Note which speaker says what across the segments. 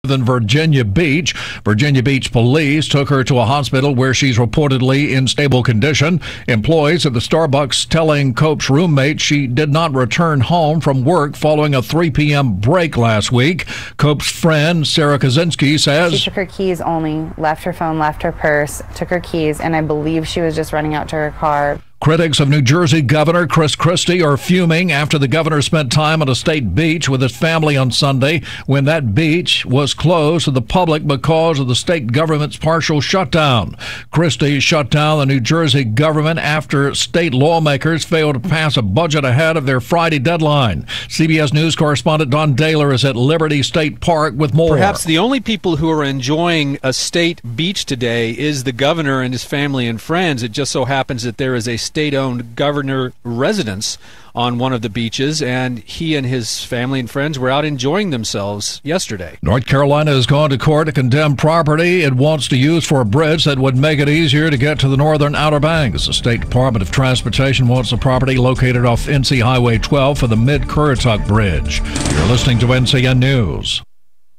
Speaker 1: than Virginia Beach. Virginia Beach police took her to a hospital where she's reportedly in stable condition. Employees at the Starbucks telling Cope's roommate she did not return home from work following a 3 p.m. break last week. Cope's friend, Sarah Kaczynski, says
Speaker 2: she took her keys only, left her phone, left her purse, took her keys, and I believe she was just running out to her car.
Speaker 1: Critics of New Jersey Governor Chris Christie are fuming after the governor spent time on a state beach with his family on Sunday when that beach was closed to the public because of the state government's partial shutdown. Christie shut down the New Jersey government after state lawmakers failed to pass a budget ahead of their Friday deadline. CBS News correspondent Don Daler is at Liberty State Park with more.
Speaker 3: Perhaps the only people who are enjoying a state beach today is the governor and his family and friends. It just so happens that there is a state-owned governor residence on one of the beaches, and he and his family and friends were out enjoying themselves yesterday.
Speaker 1: North Carolina has gone to court to condemn property it wants to use for a bridge that would make it easier to get to the northern Outer Banks. The State Department of Transportation wants the property located off NC Highway 12 for the Mid-Currituck Bridge. You're listening to NCN News.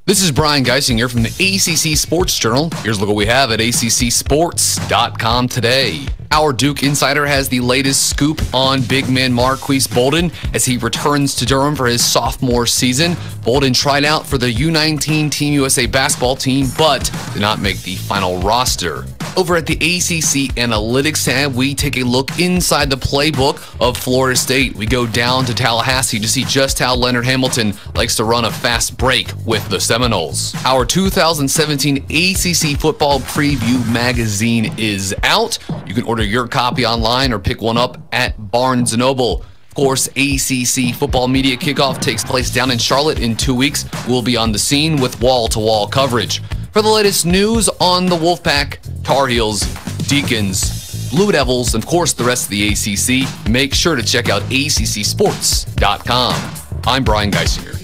Speaker 4: This is Brian Geisinger from the ACC Sports Journal. Here's a look what we have at ACCSports.com today. Our Duke Insider has the latest scoop on big man Marquise Bolden as he returns to Durham for his sophomore season. Bolden tried out for the U19 Team USA basketball team, but did not make the final roster. Over at the ACC Analytics tab, we take a look inside the playbook of Florida State. We go down to Tallahassee to see just how Leonard Hamilton likes to run a fast break with the Seminoles. Our 2017 ACC Football Preview magazine is out. You can order your copy online or pick one up at Barnes & Noble. Of course, ACC Football Media Kickoff takes place down in Charlotte in 2 weeks. We'll be on the scene with wall-to-wall coverage. For the latest news on the Wolfpack, Tar Heels, Deacons, Blue Devils, and of course the rest of the ACC, make sure to check out ACCSports.com. I'm Brian Geisinger.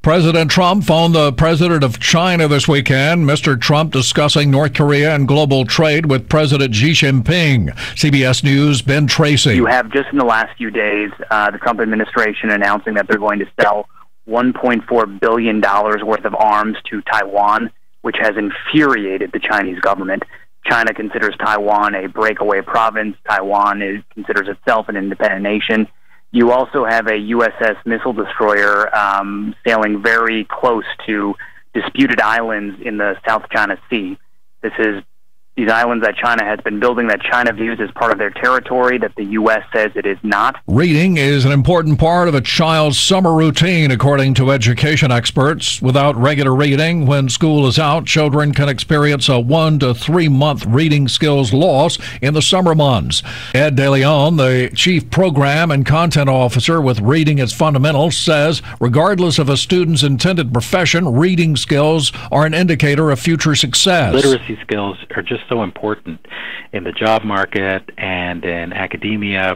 Speaker 1: President Trump phoned the president of China this weekend. Mr. Trump discussing North Korea and global trade with President Xi Jinping. CBS News' Ben Tracy.
Speaker 5: You have just in the last few days the Trump administration announcing that they're going to sell $1.4 billion worth of arms to Taiwan, which has infuriated the Chinese government. China considers Taiwan a breakaway province. Taiwan considers itself an independent nation. You also have a USS missile destroyer sailing very close to disputed islands in the South China Sea. These islands that China has been building that China views as part of their territory that the U.S. says it is not.
Speaker 1: Reading is an important part of a child's summer routine, according to education experts. Without regular reading, when school is out, children can experience a 1 to 3 month reading skills loss in the summer months. Ed DeLeon, the Chief Program and Content Officer with Reading is Fundamental, says regardless of a student's intended profession, reading skills are an indicator of future success.
Speaker 6: Literacy skills are just so important in the job market and in academia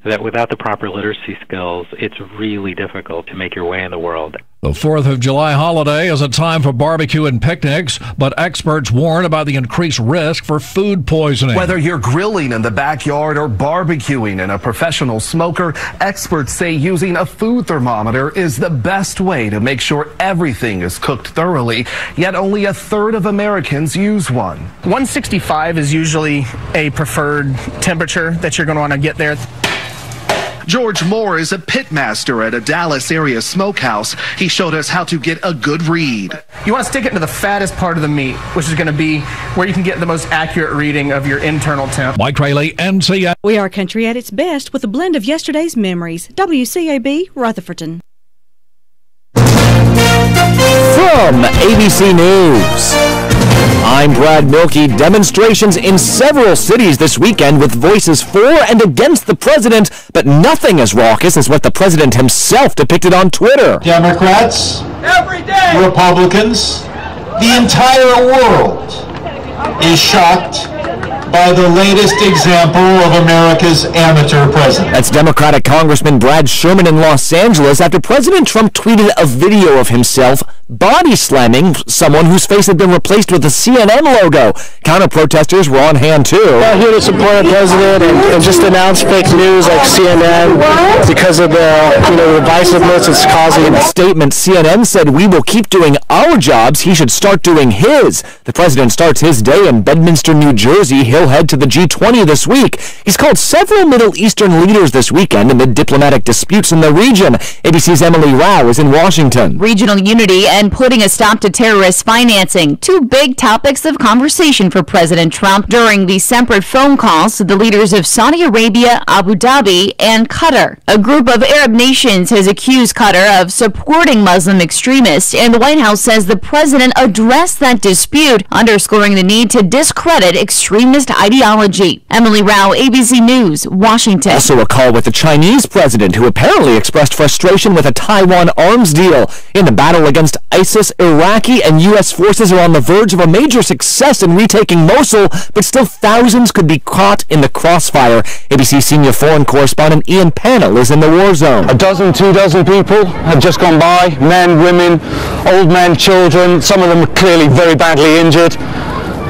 Speaker 6: that without the proper literacy skills, it's really difficult to make your way in the world.
Speaker 1: The 4th of July holiday is a time for barbecue and picnics, but experts warn about the increased risk for food poisoning.
Speaker 7: Whether you're grilling in the backyard or barbecuing in a professional smoker, experts say using a food thermometer is the best way to make sure everything is cooked thoroughly, yet only a third of Americans use one.
Speaker 8: 165 is usually a preferred temperature that you're going to want to get there.
Speaker 9: George Moore is a pitmaster at a Dallas area smokehouse. He showed us how to get a good read.
Speaker 8: You want to stick it into the fattest part of the meat, which is going to be where you can get the most accurate reading of your internal temp.
Speaker 1: Mike Rayleigh, NCN.
Speaker 10: We are country at its best with a blend of yesterday's memories. WCAB, Rutherfordton.
Speaker 11: From ABC News, I'm Brad Milkey. Demonstrations in several cities this weekend with voices for and against the president, but nothing as raucous as what the president himself depicted on Twitter.
Speaker 12: Democrats, every day, Republicans, the entire world is shocked by the latest example of America's amateur president.
Speaker 11: That's Democratic Congressman Brad Sherman in Los Angeles after President Trump tweeted a video of himself body slamming someone whose face had been replaced with a CNN logo. Counter-protesters were on hand, too.
Speaker 13: We're here to support our president and just announce fake news like CNN because of the divisiveness it's causing.
Speaker 11: In a statement, CNN said, "We will keep doing our jobs. He should start doing his." The president starts his day in Bedminster, New Jersey. He'll head to the G20 this week. He's called several Middle Eastern leaders this weekend amid diplomatic disputes in the region. ABC's Emily Rao is in Washington.
Speaker 14: Regional unity and putting a stop to terrorist financing, two big topics of conversation for President Trump during the separate phone calls to the leaders of Saudi Arabia, Abu Dhabi, and Qatar. A group of Arab nations has accused Qatar of supporting Muslim extremists, and the White House says the president addressed that dispute, underscoring the need to discredit extremist ideology. Emily Rao, ABC News, Washington.
Speaker 11: Also a call with the Chinese president, who apparently expressed frustration with a Taiwan arms deal. In the battle against ISIS, Iraqi and U.S. forces are on the verge of a major success in retaking Mosul, but still thousands could be caught in the crossfire. ABC senior foreign correspondent Ian Pannell is in the war zone.
Speaker 15: 2 dozen people have just gone by, men, women, old men, children. Some of them are clearly very badly injured.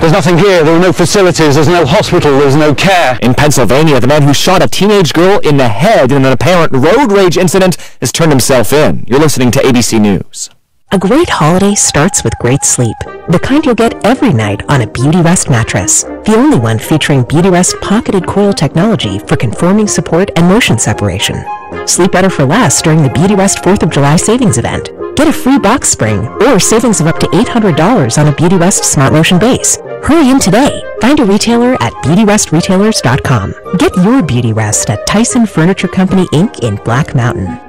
Speaker 15: There's nothing here. There are no facilities. There's no hospital. There's no care.
Speaker 11: In Pennsylvania, the man who shot a teenage girl in the head in an apparent road rage incident has turned himself in. You're listening to ABC News.
Speaker 16: A great holiday starts with great sleep, the kind you'll get every night on a Beauty Rest mattress. The only one featuring Beauty Rest pocketed coil technology for conforming support and motion separation. Sleep better for less during the Beauty Rest 4th of July savings event. Get a free box spring or savings of up to $800 on a Beauty Rest Smart Lotion base. Hurry in today. Find a retailer at BeautyRestRetailers.com. Get your Beauty Rest at Tyson Furniture Company, Inc. in Black Mountain.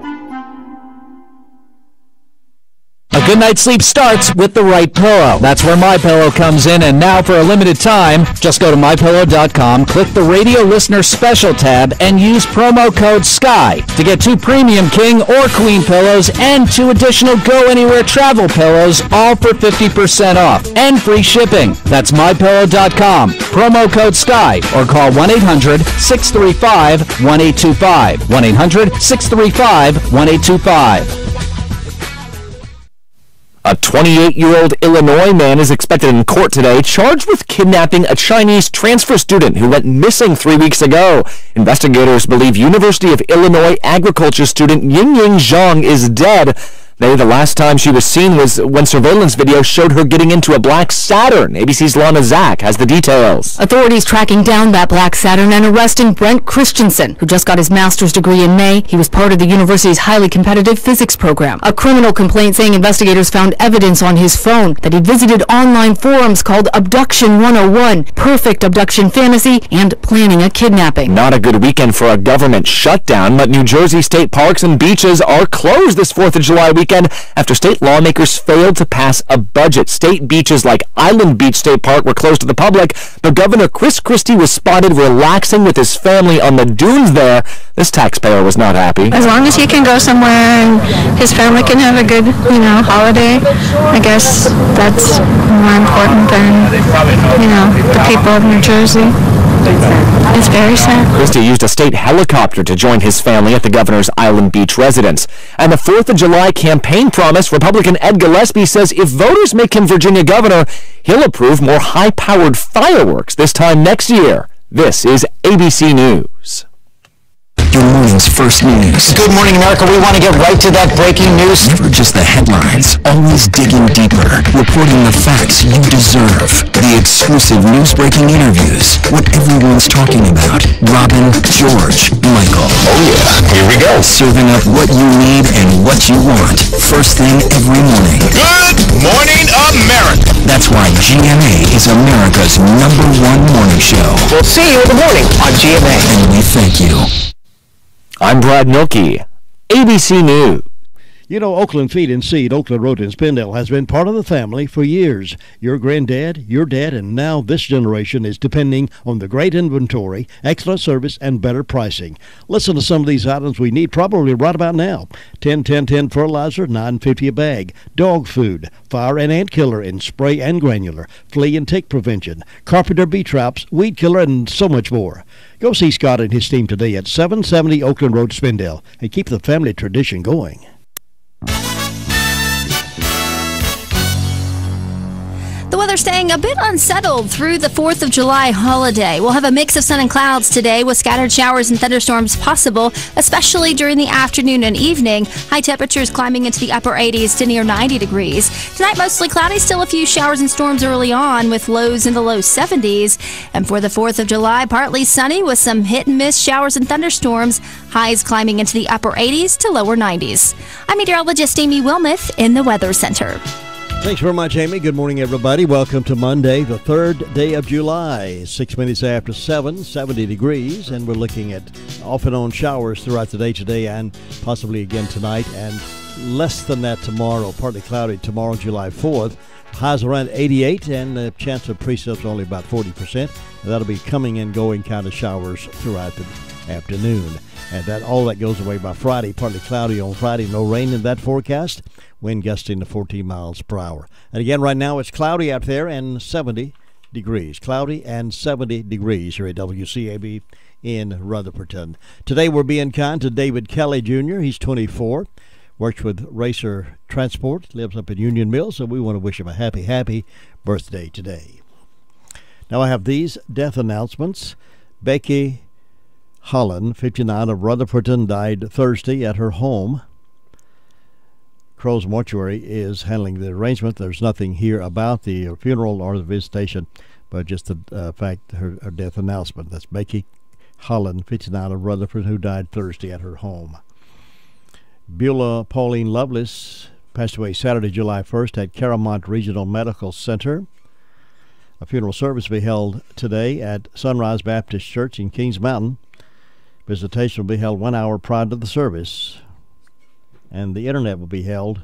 Speaker 17: A good night's sleep starts with the right pillow. That's where MyPillow comes in, and now for a limited time, just go to MyPillow.com, click the Radio Listener Special tab, and use promo code SKY to get 2 premium king or queen pillows and 2 additional Go Anywhere travel pillows, all for 50% off and free shipping. That's MyPillow.com, promo code SKY, or call 1-800-635-1825. 1-800-635-1825.
Speaker 11: A 28-year-old Illinois man is expected in court today, charged with kidnapping a Chinese transfer student who went missing 3 weeks ago. Investigators believe University of Illinois agriculture student Yingying Zhang is dead. The last time she was seen was when surveillance video showed her getting into a black Saturn. ABC's Lana Zach has the details.
Speaker 18: Authorities tracking down that black Saturn and arresting Brent Christensen, who just got his master's degree in May. He was part of the university's highly competitive physics program. A criminal complaint saying investigators found evidence on his phone that he visited online forums called Abduction 101, Perfect Abduction Fantasy, and Planning a Kidnapping.
Speaker 11: Not a good weekend for a government shutdown, but New Jersey state parks and beaches are closed this 4th of July weekend after state lawmakers failed to pass a budget. State beaches like Island Beach State Park were closed to the public, but Governor Chris Christie was spotted relaxing with his family on the dunes there. This taxpayer was not happy.
Speaker 19: As long as he can go somewhere and his family can have a good, holiday, I guess that's more important than, the people of New Jersey. It's very sad.
Speaker 11: Christie used a state helicopter to join his family at the governor's Island Beach residence. And the 4th of July campaign promise, Republican Ed Gillespie says if voters make him Virginia governor, he'll approve more high-powered fireworks this time next year. This is ABC News.
Speaker 20: Your morning's first news. Good morning, America. We want to get right to that breaking news. Never just the headlines, always digging deeper, reporting the facts you deserve. The exclusive news-breaking interviews, what everyone's talking about. Robin, George, Michael. Oh yeah, here we go. Serving up what you need and what you want. First thing every morning. Good morning, America. That's why GMA is America's #1 morning show. We'll see you in the morning on GMA. And we thank you.
Speaker 11: I'm Brad Milkey, ABC News.
Speaker 21: You know, Oakland Feed and Seed, Oakland Road in Spindale, has been part of the family for years. Your granddad, your dad, and now this generation is depending on the great inventory, excellent service, and better pricing. Listen to some of these items we need probably right about now. 10-10-10 fertilizer, $9.50 a bag. Dog food, fire and ant killer in spray and granular, flea and tick prevention, carpenter bee traps, weed killer, and so much more. Go see Scott and his team today at 770 Oakland Road, Spindale, and keep the family tradition going.
Speaker 2: weather staying a bit unsettled through the 4th of July holiday. We'll have a mix of sun and clouds today with scattered showers and thunderstorms possible, especially during the afternoon and evening. High temperatures climbing into the upper 80s to near 90 degrees. Tonight, mostly cloudy, still a few showers and storms early on with lows in the low 70s. And for the 4th of July, partly sunny with some hit and miss showers and thunderstorms. Highs climbing into the upper 80s to lower 90s. I'm meteorologist Amy Wilmoth in the Weather Center.
Speaker 21: Thanks very much, Amy. Good morning, everybody. Welcome to Monday, the 3rd day of July. 6 minutes after 7, 70 degrees, and we're looking at off and on showers throughout the day today and possibly again tonight, and less than that tomorrow. Partly cloudy tomorrow, July 4th. Highs around 88, and the chance of precip's only about 40%. And that'll be coming and going kind of showers throughout the afternoon. And all that goes away by Friday. Partly cloudy on Friday, no rain in that forecast. Wind gusting to 14 miles per hour. And again, right now it's cloudy out there and 70 degrees. Cloudy and 70 degrees here at WCAB in Rutherford. Today we're being kind to David Kelly Jr. He's 24. Works with Racer Transport. Lives up in Union Mills. So we want to wish him a happy birthday today. Now I have these death announcements. Becky Holland, 59, of Rutherford, died Thursday at her home. Crow's Mortuary is handling the arrangement. There's nothing here about the funeral or the visitation, but just the fact her death announcement. That's Becky Holland, 59, of Rutherford, who died Thursday at her home. Beulah Pauline Lovelace passed away Saturday, July 1st at Caramont Regional Medical Center. A funeral service will be held today at Sunrise Baptist Church in Kings Mountain. Visitation will be held 1 hour prior to the service. And the internet will be held,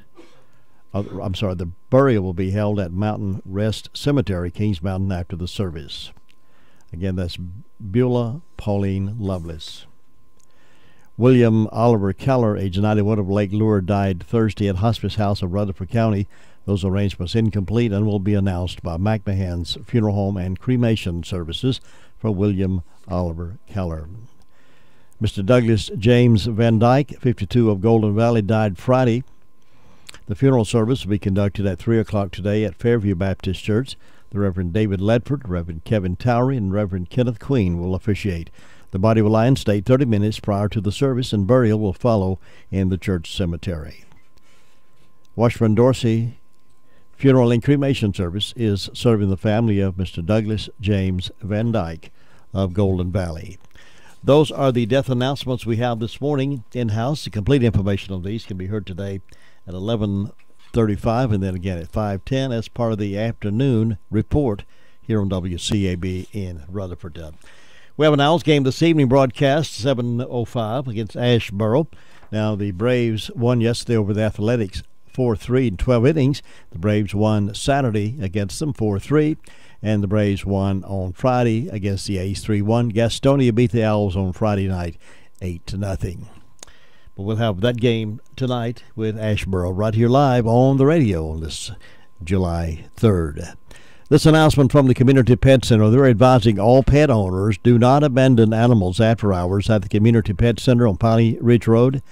Speaker 21: the burial will be held at Mountain Rest Cemetery, Kings Mountain, after the service. Again, that's Beulah Pauline Lovelace. William Oliver Keller, age 91, of Lake Lure, died Thursday at Hospice House of Rutherford County. Those arrangements incomplete and will be announced by McMahon's Funeral Home and Cremation Services for William Oliver Keller. Mr. Douglas James Van Dyke, 52, of Golden Valley, died Friday. The funeral service will be conducted at 3 o'clock today at Fairview Baptist Church. The Reverend David Ledford, Reverend Kevin Towery, and Reverend Kenneth Queen will officiate. The body will lie in state 30 minutes prior to the service, and burial will follow in the church cemetery. Washburn Dorsey Funeral and Cremation Service is serving the family of Mr. Douglas James Van Dyke of Golden Valley. Those are the death announcements we have this morning in-house. The complete information on these can be heard today at 11:35 and then again at 5:10 as part of the afternoon report here on WCAB in Rutherford. We have an Owls game this evening broadcast, 7:05 against Asheboro. Now, the Braves won yesterday over the Athletics 4-3 in 12 innings. The Braves won Saturday against them 4-3. And the Braves won on Friday against the A's 3-1. Gastonia beat the Owls on Friday night 8-0. But we'll have that game tonight with Asheboro right here live on the radio on this July 3rd. This announcement from the Community Pet Center. They're advising all pet owners do not abandon animals after hours at the Community Pet Center on Piney Ridge Road.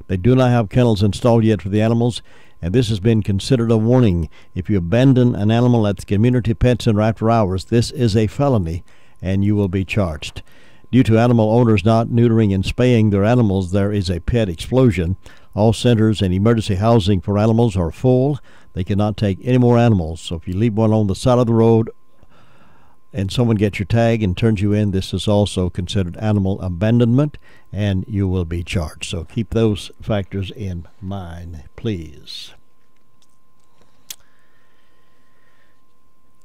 Speaker 21: They do not have kennels installed yet for the animals, and this has been considered a warning. If you abandon an animal at the Community Pet Center after hours, this is a felony, and you will be charged. Due to animal owners not neutering and spaying their animals, there is a pet explosion. All centers and emergency housing for animals are full. They cannot take any more animals. So if you leave one on the side of the road and someone gets your tag and turns you in, this is also considered animal abandonment, and you will be charged. So keep those factors in mind, please.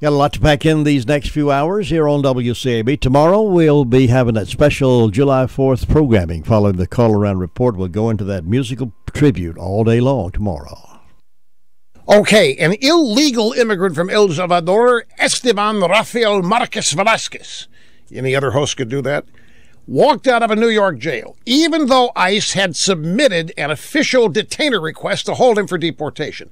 Speaker 21: Got a lot to pack in these next few hours here on WCAB. Tomorrow we'll be having that special July 4th programming. Following the Call Around Report, we'll go into that musical tribute all day long tomorrow.
Speaker 22: Okay, an illegal immigrant from El Salvador, Esteban Rafael Marquez Velasquez, any other host could do that, walked out of a New York jail, even though ICE had submitted an official detainer request to hold him for deportation.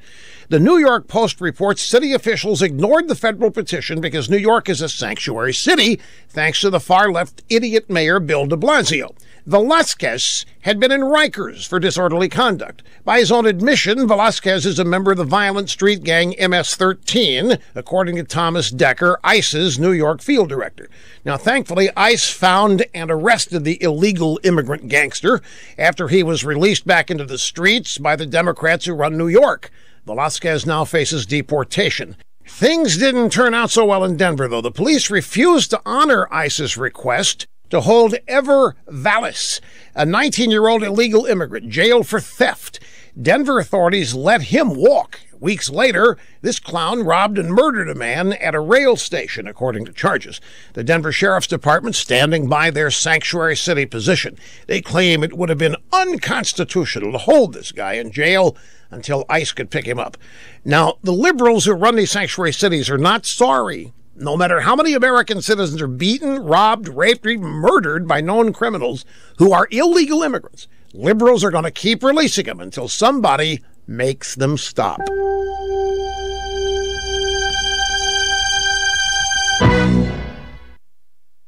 Speaker 22: The New York Post reports city officials ignored the federal petition because New York is a sanctuary city, thanks to the far-left idiot mayor Bill de Blasio. Velasquez had been in Rikers for disorderly conduct. By his own admission, Velasquez is a member of the violent street gang MS-13, according to Thomas Decker, ICE's New York field director. Now, thankfully, ICE found and arrested the illegal immigrant gangster after he was released back into the streets by the Democrats who run New York. Velasquez now faces deportation. Things didn't turn out so well in Denver, though. The police refused to honor ICE's request to hold Ever Vallis, a 19-year-old illegal immigrant, jailed for theft. Denver authorities let him walk. Weeks later, this clown robbed and murdered a man at a rail station, according to charges. The Denver Sheriff's Department standing by their sanctuary city position. They claim it would have been unconstitutional to hold this guy in jail until ICE could pick him up. Now, the liberals who run these sanctuary cities are not sorry. No matter how many American citizens are beaten, robbed, raped, or even murdered by known criminals who are illegal immigrants, liberals are going to keep releasing them until somebody makes them stop.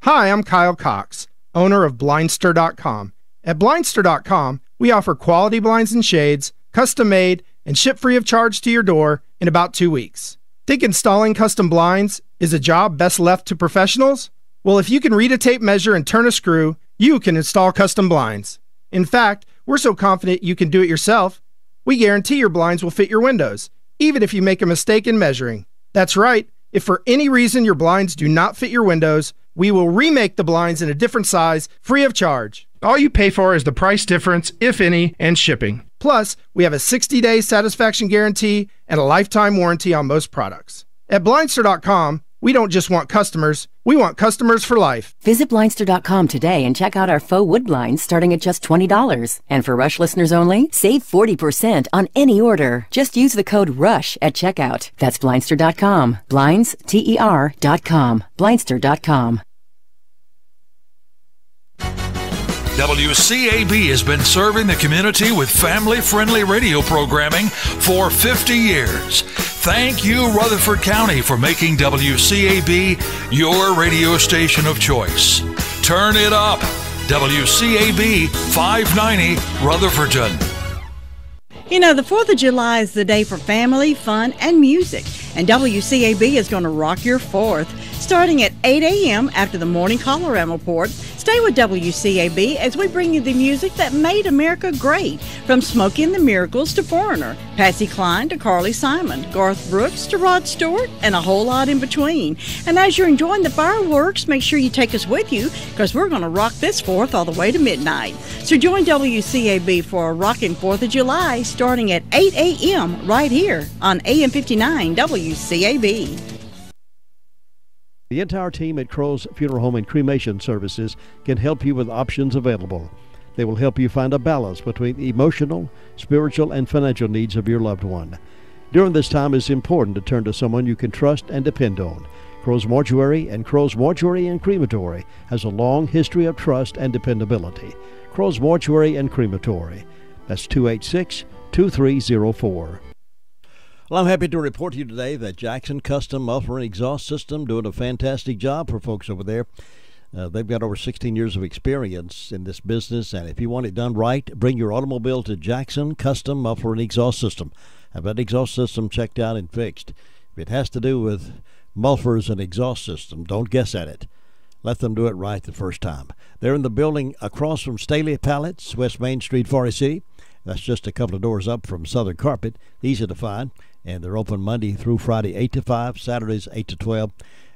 Speaker 8: Hi, I'm Kyle Cox, owner of Blindster.com. At Blindster.com, we offer quality blinds and shades, custom-made, and ship free of charge to your door in about 2 weeks. Think installing custom blinds is a job best left to professionals? Well, if you can read a tape measure and turn a screw, you can install custom blinds. In fact, we're so confident you can do it yourself, we guarantee your blinds will fit your windows, even if you make a mistake in measuring. That's right, if for any reason your blinds do not fit your windows, we will remake the blinds in a different size, free of charge. All you pay for is the price difference, if any, and shipping. Plus, we have a 60-day satisfaction guarantee and a lifetime warranty on most products. At Blindster.com, we don't just want customers, we want customers for life.
Speaker 3: Visit Blindster.com today and check out our faux wood blinds starting at just $20. And for Rush listeners only, save 40% on any order. Just use the code RUSH at checkout. That's Blindster.com. Blinds, TER.com. Blindster.com.
Speaker 1: WCAB has been serving the community with family-friendly radio programming for 50 years. Thank you, Rutherford County, for making WCAB your radio station of choice. Turn it up. WCAB 590 Rutherfordton.
Speaker 10: You know, the 4th of July is the day for family, fun, and music. And WCAB is going to rock your 4th. Starting at 8 a.m. after the morning call-around report, stay with WCAB as we bring you the music that made America great. From Smokey and the Miracles to Foreigner, Patsy Cline to Carly Simon, Garth Brooks to Rod Stewart, and a whole lot in between. And as you're enjoying the fireworks, make sure you take us with you because we're going to rock this 4th all the way to midnight. So join WCAB for a rockin' 4th of July starting at 8 a.m. right here on AM 59 WCAB.
Speaker 21: The entire team at Crow's Funeral Home and Cremation Services can help you with options available. They will help you find a balance between the emotional, spiritual, and financial needs of your loved one. During this time, it's important to turn to someone you can trust and depend on. Crow's Mortuary and Crow's Mortuary and Crematory has a long history of trust and dependability. Crow's Mortuary and Crematory. That's 286-2304. Well, I'm happy to report to you today that Jackson Custom Muffler and Exhaust System doing a fantastic job for folks over there. They've got over 16 years of experience in this business, and if you want it done right, bring your automobile to Jackson Custom Muffler and Exhaust System. Have that exhaust system checked out and fixed. If it has to do with mufflers and exhaust system, don't guess at it. Let them do it right the first time. They're in the building across from Staley Pallets, West Main Street, Forest City. That's just a couple of doors up from Southern Carpet. Easy to find. And they're open Monday through Friday, 8 to 5, Saturdays, 8 to 12.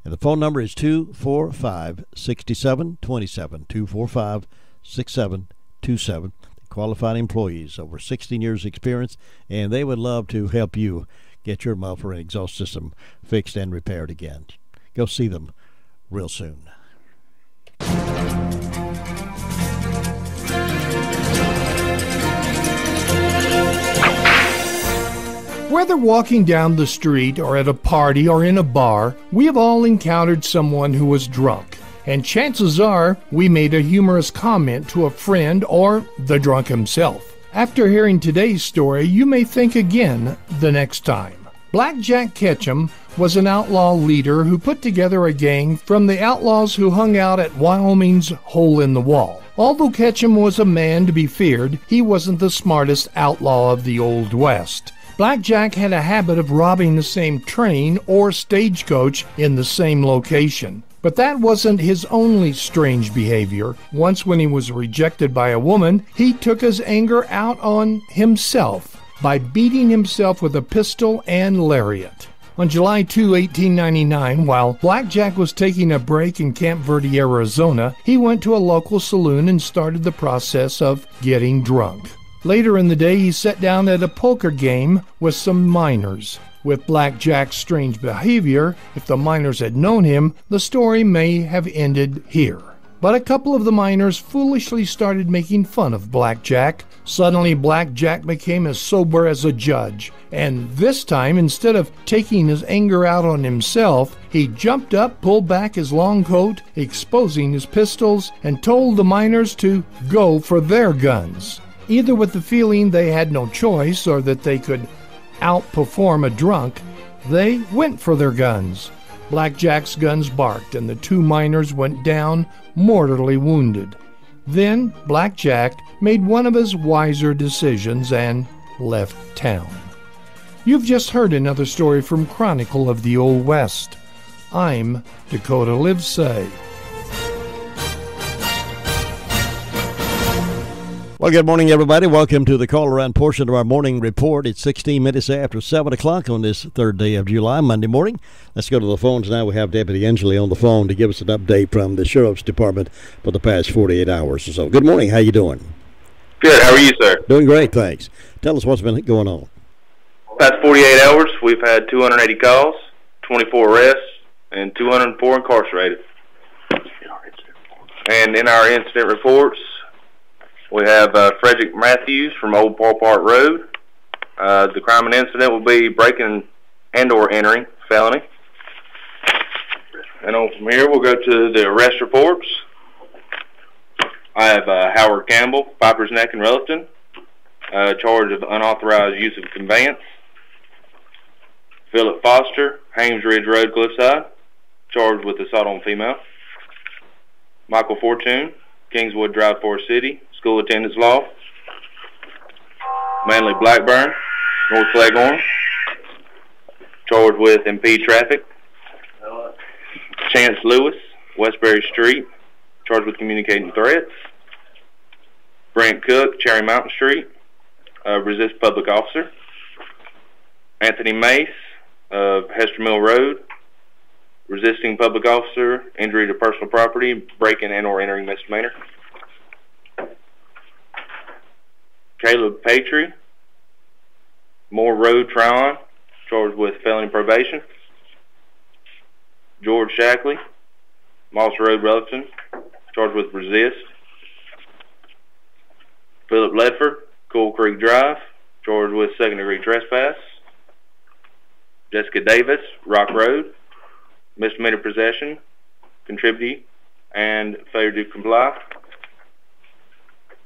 Speaker 21: And the phone number is 245-6727, 245-6727. Qualified employees, over 16 years experience, and they would love to help you get your muffler and exhaust system fixed and repaired again. Go see them real soon.
Speaker 4: Whether walking down the street or at a party or in a bar, we have all encountered someone who was drunk. And chances are we made a humorous comment to a friend or the drunk himself. After hearing today's story, you may think again the next time. Blackjack Ketchum was an outlaw leader who put together a gang from the outlaws who hung out at Wyoming's Hole in the Wall. Although Ketchum was a man to be feared, he wasn't the smartest outlaw of the Old West. Blackjack had a habit of robbing the same train or stagecoach in the same location. But that wasn't his only strange behavior. Once when he was rejected by a woman, he took his anger out on himself by beating himself with a pistol and lariat. On July 2, 1899, while Blackjack was taking a break in Camp Verde, Arizona, he went to a local saloon and started the process of getting drunk. Later in the day, he sat down at a poker game with some miners. With Blackjack's strange behavior, if the miners had known him, the story may have ended here. But a couple of the miners foolishly started making fun of Blackjack. Suddenly, Blackjack became as sober as a judge. And this time, instead of taking his anger out on himself, he jumped up, pulled back his long coat, exposing his pistols, and told the miners to go for their guns. Either with the feeling they had no choice or that they could outperform a drunk, they went for their guns. Blackjack's guns barked, and the two miners went down, mortally wounded. Then Blackjack made one of his wiser decisions and left town. You've just heard another story from Chronicle of the Old West. I'm Dakota Livesay.
Speaker 21: Well, good morning, everybody. Welcome to the call-around portion of our morning report. It's 16 minutes after 7 o'clock on this third day of July, Monday morning. Let's go to the phones now. We have Deputy Angeli on the phone to give us an update from the Sheriff's Department for the past 48 hours or so. Good morning. How you doing?
Speaker 5: Good. How are you, sir?
Speaker 21: Doing great, thanks. Tell us what's been going on.
Speaker 5: Past 48 hours, we've had 280 calls, 24 arrests, and 204 incarcerated. And in our incident reports, we have Frederick Matthews from Old Paul Park Road. The crime and incident will be breaking and or entering felony. And on from here, we'll go to the arrest reports. I have Howard Campbell, Piper's Neck and Rellerton, charged of unauthorized use of conveyance. Philip Foster, Hames Ridge Road, Cliffside, charged with assault on female. Michael Fortune, Kingswood Drive, Forest City, school attendance law. Manley Blackburn, North Leghorn, charged with impede traffic. Chance Lewis, Westbury Street, charged with communicating threats. Brent Cook, Cherry Mountain Street, resist public officer. Anthony Mace of Hester Mill Road, resisting public officer, injury to personal property, breaking and or entering misdemeanor. Caleb Patry, Moore Road, Tryon, charged with felony probation. George Shackley, Moss Road, Rellerton, charged with resist. Philip Ledford, Cool Creek Drive, charged with second-degree trespass. Jessica Davis, Rock Road, misdemeanor possession, contributing, and failure to comply.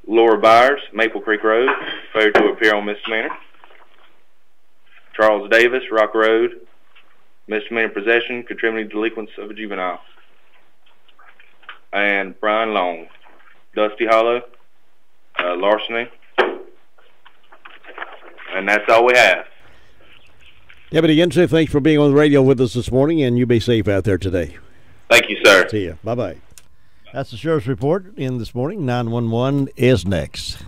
Speaker 5: Laura Byers, Maple Creek Road, failure to appear on misdemeanor. Charles Davis, Rock Road, misdemeanor possession, contributing delinquents of a juvenile. And Brian Long, Dusty Hollow, larceny. And that's all we have.
Speaker 21: Deputy Angeli, thanks for being on the radio with us this morning, and you be safe out there today.
Speaker 5: Thank you, sir.
Speaker 21: See you. Bye-bye. That's the Sheriff's Report in this morning. 911 is next.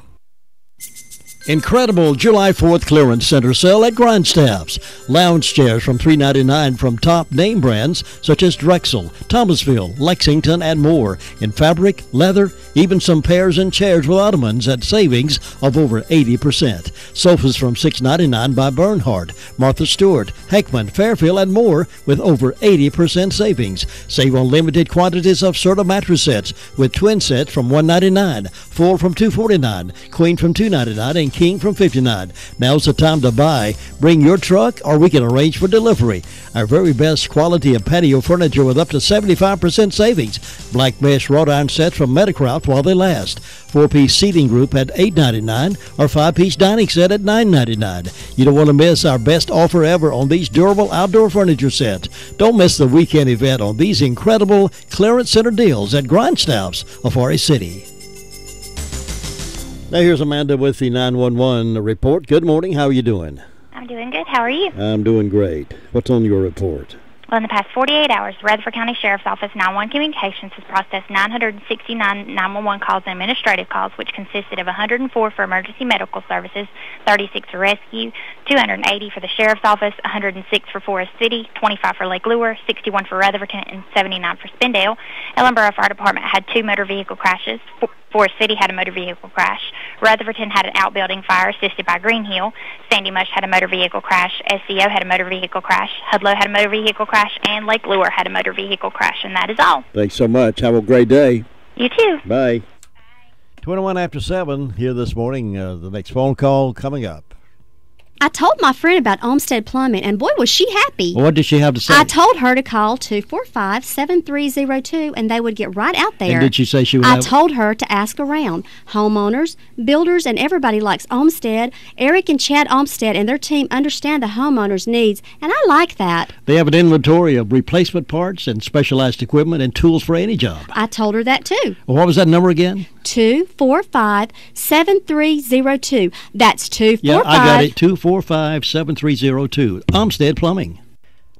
Speaker 21: Incredible July 4th clearance center sale at Grindstaff's. Lounge chairs from $3.99 from top name brands such as Drexel, Thomasville, Lexington, and more. In fabric, leather, even some pairs and chairs with ottomans at savings of over 80%. Sofas from $6.99 by Bernhardt, Martha Stewart, Heckman, Fairfield, and more with over 80% savings. Save on limited quantities of Serta mattress sets with twin sets from $1.99, full from $2.49, queen from $2.99, and king from $59. Now's the time to buy. Bring your truck or we can arrange for delivery. Our very best quality of patio furniture with up to 75% savings. Black mesh wrought iron sets from Metacraft while they last. 4-piece seating group at $8.99 or 5-piece dining set at $9.99. You don't want to miss our best offer ever on these durable outdoor furniture sets. Don't miss the weekend event on these incredible clearance center deals at Grindstaff's of Forest City. Now here's Amanda with the 911 report. Good morning. How are you doing?
Speaker 6: I'm doing good. How are you?
Speaker 21: I'm doing great. What's on your report?
Speaker 6: Well, in the past 48 hours, Rutherford County Sheriff's Office 911 Communications has processed 969 911 calls and administrative calls, which consisted of 104 for emergency medical services, 36 for rescue, 280 for the Sheriff's Office, 106 for Forest City, 25 for Lake Lure, 61 for Rutherford, and 79 for Spindale. Ellenboro Fire Department had 2 motor vehicle crashes. Forest City had a motor vehicle crash. Rutherford had an outbuilding fire assisted by Green Hill. Sandy Mush had a motor vehicle crash. SCO had a motor vehicle crash. Hudlow had a motor vehicle crash. And Lake Lure had a motor vehicle crash. And that is all.
Speaker 21: Thanks so much. Have a great day.
Speaker 6: You too.
Speaker 21: Bye. 21 after 7 here this morning. The next phone call coming up.
Speaker 7: I told my friend about Olmstead Plumbing, and boy, was she happy.
Speaker 21: What did she have to say?
Speaker 7: I told her to call 245-7302, and they would get right out there.
Speaker 21: And did she say she would
Speaker 7: I told her to ask around. Homeowners, builders, and everybody likes Olmstead. Eric and Chad Olmstead and their team understand the homeowners' needs, and I like that.
Speaker 21: They have an inventory of replacement parts and specialized equipment and tools for any job.
Speaker 7: I told her that, too.
Speaker 21: Well, what was that number again?
Speaker 7: 245-7302. That's 245.
Speaker 21: Yeah, I got it. 245-7302. Olmstead Plumbing.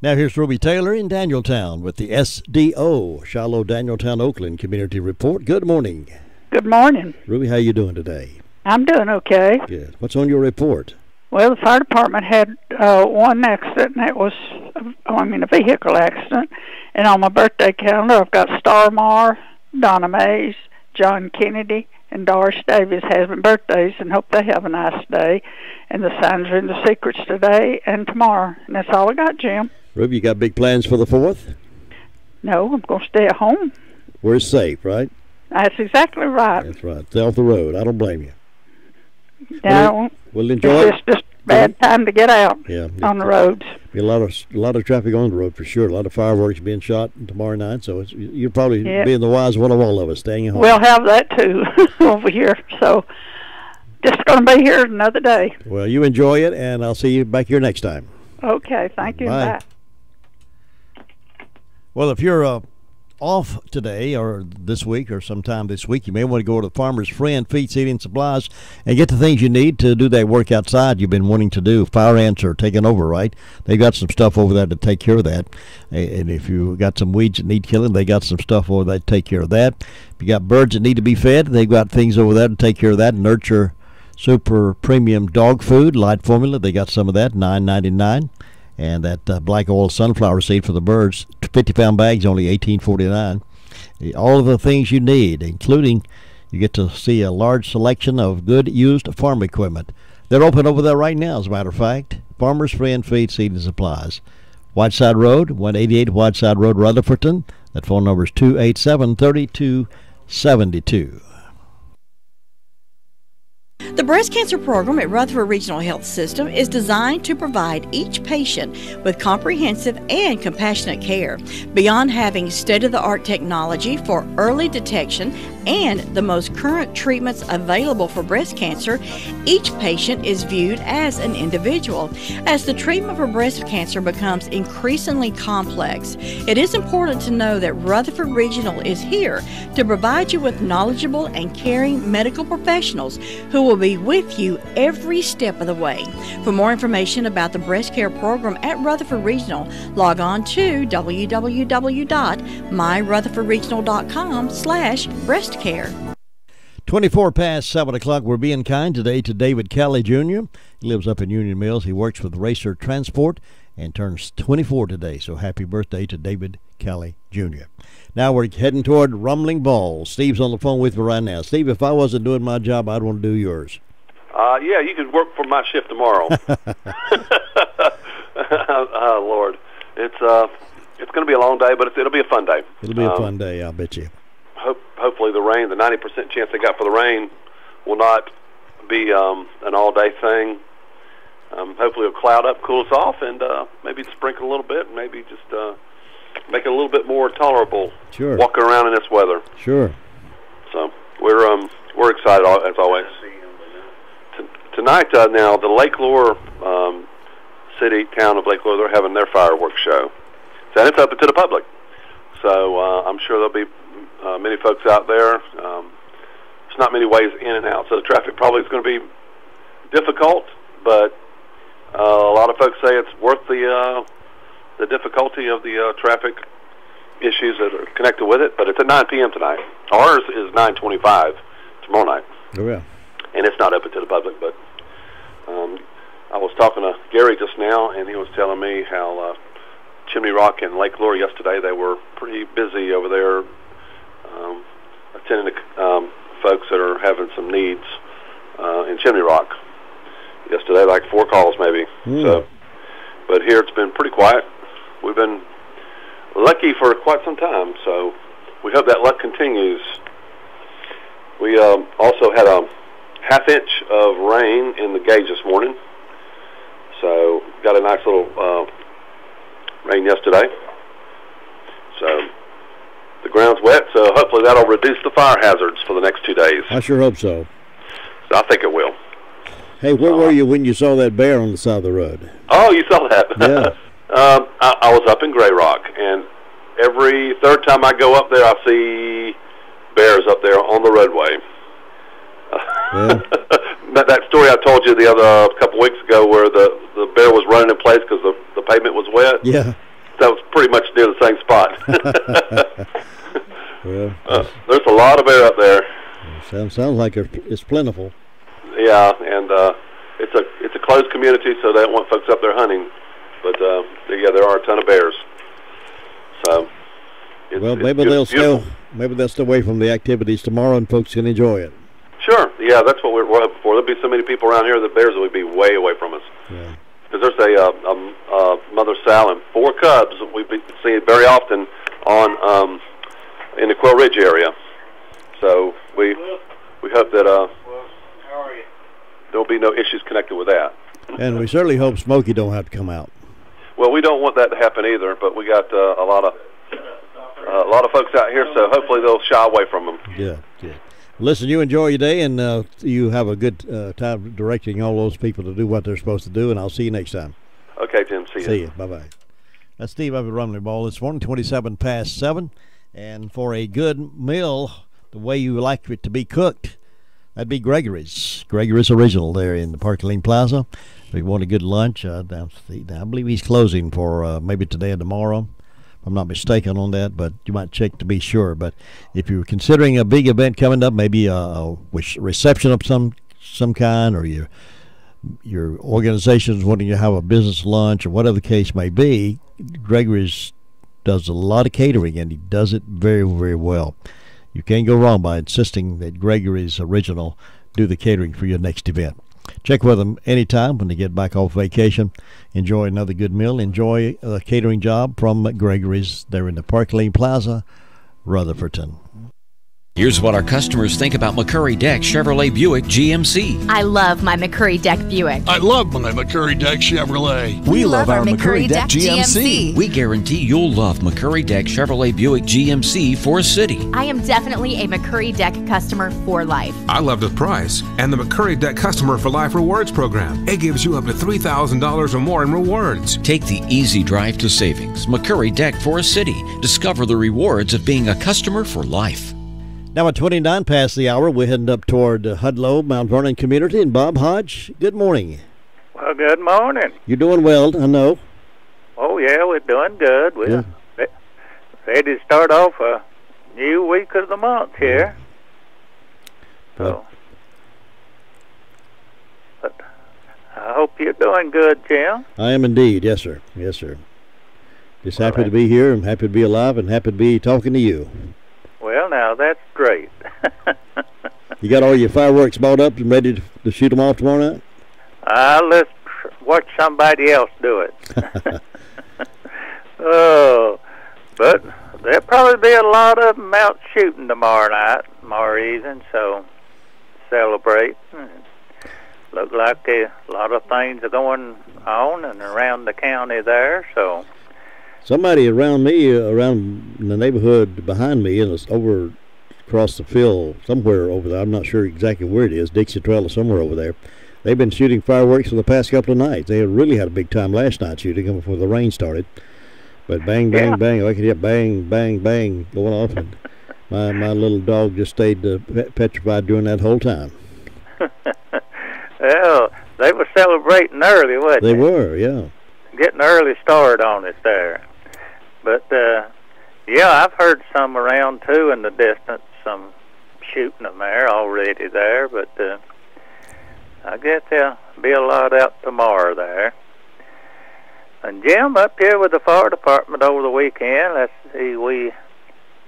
Speaker 21: Now here's Ruby Taylor in Danieltown with the SDO, Shiloh Danieltown Oakland Community Report. Good morning.
Speaker 23: Good morning.
Speaker 21: Ruby, how you doing today?
Speaker 23: I'm doing okay.
Speaker 21: Good. What's on your report?
Speaker 23: Well, the fire department had one accident, and it was, a vehicle accident. And on my birthday calendar, I've got Star Marr, Donna Mays, John Kennedy, and Doris Davis having birthdays, and hope they have a nice day. And the signs are in the secrets today and tomorrow. And that's all I got, Jim.
Speaker 21: Ruby, you got big plans for the 4th?
Speaker 23: No, I'm going to stay at home.
Speaker 21: We're safe, right?
Speaker 23: That's exactly right.
Speaker 21: That's right. Stay off the road. I don't blame you.
Speaker 23: No,
Speaker 21: we'll enjoy it.
Speaker 23: It's just bad time to get out on the roads.
Speaker 21: Be a lot of traffic on the road for sure. A lot of fireworks being shot tomorrow night. So you're probably being the wise one of all of us, staying at home.
Speaker 23: We'll have that too over here. So just going to be here another day.
Speaker 21: Well, you enjoy it, and I'll see you back here next time.
Speaker 23: Okay, thank you.
Speaker 21: Bye. Well, if you're off today or this week or sometime this week, you may want to go to Farmer's Friend Feed, Seed, and Supplies and get the things you need to do that work outside you've been wanting to do. Fire ants are taking over, right? They've got some stuff over there to take care of that. And if you got some weeds that need killing, they got some stuff over there to take care of that. If you got birds that need to be fed, they've got things over there to take care of that. Nurture Super Premium Dog Food, Light Formula, they got some of that, $9.99. And that black oil sunflower seed for the birds, 50-pound bags, only $18.49. All of the things you need, including you get to see a large selection of good used farm equipment. They're open over there right now, as a matter of fact. Farmer's Friend Feed, Seed, and Supplies. Whiteside Road, 188 Whiteside Road, Rutherfordton. That phone number is 287-3272.
Speaker 10: The breast cancer program at Rutherford Regional Health System is designed to provide each patient with comprehensive and compassionate care. Beyond having state-of-the-art technology for early detection and the most current treatments available for breast cancer, each patient is viewed as an individual. As the treatment for breast cancer becomes increasingly complex, it is important to know that Rutherford Regional is here to provide you with knowledgeable and caring medical professionals who will be with you every step of the way. For more information about the breast care program at Rutherford Regional, log on to www.myrutherfordregional.com/breastcare.
Speaker 21: 24 past 7 o'clock. We're being kind today to David Kelly Jr. He lives up in Union Mills. He works with Racer Transport and turns 24 today. So happy birthday to David Kelly Jr. Now we're heading toward Rumbling Balls. Steve's on the phone with me right now. Steve, if I wasn't doing my job, I'd want to do yours.
Speaker 24: Yeah, you could work for my shift tomorrow. Oh, Lord. It's going to be a long day, but it'll be a fun day.
Speaker 21: It'll be a fun day, I'll bet you.
Speaker 24: Hopefully the rain, the 90% chance they got for the rain, will not be an all-day thing. Hopefully it'll cloud up, cool us off, and maybe sprinkle a little bit, and maybe just make it a little bit more tolerable.
Speaker 21: Sure.
Speaker 24: Walking around in this weather.
Speaker 21: Sure.
Speaker 24: So we're excited as always. Tonight, now the Lake Lure town of Lake Lure, they're having their fireworks show, and it's open to the public. So I'm sure there'll be many folks out there there's not many ways in and out, so the traffic probably is going to be difficult, but a lot of folks say it's worth the difficulty of the traffic issues that are connected with it. But it's at 9 p.m. tonight. Ours is 9:25 tomorrow night.
Speaker 21: Oh, yeah.
Speaker 24: And it's not open to the public, but I was talking to Gary just now, and he was telling me how Chimney Rock and Lake Lure yesterday, they were pretty busy over there attending to folks that are having some needs in Chimney Rock. Yesterday, like 4 calls maybe. So, but here it's been pretty quiet. We've been lucky for quite some time, so we hope that luck continues. We also had a half-inch of rain in the gauge this morning, so got a nice little rain yesterday. So the ground's wet, so hopefully that'll reduce the fire hazards for the next 2 days.
Speaker 21: I sure hope so.
Speaker 24: So I think it will.
Speaker 21: Hey, where were you when you saw that bear on the side of the road?
Speaker 24: Oh, you saw that?
Speaker 21: Yeah.
Speaker 24: I was up in Grey Rock, and every third time I go up there, I see bears up there on the roadway.
Speaker 21: Yeah.
Speaker 24: that story I told you the other couple weeks ago where the bear was running in place because the pavement was wet.
Speaker 21: Yeah.
Speaker 24: That was pretty much near the same spot.
Speaker 21: Well,
Speaker 24: there's a lot of bear up there.
Speaker 21: Sounds like it's plentiful.
Speaker 24: Yeah, and it's a closed community, so they don't want folks up there hunting. But yeah, there are a ton of bears. So
Speaker 21: maybe they'll stay away from the activities tomorrow, and folks can enjoy it.
Speaker 24: Sure. Yeah, that's what we're hoping for. There'll be so many people around here that bears will be way away from us.
Speaker 21: Yeah.
Speaker 24: Because there's a mother sow and 4 cubs that we see very often on in the Quail Ridge area. So we hope that there'll be no issues connected with that.
Speaker 21: And we certainly hope Smokey don't have to come out.
Speaker 24: Well, we don't want that to happen either, but we got a lot of folks out here, so hopefully they'll shy away from them.
Speaker 21: Yeah. Listen, you enjoy your day, and you have a good time directing all those people to do what they're supposed to do, and I'll see you next time.
Speaker 24: Okay, Tim. See you.
Speaker 21: See you. Bye-bye. That's Steve up at Rumley Ball. It's 1:27 and for a good meal, the way you like it to be cooked, that'd be Gregory's. Gregory's Original there in the Park Lane Plaza. If you want a good lunch, I believe he's closing for maybe today or tomorrow. I'm not mistaken on that, but you might check to be sure. But if you're considering a big event coming up, maybe a reception of some kind, or your organization's wanting to have a business lunch or whatever the case may be, Gregory's does a lot of catering, and he does it very, very well. You can't go wrong by insisting that Gregory's Original do the catering for your next event. Check with them anytime when they get back off vacation. Enjoy another good meal. Enjoy a catering job from Gregory's there in the Park Lane Plaza, Rutherfordton.
Speaker 9: Here's what our customers think about McCurry Dec Chevrolet Buick GMC.
Speaker 12: I love my McCurry Dec Buick.
Speaker 13: I love my McCurry Dec Chevrolet.
Speaker 9: We love our McCurry Dec GMC. We guarantee you'll love McCurry Dec Chevrolet Buick GMC for city.
Speaker 12: I am definitely a McCurry Dec customer for life.
Speaker 14: I love the price and the McCurry Dec Customer for Life Rewards program. It gives you up to $3,000 or more in rewards.
Speaker 9: Take the easy drive to savings. McCurry Dec for a city. Discover the rewards of being a customer for life.
Speaker 21: Now at 29 past the hour, we're heading up toward Hudlow, Mount Vernon community. And Bob Hodge, good morning.
Speaker 25: Well, good morning.
Speaker 21: You're doing well, I know.
Speaker 25: Oh, yeah, we're doing good. We're ready to start off a new week of the month here. So, but I hope you're doing good, Jim.
Speaker 21: I am indeed, yes, sir. Yes, sir. Just happy to be here, and happy to be alive, and happy to be talking to you.
Speaker 25: Well, now, that's great.
Speaker 21: You got all your fireworks bought up and ready to shoot them off tomorrow night?
Speaker 25: Let's watch somebody else do it. Oh, but there'll probably be a lot of them out shooting tomorrow evening, so celebrate. Look like a lot of things are going on and around the county there, so...
Speaker 21: Somebody around me, around the neighborhood behind me, and it's over across the field, somewhere over there. I'm not sure exactly where it is, Dixie Trail or somewhere over there. They've been shooting fireworks for the past couple of nights. They really had a big time last night shooting them before the rain started. But bang, bang, bang, I could hear bang, bang, bang going off. And My little dog just stayed petrified during that whole time.
Speaker 25: Well, they were celebrating early, wasn't they?
Speaker 21: They were, yeah.
Speaker 25: Getting an early start on it there. But, yeah, I've heard some around, too, in the distance, some shooting them there already there. But I guess there'll be a lot out tomorrow there. And, Jim, up here with the fire department over the weekend, let's see, we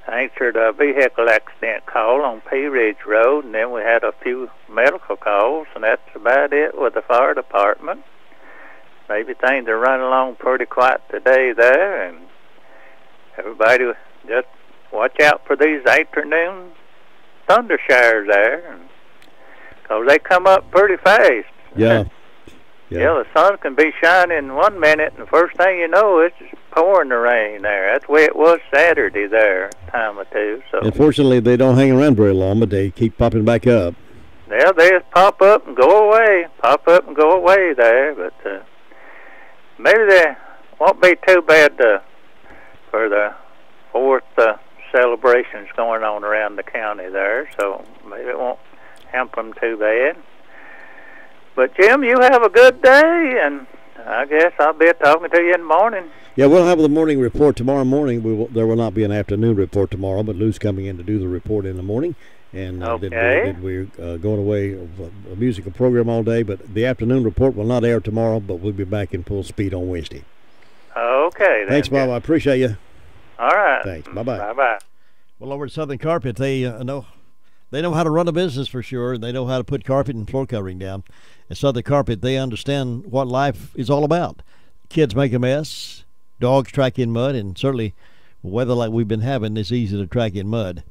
Speaker 25: answered a vehicle accident call on Pea Ridge Road, and then we had a few medical calls, and that's about it with the fire department. Maybe things are running along pretty quiet today there, and everybody just watch out for these afternoon thunder showers there, because they come up pretty fast.
Speaker 21: Yeah.
Speaker 25: Yeah, the sun can be shining 1 minute, and the first thing you know, it's pouring the rain there. That's the way it was Saturday there, time or two. So,
Speaker 21: unfortunately, they don't hang around very long, but they keep popping back up.
Speaker 25: Yeah, they just pop up and go away, there. But maybe they won't be too bad for the 4th celebrations going on around the county there. So maybe it won't hamper them too bad. But, Jim, you have a good day, and I guess I'll be talking to you in the morning.
Speaker 21: Yeah, we'll have the morning report tomorrow morning. There will not be an afternoon report tomorrow, but Lou's coming in to do the report in the morning. And we're going away a musical program all day, but the afternoon report will not air tomorrow, but we'll be back in full speed on Wednesday.
Speaker 25: Okay. Then,
Speaker 21: thanks, Bob. I appreciate you.
Speaker 25: All right.
Speaker 21: Thanks. Bye-bye.
Speaker 25: Bye-bye.
Speaker 21: Well, over at Southern Carpet, they know how to run a business for sure. They know how to put carpet and floor covering down. At Southern Carpet, they understand what life is all about. Kids make a mess, dogs track in mud, and certainly weather like we've been having, it's easy to track in mud.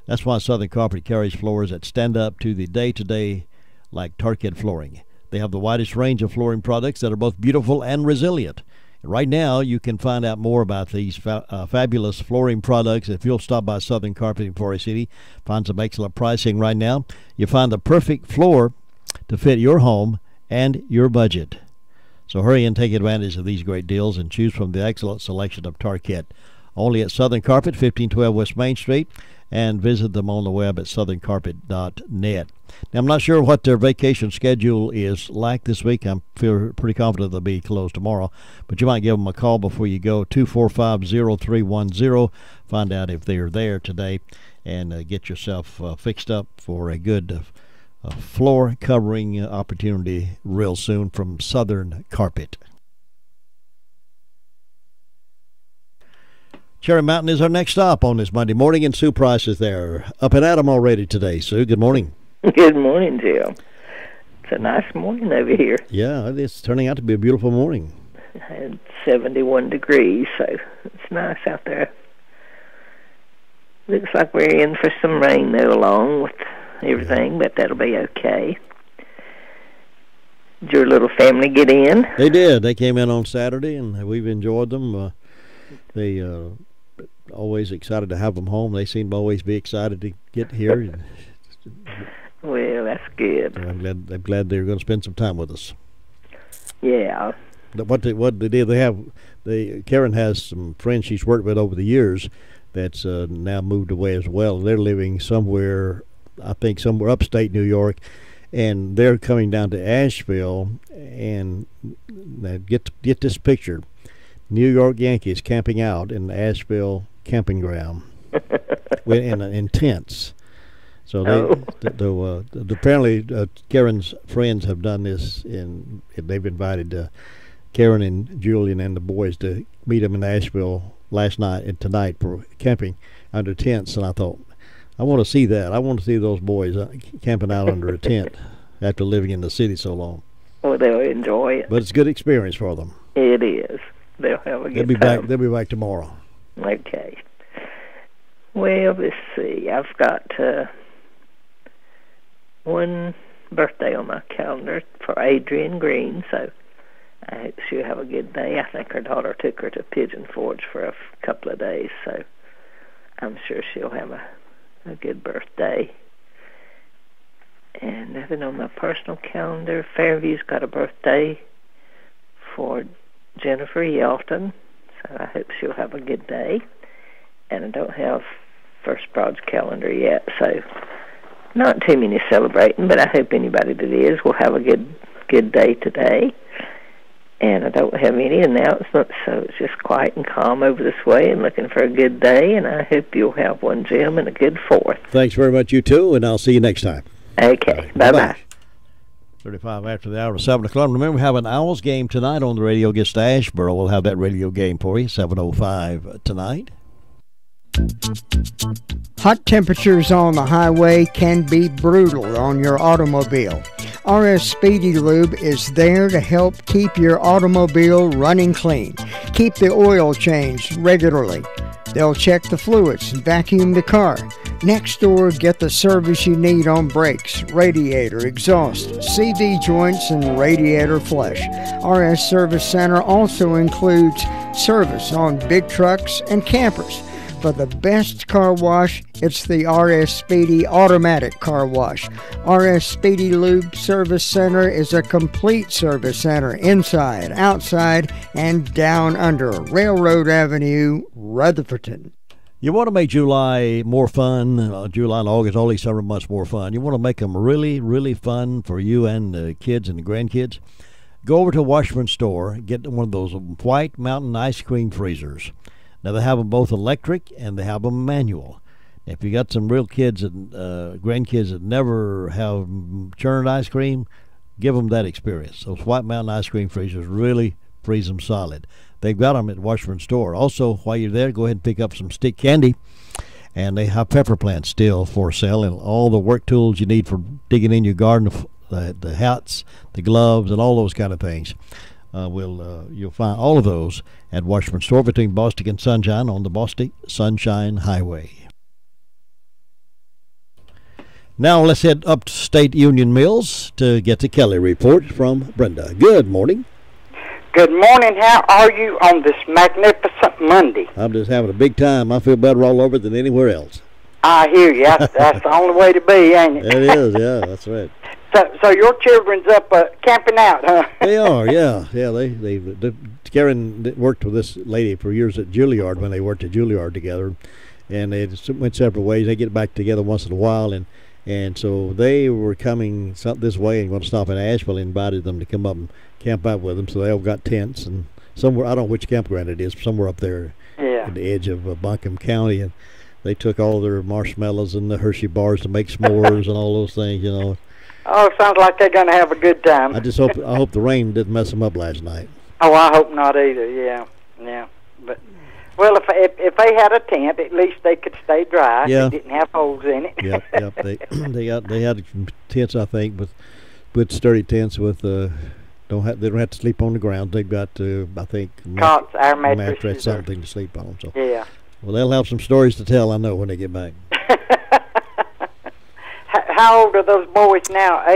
Speaker 21: That's why Southern Carpet carries floors that stand up to the day-to-day like Tarkett flooring. They have the widest range of flooring products that are both beautiful and resilient. Right now, you can find out more about these fabulous flooring products if you'll stop by Southern Carpet in Forest City. Find some excellent pricing right now. You find the perfect floor to fit your home and your budget. So hurry and take advantage of these great deals and choose from the excellent selection of Tarkett. Only at Southern Carpet, 1512 West Main Street, and visit them on the web at southerncarpet.net. Now, I'm not sure what their vacation schedule is like this week. I feel pretty confident they'll be closed tomorrow, but you might give them a call before you go, 245-0310. Find out if they're there today and get yourself fixed up for a good floor covering opportunity real soon from Southern Carpet. Cherry Mountain is our next stop on this Monday morning, and Sue Price is there. Up and at 'em already today. Sue, good morning.
Speaker 15: Good morning, Jim. It's a nice morning over here.
Speaker 21: Yeah, it's turning out to be a beautiful morning.
Speaker 15: It's 71 degrees, so it's nice out there. Looks like we're in for some rain, though, along with everything, but that'll be okay. Did your little family get in?
Speaker 21: They did. They came in on Saturday, and we've enjoyed them. They always excited to have them home. They seem to always be excited to get here.
Speaker 15: Well, that's good.
Speaker 21: I'm glad they're going to spend some time with us.
Speaker 15: Yeah.
Speaker 21: What they did, Karen has some friends she's worked with over the years that's now moved away as well. They're living somewhere upstate New York, and they're coming down to Asheville. And get this picture: New York Yankees camping out in the Asheville camping ground in tents. So apparently Karen's friends have done this, and they've invited Karen and Julian and the boys to meet them in Asheville last night and tonight for camping under tents. And I thought, I want to see that. I want to see those boys camping out under a tent after living in the city so long.
Speaker 15: Well, they'll enjoy it.
Speaker 21: But it's a good experience for them.
Speaker 15: It is. They'll have a good time.
Speaker 21: They'll be back tomorrow.
Speaker 15: Okay. Well, let's see. I've got one birthday on my calendar for Adrian Green, so I hope she'll have a good day. I think her daughter took her to Pigeon Forge for a couple of days, so I'm sure she'll have a good birthday. And nothing on my personal calendar. Fairview's got a birthday for Jennifer Yelton, so I hope she'll have a good day. And I don't have First Broad's calendar yet, so not too many celebrating, but I hope anybody that is will have a good day today. And I don't have any announcements, so it's just quiet and calm over this way and looking for a good day, and I hope you'll have one, Jim, and a good 4th.
Speaker 21: Thanks very much, you too, and I'll see you next time.
Speaker 15: Okay, right, bye-bye.
Speaker 21: 35 after the hour of 7 o'clock. Remember, we have an Owls game tonight on the radio against Asheboro. We'll have that radio game for you, 7:05 tonight.
Speaker 16: Hot temperatures on the highway can be brutal on your automobile. RS Speedy Lube is there to help keep your automobile running clean. Keep the oil changed regularly. They'll check the fluids and vacuum the car. Next door, get the service you need on brakes, radiator, exhaust, CV joints, and radiator flush. RS Service Center also includes service on big trucks and campers. For the best car wash, it's the RS Speedy Automatic Car Wash. RS Speedy Lube Service Center is a complete service center inside, outside, and down under Railroad Avenue, Rutherfordton.
Speaker 21: You want to make July more fun, July and August, all these summer months more fun. You want to make them really, really fun for you and the kids and the grandkids. Go over to a Washburn store, get one of those White Mountain ice cream freezers. Now, they have them both electric and they have them manual. If you got some real kids and grandkids that never have churned ice cream, give them that experience. Those White Mountain ice cream freezers really freeze them solid. They've got them at Washburn store. Also, while you're there, go ahead and pick up some stick candy. And they have pepper plants still for sale and all the work tools you need for digging in your garden, the hats, the gloves, and all those kind of things. You'll find all of those at Washburn store between Bostic and Sunshine on the Bostic Sunshine Highway. Now let's head up to State Union Mills to get the Kelly report from Brenda. Good morning.
Speaker 17: Good morning. How are you on this magnificent Monday?
Speaker 21: I'm just having a big time. I feel better all over than anywhere else.
Speaker 17: I hear you. That's the only way to be, ain't it?
Speaker 21: It is, yeah, that's right.
Speaker 17: So your children's up camping out, huh?
Speaker 21: They are, yeah. Karen worked with this lady for years at Juilliard when they worked at Juilliard together, and they went separate ways. They get back together once in a while, and so they were coming this way and going to stop in Asheville. And invited them to come up and camp out with them. So they all got tents and somewhere, I don't know which campground it is, somewhere up there at the edge of Buncombe County, and they took all their marshmallows and the Hershey bars to make s'mores and all those things, you know.
Speaker 17: Oh, sounds like they're going to have a good time.
Speaker 21: I hope the rain didn't mess them up last night.
Speaker 17: Oh, I hope not either. Yeah. But well, if they had a tent, at least they could stay dry.
Speaker 21: Yeah.
Speaker 17: They didn't have holes in it.
Speaker 21: Yep. They had tents, I think, with sturdy tents with they don't have to sleep on the ground. They've got I think
Speaker 17: cots, air mattresses,
Speaker 21: something to sleep on. So
Speaker 17: yeah.
Speaker 21: Well, they'll have some stories to tell, I know, when they get back.
Speaker 17: How old are those boys now?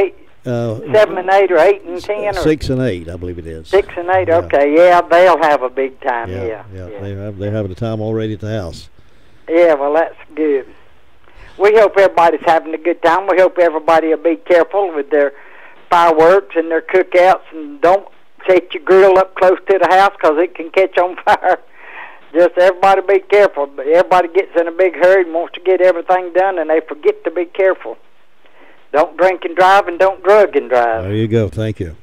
Speaker 17: 7 and 8, or 8 and 10, or
Speaker 21: 6 and 8, I believe it is.
Speaker 17: 6 and 8. Yeah. Okay, yeah, they'll have a big time. Yeah.
Speaker 21: They're having a time already at the house.
Speaker 17: Yeah, well, that's good. We hope everybody's having a good time. We hope everybody will be careful with their fireworks and their cookouts, and don't set your grill up close to the house because it can catch on fire. Just everybody be careful. Everybody gets in a big hurry and wants to get everything done, and they forget to be careful. Don't drink and drive, and don't drug and drive.
Speaker 21: There you go. Thank you.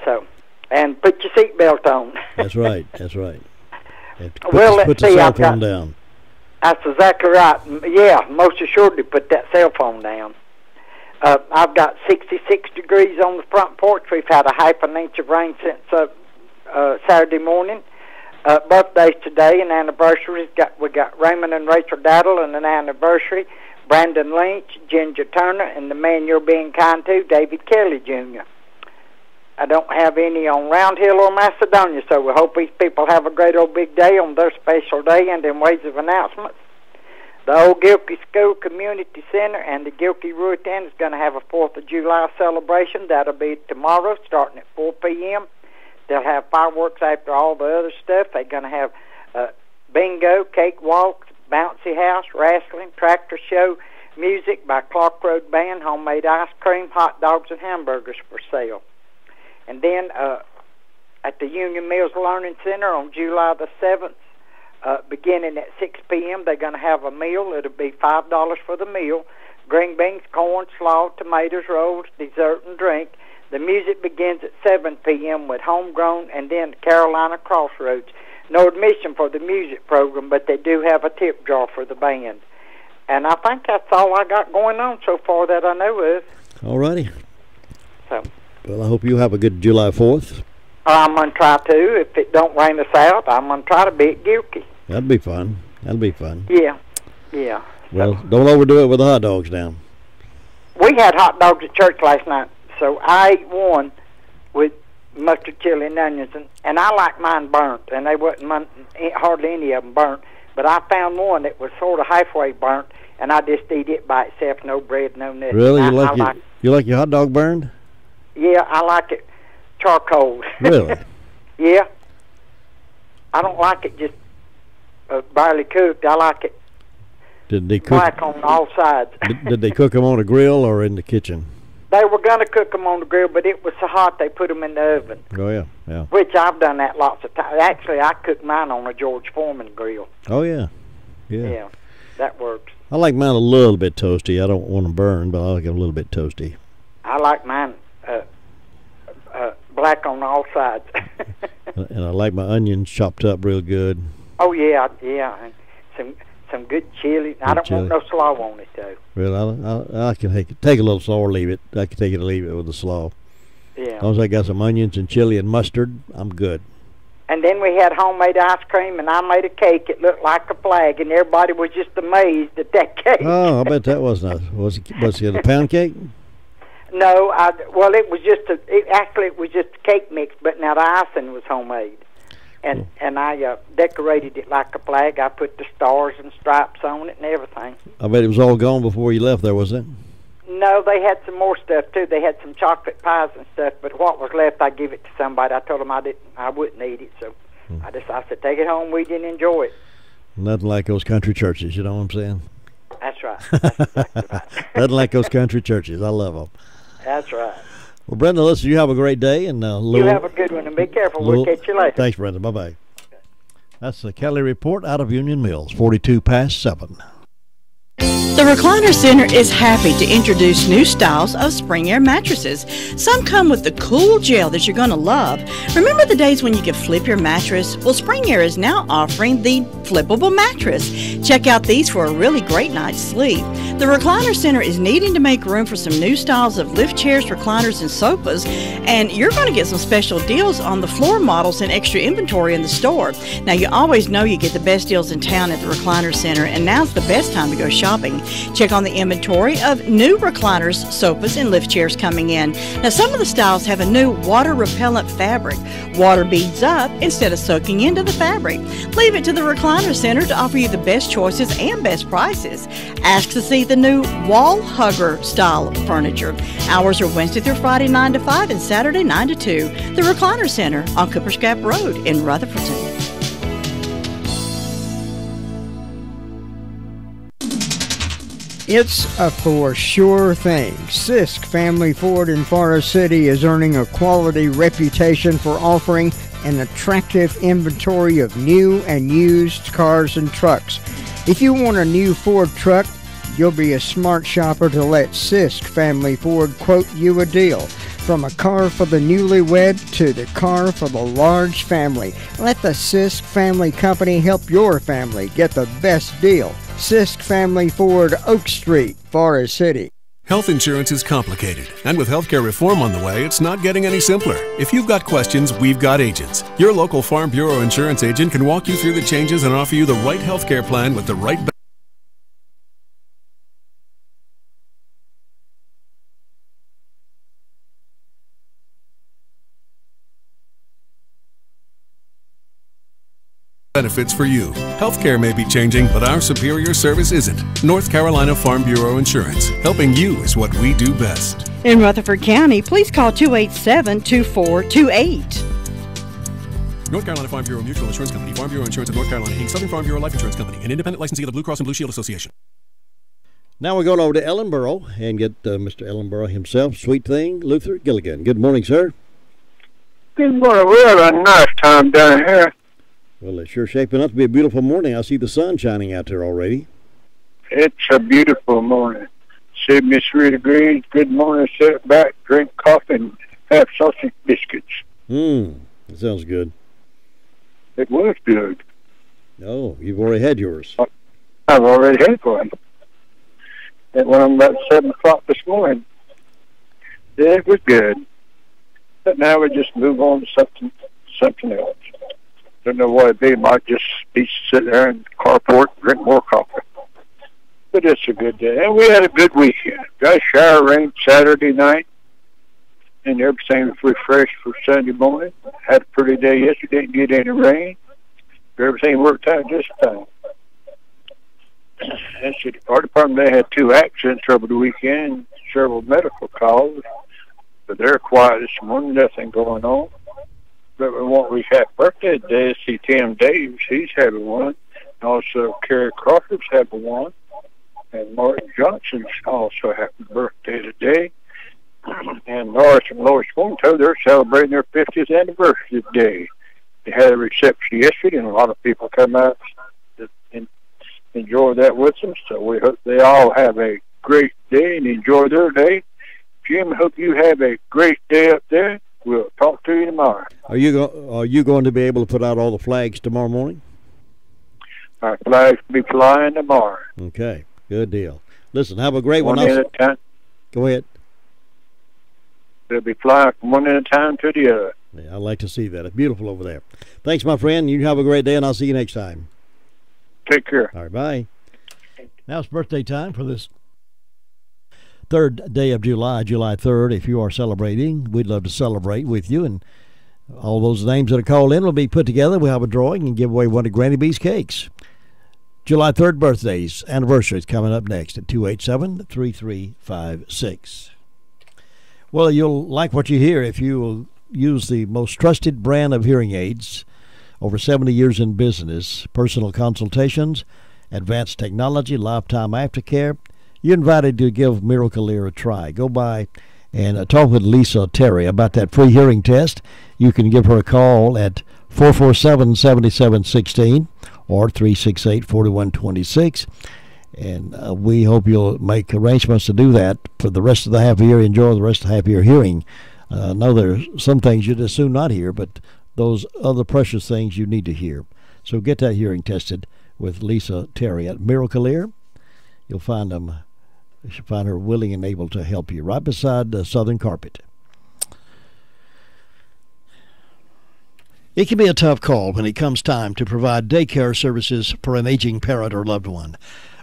Speaker 17: So, and put your seatbelt on.
Speaker 21: That's right. And put the cell phone down.
Speaker 17: That's exactly right. Yeah, most assuredly put that cell phone down. I've got 66 degrees on the front porch. We've had a half an inch of rain since Saturday morning. Birthdays today and anniversaries. We got Raymond and Rachel Daddle and an anniversary. Brandon Lynch, Ginger Turner, and the man you're being kind to, David Kelly Jr. I don't have any on Round Hill or Macedonia, so we hope these people have a great old big day on their special day. And in ways of announcements, the Old Gilkey School Community Center and the Gilkey Ruetan is going to have a 4th of July celebration. That'll be tomorrow starting at 4 p.m. They'll have fireworks after all the other stuff. They're going to have bingo, cake walks, bouncy house, wrestling, tractor show, music by Clark Road Band, homemade ice cream, hot dogs, and hamburgers for sale. And then at the Union Mills Learning Center on July the 7th, beginning at 6 p.m. They're going to have a meal. It'll be $5 for the meal. Green beans, corn, slaw, tomatoes, rolls, dessert, and drink. The music begins at 7 p.m. with Homegrown and then Carolina Crossroads. No admission for the music program, but they do have a tip jar for the band. And I think that's all I got going on so far that I know of.
Speaker 21: All righty.
Speaker 17: So.
Speaker 21: Well, I hope you have a good July 4th.
Speaker 17: I'm going to try to. If it don't rain us out, I'm going to try to be at Gilligan.
Speaker 21: That'd be fun. That'll be fun.
Speaker 17: Yeah.
Speaker 21: Well, don't overdo it with the hot dogs now.
Speaker 17: We had hot dogs at church last night, so I ate one with mustard, chili, and onions, and I like mine burnt, and they wasn't hardly any of them burnt, but I found one that was sort of halfway burnt, and I just eat it by itself, no bread, no nothing.
Speaker 21: Really? You like your hot dog burned?
Speaker 17: Yeah, I like it charcoal.
Speaker 21: Really?
Speaker 17: Yeah. I don't like it just barely cooked. I like it
Speaker 21: Did they cook?
Speaker 17: black on all sides.
Speaker 21: did they cook them on a grill or in the kitchen?
Speaker 17: They were going to cook them on the grill, but it was so hot they put them in the oven.
Speaker 21: Oh, yeah.
Speaker 17: Which I've done that lots of times. Actually, I cooked mine on a George Foreman grill.
Speaker 21: Oh, yeah.
Speaker 17: Yeah, that works.
Speaker 21: I like mine a little bit toasty. I don't want them burned, but I like them a little bit toasty.
Speaker 17: I like mine black on all sides.
Speaker 21: And I like my onions chopped up real good.
Speaker 17: Oh, yeah. And some good chili. I don't want no slaw on it, though.
Speaker 21: Well, I can take a little slaw or leave it. I can take it or leave it with the slaw.
Speaker 17: Yeah.
Speaker 21: As long as I got some onions and chili and mustard, I'm good.
Speaker 17: And then we had homemade ice cream, and I made a cake. It looked like a flag, and everybody was just amazed at that cake.
Speaker 21: Oh, I bet that was nice. Was it a pound cake?
Speaker 17: No, it was just it was just a cake mix, but now the icing was homemade. And I decorated it like a flag. I put the stars and stripes on it and everything.
Speaker 21: I bet it was all gone before you left there, was it?
Speaker 17: No, they had some more stuff too. They had some chocolate pies and stuff, but what was left, I give it to somebody. I told them I wouldn't eat it, so I said, take it home. We didn't enjoy it.
Speaker 21: Nothing like those country churches, you know what I'm saying?
Speaker 17: That's right. That's exactly right.
Speaker 21: Nothing like those country churches. I love them.
Speaker 17: That's right.
Speaker 21: Well, Brenda, listen, you have a great day. And
Speaker 17: you have a good one, and be careful. We'll catch you later.
Speaker 21: Thanks, Brenda. Bye-bye. Okay. That's the Kelly Report out of Union Mills, 42 past 7.
Speaker 10: The Recliner Center is happy to introduce new styles of Spring Air mattresses. Some come with the cool gel that you're going to love. Remember the days when you could flip your mattress? Well, Spring Air is now offering the flippable mattress. Check out these for a really great night's sleep. The Recliner Center is needing to make room for some new styles of lift chairs, recliners, and sofas, and you're going to get some special deals on the floor models and extra inventory in the store. Now, you always know you get the best deals in town at the Recliner Center, and now's the best time to go shopping. Check on the inventory of new recliners, sofas, and lift chairs coming in. Now, some of the styles have a new water-repellent fabric. Water beads up instead of soaking into the fabric. Leave it to the Recliner Center to offer you the best choices and best prices. Ask to see the new wall hugger style of furniture. Hours are Wednesday through Friday 9 to 5 and Saturday 9 to 2. The Recliner Center on Cooper's Gap Road in Rutherfordton.
Speaker 16: It's a for sure thing. Sisk Family Ford in Forest City is earning a quality reputation for offering an attractive inventory of new and used cars and trucks. If you want a new Ford truck, you'll be a smart shopper to let Sisk Family Ford quote you a deal. From a car for the newlywed to the car for the large family, let the Sisk Family Company help your family get the best deal. Sisk Family Ford, Oak Street, Forest City.
Speaker 2: Health insurance is complicated, and with healthcare reform on the way, it's not getting any simpler. If you've got questions, we've got agents. Your local Farm Bureau insurance agent can walk you through the changes and offer you the right healthcare plan with the right benefits for you. Healthcare may be changing, but our superior service isn't. North Carolina Farm Bureau Insurance. Helping you is what we do best.
Speaker 10: In Rutherford County, please call 287-2428.
Speaker 2: North Carolina Farm Bureau Mutual Insurance Company, Farm Bureau Insurance of North Carolina, Inc., Southern Farm Bureau Life Insurance Company, an independent licensee of the Blue Cross and Blue Shield Association.
Speaker 21: Now we're going over to Ellenboro and get Mr. Ellenboro himself, Sweet Thing, Luther Gilligan. Good morning, sir.
Speaker 11: Good morning. We had a nice time down here.
Speaker 21: Well, it's sure shaping up to be a beautiful morning. I see the sun shining out there already.
Speaker 11: It's a beautiful morning. 73 degrees. Good morning. Sit back, drink coffee, and have sausage biscuits.
Speaker 21: That sounds good.
Speaker 11: It was good.
Speaker 21: Oh, you've already had yours.
Speaker 11: I've already had one. That one about 7 o'clock this morning. Yeah, it was good. But now we just move on to something else. Don't know what it'd be. Might just be sit there in the carport and drink more coffee. But it's a good day. And we had a good weekend. Got a shower rain Saturday night. And everything was refreshed for Sunday morning. Had a pretty day yesterday. Didn't get any rain. Everything worked out just fine. That's the fire department. They had 2 accidents over the weekend. Several medical calls. But they're quiet this morning. Nothing going on. But we want we have birthday today. I see Tim Davis. He's having one. Also, Kerry Crawford's having one. And Martin Johnson's also happy birthday today. And Norris and Lois Swanto, they're celebrating their 50th anniversary today. They had a reception yesterday, and a lot of people come out and enjoy that with them. So we hope they all have a great day and enjoy their day. Jim, hope you have a great day up there. We'll talk to you tomorrow.
Speaker 21: Are you going to be able to put out all the flags tomorrow morning?
Speaker 11: Our flags will be flying tomorrow.
Speaker 21: Okay, good deal. Listen, have a great one.
Speaker 11: One at a time.
Speaker 21: Go ahead.
Speaker 11: They'll be flying from one at a time to the other.
Speaker 21: Yeah, I'd like to see that. It's beautiful over there. Thanks, my friend. You have a great day, and I'll see you next time.
Speaker 11: Take care.
Speaker 21: All right, bye. Now it's birthday time for this third day of July, July 3rd. If you are celebrating, we'd love to celebrate with you. And all those names that are called in will be put together. We'll have a drawing and give away one of Granny B's cakes. July 3rd birthdays, anniversaries coming up next at 287-3356. Well, you'll like what you hear if you will use the most trusted brand of hearing aids. Over 70 years in business, personal consultations, advanced technology, lifetime aftercare. You're invited to give Miracle Ear a try. Go by and talk with Lisa Terry about that free hearing test. You can give her a call at 447-7716 or 368-4126. And we hope you'll make arrangements to do that for the rest of the half year. Enjoy the rest of the half year hearing. I know there's some things you'd as soon not hear, but those other precious things you need to hear. So get that hearing tested with Lisa Terry at Miracle Ear. You'll find her willing and able to help you right beside the Southern Carpet. It can be a tough call when it comes time to provide daycare services for an aging parent or loved one.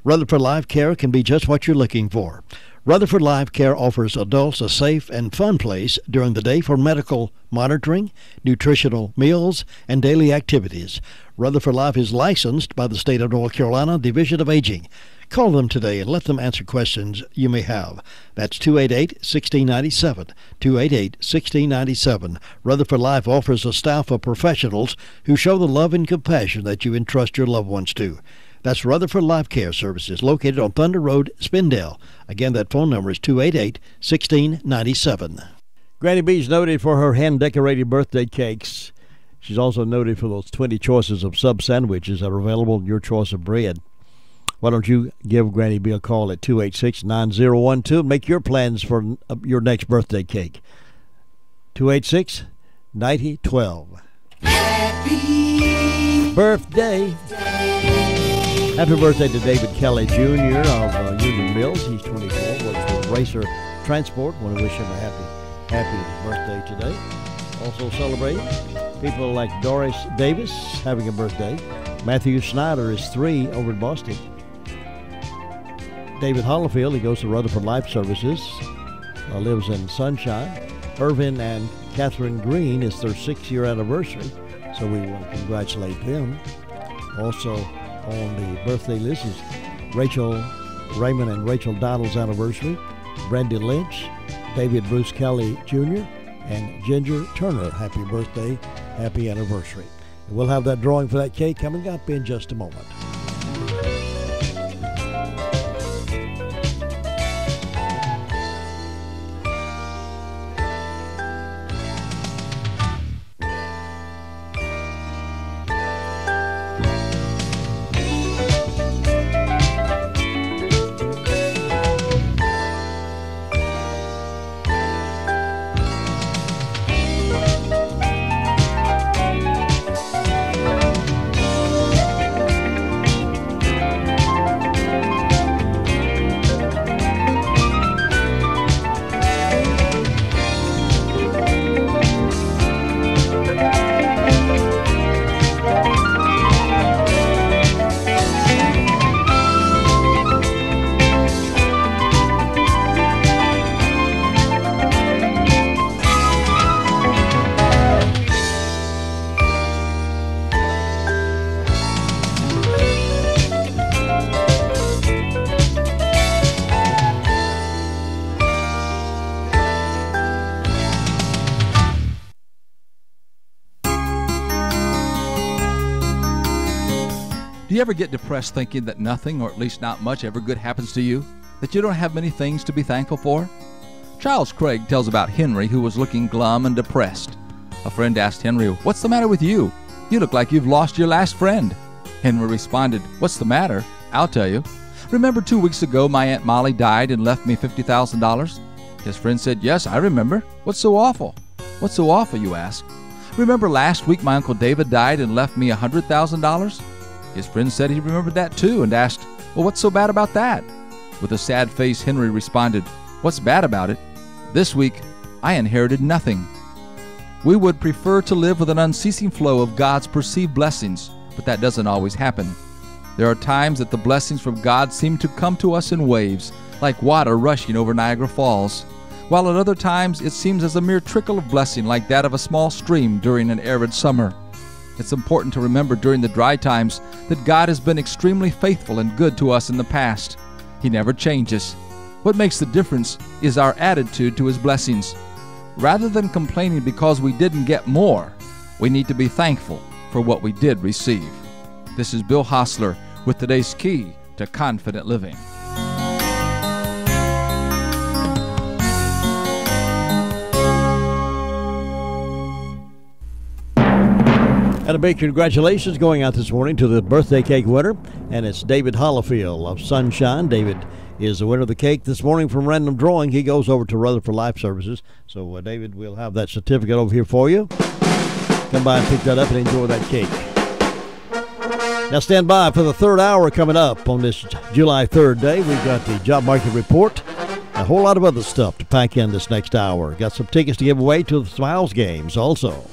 Speaker 21: Rutherford Life Care can be just what you're looking for. Rutherford Life Care offers adults a safe and fun place during the day for medical monitoring, nutritional meals, and daily activities. Rutherford Life is licensed by the state of North Carolina Division of Aging. Call them today and let them answer questions you may have. That's 288-1697, 288-1697. Rutherford Life offers a staff of professionals who show the love and compassion that you entrust your loved ones to. That's Rutherford Life Care Services, located on Thunder Road, Spindale. Again, that phone number is 288-1697. Granny B's noted for her hand-decorated birthday cakes. She's also noted for those 20 choices of sub-sandwiches that are available in your choice of bread. Why don't you give Granny B a call at 286-9012 and make your plans for your next birthday cake. 286-9012. Happy birthday. Happy birthday to David Kelly Jr. of Union Mills. He's 24, works with Racer Transport. Want to wish him a happy birthday today. Also celebrating people like Doris Davis having a birthday. Matthew Snyder is 3 over in Boston. David Hollifield, he goes to Rutherford Life Services, lives in Sunshine. Irvin and Catherine Green is their 6-year anniversary, so we want to congratulate them. Also on the birthday list is Rachel Raymond and Rachel Donald's anniversary, Brandon Lynch, David Bruce Kelly Jr., and Ginger Turner. Happy birthday, happy anniversary. And we'll have that drawing for that cake coming up in just a moment.
Speaker 8: Do you ever get depressed thinking that nothing, or at least not much, ever good happens to you? That you don't have many things to be thankful for? Charles Craig tells about Henry, who was looking glum and depressed. A friend asked Henry, "What's the matter with you? You look like you've lost your last friend." Henry responded, "What's the matter? I'll tell you. Remember 2 weeks ago my Aunt Molly died and left me $50,000? His friend said, "Yes, I remember. What's so awful?" "What's so awful, you ask?" "Remember last week my Uncle David died and left me $100,000? His friend said he remembered that too and asked, "Well, what's so bad about that?" With a sad face, Henry responded, "What's bad about it? This week, I inherited nothing." We would prefer to live with an unceasing flow of God's perceived blessings, but that doesn't always happen. There are times that the blessings from God seem to come to us in waves, like water rushing over Niagara Falls, while at other times it seems as a mere trickle of blessing like that of a small stream during an arid summer. It's important to remember during the dry times that God has been extremely faithful and good to us in the past. He never changes. What makes the difference is our attitude to His blessings. Rather than complaining because we didn't get more, we need to be thankful for what we did receive. This is Bill Hostler with today's Key to Confident Living.
Speaker 21: And a big congratulations going out this morning to the birthday cake winner, and it's David Hollifield of Sunshine. David is the winner of the cake this morning from random drawing. He goes over to Rutherford Life Services. So, David, we'll have that certificate over here for you. Come by and pick that up and enjoy that cake. Now stand by for the third hour coming up on this July 3rd day. We've got the job market report, a whole lot of other stuff to pack in this next hour. Got some tickets to give away to the Smiles games also.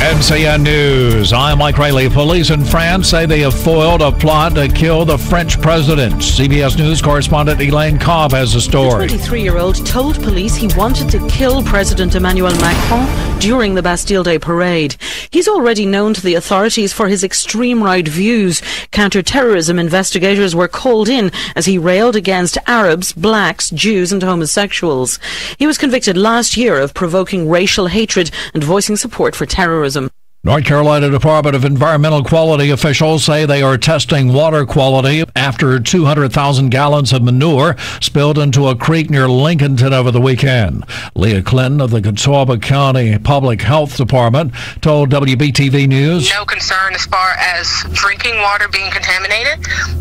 Speaker 1: NCN News. I'm Mike Rayleigh. Police in France say they have foiled a plot to kill the French president. CBS News correspondent Elaine Cobb has the story.
Speaker 18: The 23-year-old told police he wanted to kill President Emmanuel Macron during the Bastille Day parade. He's already known to the authorities for his extreme right views. Counter-terrorism investigators were called in as he railed against Arabs, blacks, Jews and homosexuals. He was convicted last year of provoking racial hatred and voicing support for terrorism.
Speaker 1: North Carolina Department of Environmental Quality officials say they are testing water quality after 200,000 gallons of manure spilled into a creek near Lincolnton over the weekend. Leah Clinton of the Catawba County Public Health Department told WBTV News,
Speaker 19: "No concern as far as drinking water being contaminated,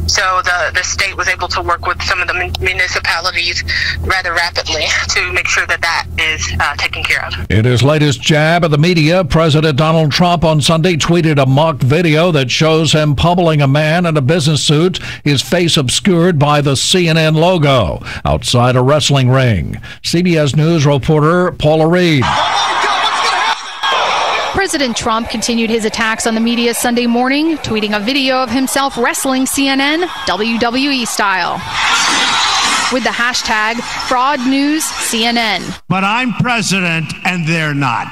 Speaker 19: so the state was able to work with some of the municipalities rather rapidly to make sure that is taken care of."
Speaker 1: In his latest jab at the media, President Donald Trump on Sunday tweeted a mock video that shows him pummeling a man in a business suit, his face obscured by the CNN logo, outside a wrestling ring. CBS News reporter Paula Reed.
Speaker 3: President Trump continued his attacks on the media Sunday morning, tweeting a video of himself wrestling CNN WWE style with the hashtag #FraudNewsCNN.
Speaker 4: But I'm president and they're not.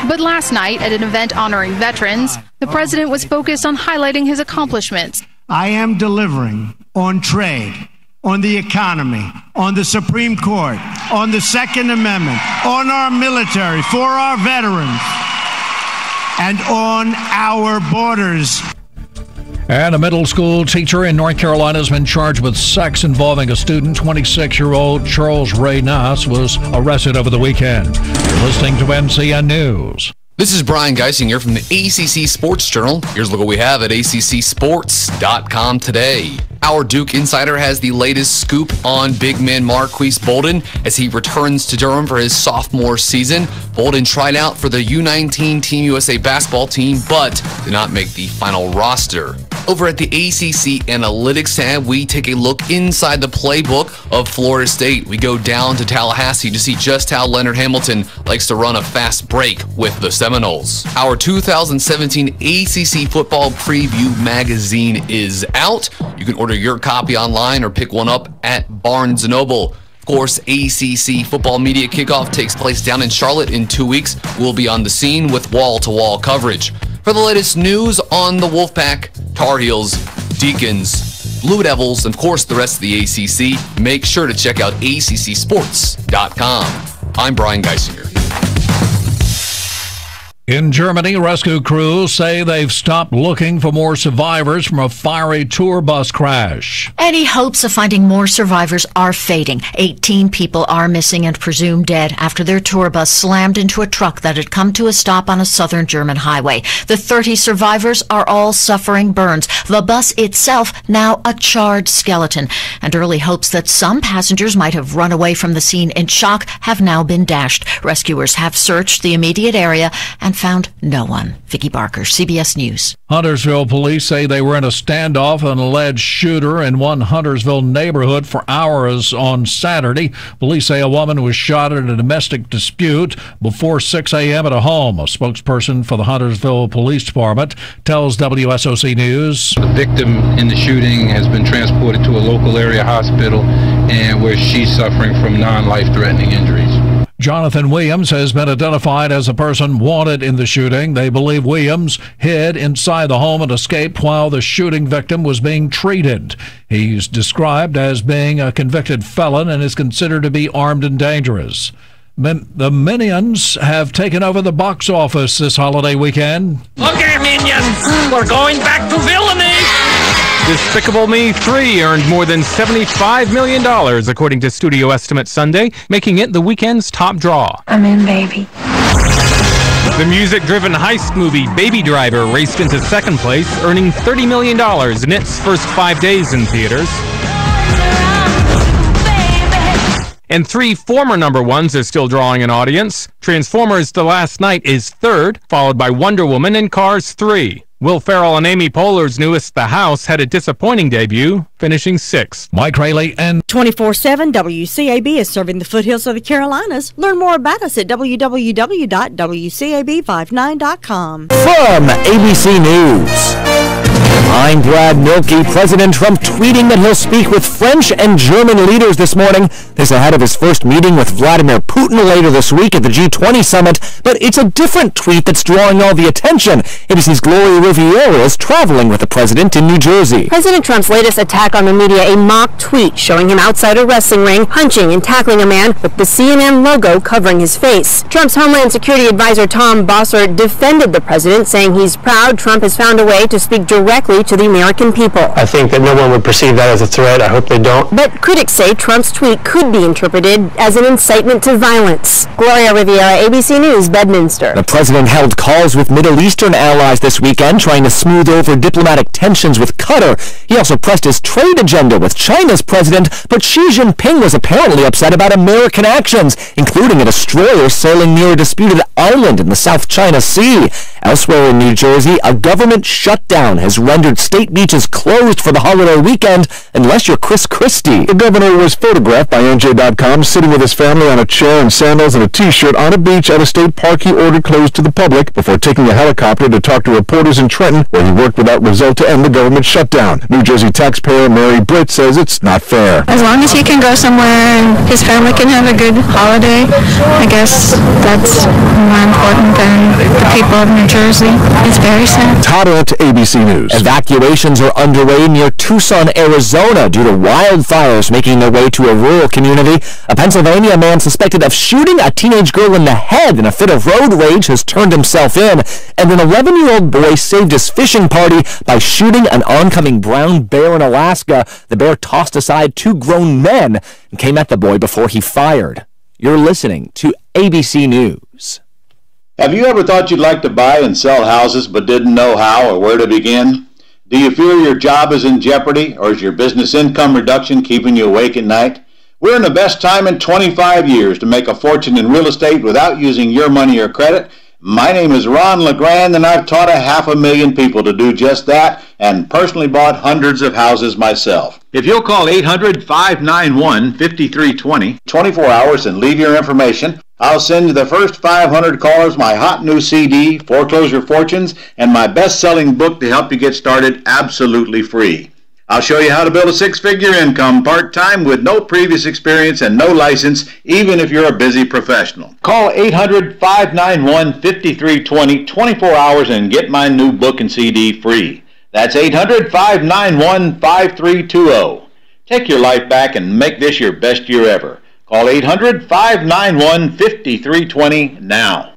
Speaker 3: But last night, at an event honoring veterans, the president was focused on highlighting his accomplishments.
Speaker 4: I am delivering on trade, on the economy, on the Supreme Court, on the Second Amendment, on our military, for our veterans, and on our borders.
Speaker 1: And a middle school teacher in North Carolina has been charged with sex involving a student. 26-year-old Charles Ray Nass was arrested over the weekend. You're listening to NCN News.
Speaker 5: This is Brian Geisinger from the ACC Sports Journal. Here's a look at what we have at ACCSports.com today. Our Duke Insider has the latest scoop on big man Marquise Bolden as he returns to Durham for his sophomore season. Bolden tried out for the U19 Team USA basketball team, but did not make the final roster. Over at the ACC Analytics tab, we take a look inside the playbook of Florida State. We go down to Tallahassee to see just how Leonard Hamilton likes to run a fast break with the Seminoles. Our 2017 ACC Football Preview magazine is out. You can order your copy online or pick one up at Barnes & Noble. Of course, ACC Football Media Kickoff takes place down in Charlotte in 2 weeks. We'll be on the scene with wall-to-wall coverage. For the latest news on the Wolfpack, Tar Heels, Deacons, Blue Devils, and of course the rest of the ACC, make sure to check out ACCSports.com. I'm Brian Geisinger.
Speaker 1: In Germany, rescue crews say they've stopped looking for more survivors from a fiery tour bus crash.
Speaker 20: Any hopes of finding more survivors are fading. 18 people are missing and presumed dead after their tour bus slammed into a truck that had come to a stop on a southern German highway. The 30 survivors are all suffering burns. The bus itself now a charred skeleton. And early hopes that some passengers might have run away from the scene in shock have now been dashed. Rescuers have searched the immediate area and found no one. Vicki Barker, CBS News.
Speaker 1: Huntersville police say they were in a standoff with an alleged shooter in one Huntersville neighborhood for hours on Saturday. Police say a woman was shot in a domestic dispute before 6 a.m. at a home. A spokesperson for the Huntersville Police Department tells WSOC News.
Speaker 22: The victim in the shooting has been transported to a local area hospital and where she's suffering from non-life-threatening injuries.
Speaker 1: Jonathan Williams has been identified as a person wanted in the shooting. They believe Williams hid inside the home and escaped while the shooting victim was being treated. He's described as being a convicted felon and is considered to be armed and dangerous. The Minions have taken over the box office this holiday weekend.
Speaker 26: Okay, Minions, we're going back to villainy.
Speaker 27: Despicable Me 3 earned more than $75 million, according to studio estimates Sunday, making it the weekend's top draw.
Speaker 26: I'm in, baby.
Speaker 27: The music-driven heist movie Baby Driver raced into second place, earning $30 million in its first 5 days in theaters. And 3 former number ones are still drawing an audience. Transformers: The Last Night is third, followed by Wonder Woman and Cars 3. Will Ferrell and Amy Poehler's newest The House had a disappointing debut, finishing 6th.
Speaker 1: Mike Rayleigh and
Speaker 10: 24/7 WCAB is serving the foothills of the Carolinas. Learn more about us at www.wcab59.com.
Speaker 28: From ABC News, I'm Brad Milkey. President Trump tweeting that he'll speak with French and German leaders this morning. This ahead of his first meeting with Vladimir Putin later this week at the G20 summit. But it's a different tweet that's drawing all the attention. ABC's Gloria Riviera is traveling with the president in New Jersey.
Speaker 29: President Trump's latest attack on the media, a mock tweet showing him outside a wrestling ring, punching and tackling a man with the CNN logo covering his face. Trump's Homeland Security advisor Tom Bossert defended the president, saying he's proud Trump has found a way to speak directly to the American people.
Speaker 30: I think that no one would perceive that as a threat. I hope they don't.
Speaker 29: But critics say Trump's tweet could be interpreted as an incitement to violence. Gloria Riviera, ABC News, Bedminster.
Speaker 28: The president held calls with Middle Eastern allies this weekend, trying to smooth over diplomatic tensions with Qatar. He also pressed his trade agenda with China's president, but Xi Jinping was apparently upset about American actions, including a destroyer sailing near a disputed island in the South China Sea. Elsewhere in New Jersey, a government shutdown has rendered declared state beaches closed for the holiday weekend unless you're Chris Christie.
Speaker 6: The governor was photographed by NJ.com sitting with his family on a chair in sandals and a t-shirt on a beach at a state park he ordered closed to the public before taking a helicopter to talk to reporters in Trenton, where he worked without result to end the government shutdown. New Jersey taxpayer Mary Britt says it's not fair.
Speaker 7: As long as he can go somewhere and his family can have a good holiday, I guess that's more important than the people of New Jersey. It's very sad.
Speaker 6: Todd Ant, ABC News.
Speaker 28: Evacuations are underway near Tucson, Arizona due to wildfires making their way to a rural community. A Pennsylvania man suspected of shooting a teenage girl in the head in a fit of road rage has turned himself in. And an 11-year-old boy saved his fishing party by shooting an oncoming brown bear in Alaska. The bear tossed aside two grown men and came at the boy before he fired. You're listening to ABC News.
Speaker 9: Have you ever thought you'd like to buy and sell houses but didn't know how or where to begin? Do you feel your job is in jeopardy, or is your business income reduction keeping you awake at night? We're in the best time in 25 years to make a fortune in real estate without using your money or credit. My name is Ron LeGrand, and I've taught 500,000 people to do just that and personally bought hundreds of houses myself. If you'll call 800-591-5320, 24 hours, and leave your information, I'll send you the first 500 callers my hot new CD, Foreclosure Fortunes, and my best-selling book to help you get started absolutely free. I'll show you how to build a six-figure income part-time with no previous experience and no license, even if you're a busy professional. Call 800-591-5320, 24 hours, and get my new book and CD free. That's 800-591-5320. Take your life back and make this your best year ever. Call 800-591-5320 now.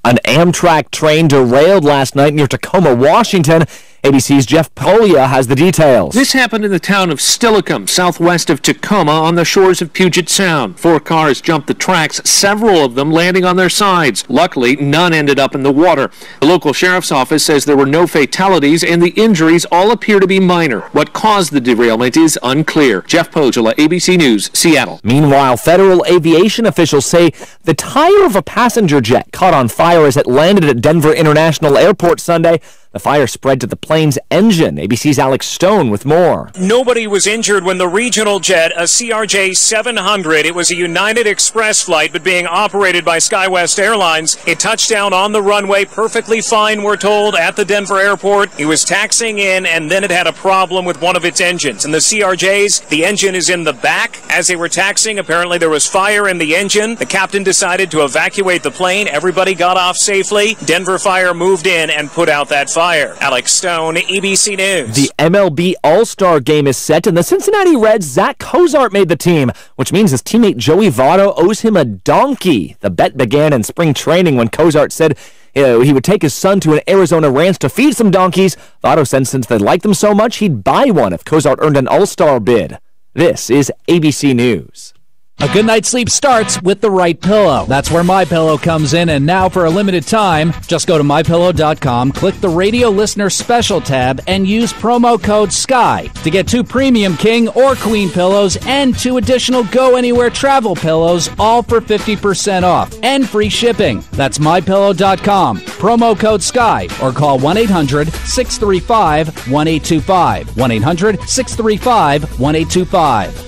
Speaker 28: An Amtrak train derailed last night near Tacoma, Washington. ABC's Jeff Polia has the details.
Speaker 12: This happened in the town of Steilacoom, southwest of Tacoma, on the shores of Puget Sound. 4 cars jumped the tracks, several of them landing on their sides. Luckily, none ended up in the water. The local sheriff's office says there were no fatalities, and the injuries all appear to be minor. What caused the derailment is unclear. Jeff Polia, ABC News, Seattle.
Speaker 28: Meanwhile, federal aviation officials say the tire of a passenger jet caught on fire as it landed at Denver International Airport Sunday. The fire spread to the plane's engine. ABC's Alex Stone with more.
Speaker 13: Nobody was injured when the regional jet, a CRJ 700, it was a United Express flight, but being operated by SkyWest Airlines, it touched down on the runway perfectly fine, we're told, at the Denver airport. It was taxiing in, and then it had a problem with one of its engines. And the CRJs, the engine is in the back. As they were taxiing, apparently there was fire in the engine. The captain decided to evacuate the plane. Everybody got off safely. Denver Fire moved in and put out that fire. Alex Stone, ABC News.
Speaker 28: The MLB All-Star Game is set, and the Cincinnati Reds' Zach Cozart made the team, which means his teammate Joey Votto owes him a donkey. The bet began in spring training when Cozart said he would take his son to an Arizona ranch to feed some donkeys. Votto said since they liked them so much, he'd buy one if Cozart earned an All-Star bid. This is ABC News.
Speaker 14: A good night's sleep starts with the right pillow. That's where MyPillow comes in, and now for a limited time, just go to MyPillow.com, click the Radio Listener Special tab, and use promo code SKY to get 2 premium king or queen pillows and 2 additional Go Anywhere travel pillows, all for 50% off and free shipping. That's MyPillow.com, promo code SKY, or call 1-800-635-1825. 1-800-635-1825.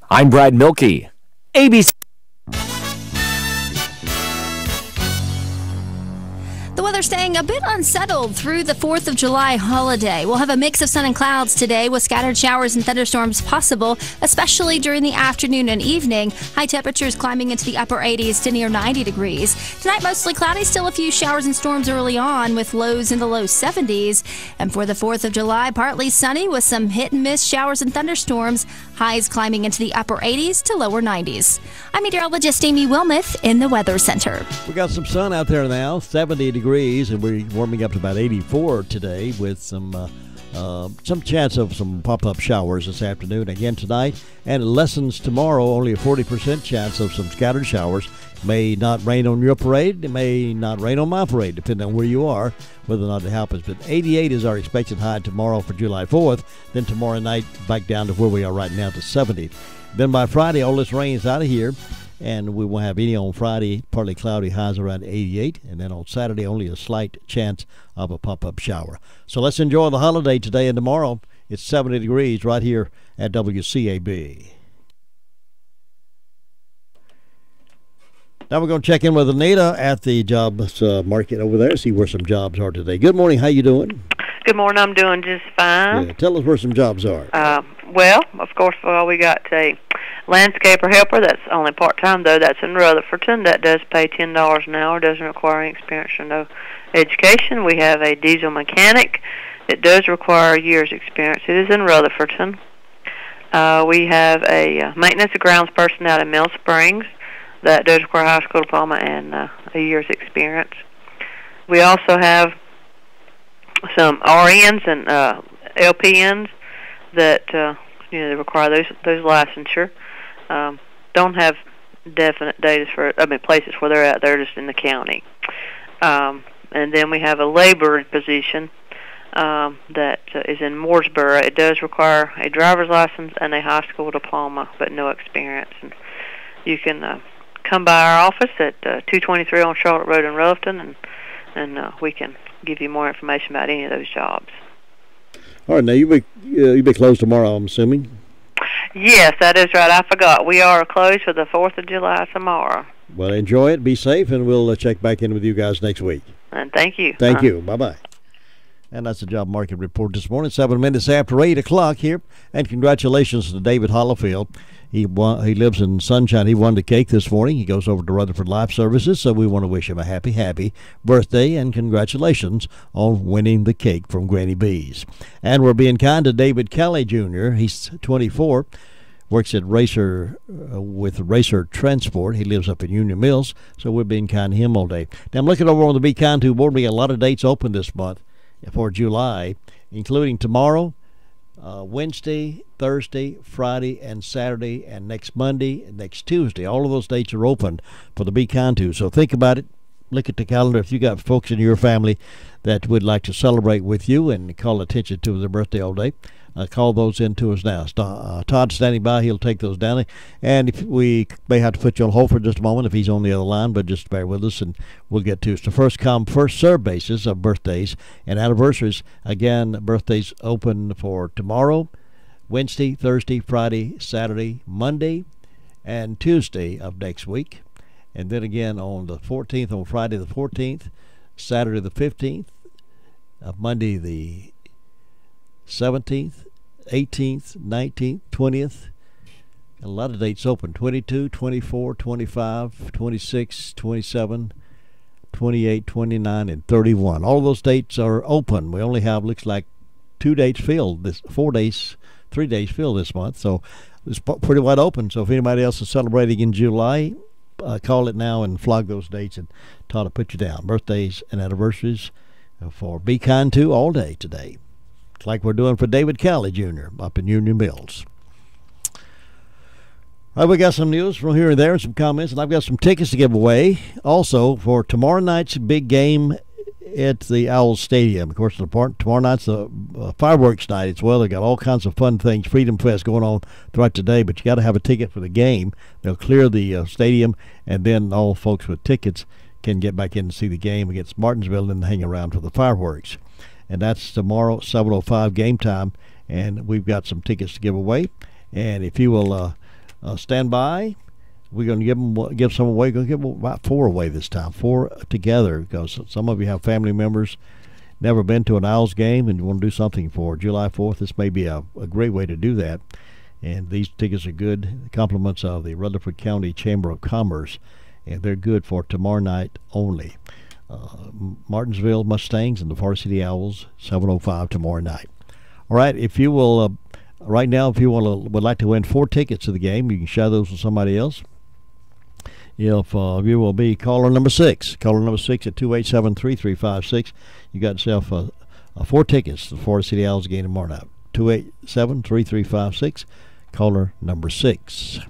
Speaker 28: I'm Brad Milkey, ABC.
Speaker 15: The weather staying a bit unsettled through the 4th of July holiday. We'll have a mix of sun and clouds today with scattered showers and thunderstorms possible, especially during the afternoon and evening. High temperatures climbing into the upper 80s to near 90 degrees. Tonight, mostly cloudy, still a few showers and storms early on with lows in the low 70s. And for the 4th of July, partly sunny with some hit and miss showers and thunderstorms. Highs climbing into the upper 80s to lower 90s. I'm meteorologist Amy Wilmoth in the Weather Center.
Speaker 21: We got some sun out there now, 70 degrees, and we're warming up to about 84 today with some chance of some pop-up showers this afternoon, again tonight, and it lessens tomorrow, only a 40% chance of some scattered showers. May not rain on your parade, it may not rain on my parade, depending on where you are, whether or not it happens. But 88 is our expected high tomorrow for July 4th, then tomorrow night back down to where we are right now to 70. Then by Friday, all this rain's out of here, and we won't have any on Friday. Partly cloudy, highs around 88, and then on Saturday only a slight chance of a pop-up shower. So let's enjoy the holiday today and tomorrow. It's 70 degrees right here at WCAB. Now we're going to check in with Anita at the jobs market over there, see where some jobs are today. Good morning. How you doing?
Speaker 2: Good morning. I'm doing just fine.
Speaker 21: Yeah, tell us where some jobs are.
Speaker 2: Well, of course, we got a landscaper helper. That's only part-time, though. That's in Rutherfordton. That does pay $10 an hour. Doesn't require any experience or no education. We have a diesel mechanic. It does require a year's experience. It is in Rutherfordton. We have a maintenance and grounds person out in Mill Springs. That does require a high school diploma and a year's experience. We also have some RNs and LPNs that they require those licensure. Don't have definite dates places where they're at. They're just in the county. And then we have a labor position that is in Mooresboro. It does require a driver's license and a high school diploma, but no experience. And you can come by our office at 223 on Charlotte Road in Rutherfordton, and we can give you more information about any of those jobs.
Speaker 21: All right, now you'll be closed tomorrow, I'm assuming?
Speaker 2: Yes, that is right. I forgot. We are closed for the 4th of July tomorrow.
Speaker 21: Well, enjoy it, be safe, and we'll check back in with you guys next week.
Speaker 2: And thank you.
Speaker 21: Thank you. Bye-bye. And that's the job market report this morning, 7 minutes after 8 o'clock here. And congratulations to David Hollifield. He lives in Sunshine. He won the cake this morning. He goes over to Rutherford Life Services, so we want to wish him a happy birthday and congratulations on winning the cake from Granny B's. And we're being kind to David Kelly Jr. He's 24, works at with Racer Transport. He lives up in Union Mills, so we're being kind to him all day. Now I'm looking over on the Be Kind To board. We got a lot of dates open this month for July, including tomorrow, Wednesday, Thursday, Friday, and Saturday, and next Monday and next Tuesday. All of those dates are open for the Be Kind To. So think about it. Look at the calendar. If you got folks in your family that would like to celebrate with you and call attention to their birthday all day, call those in to us now. Todd's standing by. He'll take those down. And if we may have to put you on hold for just a moment if he's on the other line, but just bear with us and we'll get to it. It's the first come, first serve basis of birthdays and anniversaries. Again, birthdays open for tomorrow, Wednesday, Thursday, Friday, Saturday, Monday, and Tuesday of next week. And then again on the 14th, on Friday the 14th, Saturday the 15th, Monday the 17th, 18th, 19th, 20th. A lot of dates open: 22, 24, 25, 26, 27, 28, 29, and 31. All those dates are open. We only have, looks like, 3 days filled this month. So it's pretty wide open. So if anybody else is celebrating in July, call it now and flog those dates, and Todd will put you down. Birthdays and anniversaries for Be Kind To all day today. Like we're doing for David Kelly Jr. up in Union Mills. All right, we got some news from here and there and some comments, and I've got some tickets to give away also for tomorrow night's big game at the Owls Stadium. Of course, tomorrow night's the fireworks night as well. They got all kinds of fun things, Freedom Fest going on throughout the day, but you got to have a ticket for the game. They'll clear the stadium, and then all folks with tickets can get back in and see the game against Martinsville and hang around for the fireworks. And that's tomorrow, 7:05 game time, and we've got some tickets to give away. And if you will stand by, we're going to give some away. We're going to give about 4 away this time, 4 together, because some of you have family members never been to an Owls game and you want to do something for July 4th. This may be a great way to do that. And these tickets are good, compliments of the Rutherford County Chamber of Commerce, and they're good for tomorrow night only. Martinsville Mustangs and the Varsity Owls, 7:05 tomorrow night. All right, if you will, right now, if you would like to win 4 tickets to the game, you can share those with somebody else. If you will be caller number 6 at 287-3356, you got yourself 4 tickets to the Florida City Owls game tomorrow night. 287-3356, caller number 6.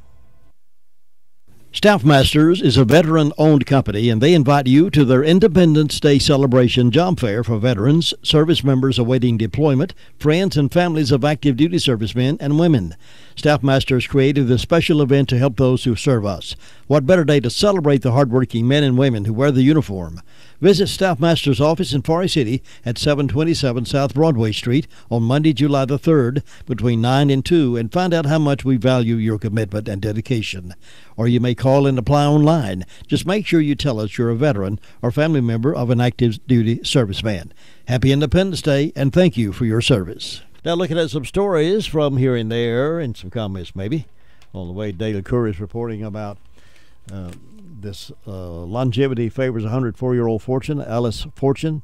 Speaker 21: Staffmasters is a veteran-owned company, and they invite you to their Independence Day celebration job fair for veterans, service members awaiting deployment, friends and families of active duty servicemen and women. Staffmasters created this special event to help those who serve us. What better day to celebrate the hardworking men and women who wear the uniform? Visit Staffmasters' office in Forest City at 727 South Broadway Street on Monday, July the 3rd between 9 and 2 and find out how much we value your commitment and dedication. Or you may call and apply online. Just make sure you tell us you're a veteran or family member of an active duty serviceman. Happy Independence Day, and thank you for your service. Now looking at some stories from here and there and some comments maybe. On the way, Daily Courier is reporting about this longevity favors 104-year-old Fortune. Alice Fortune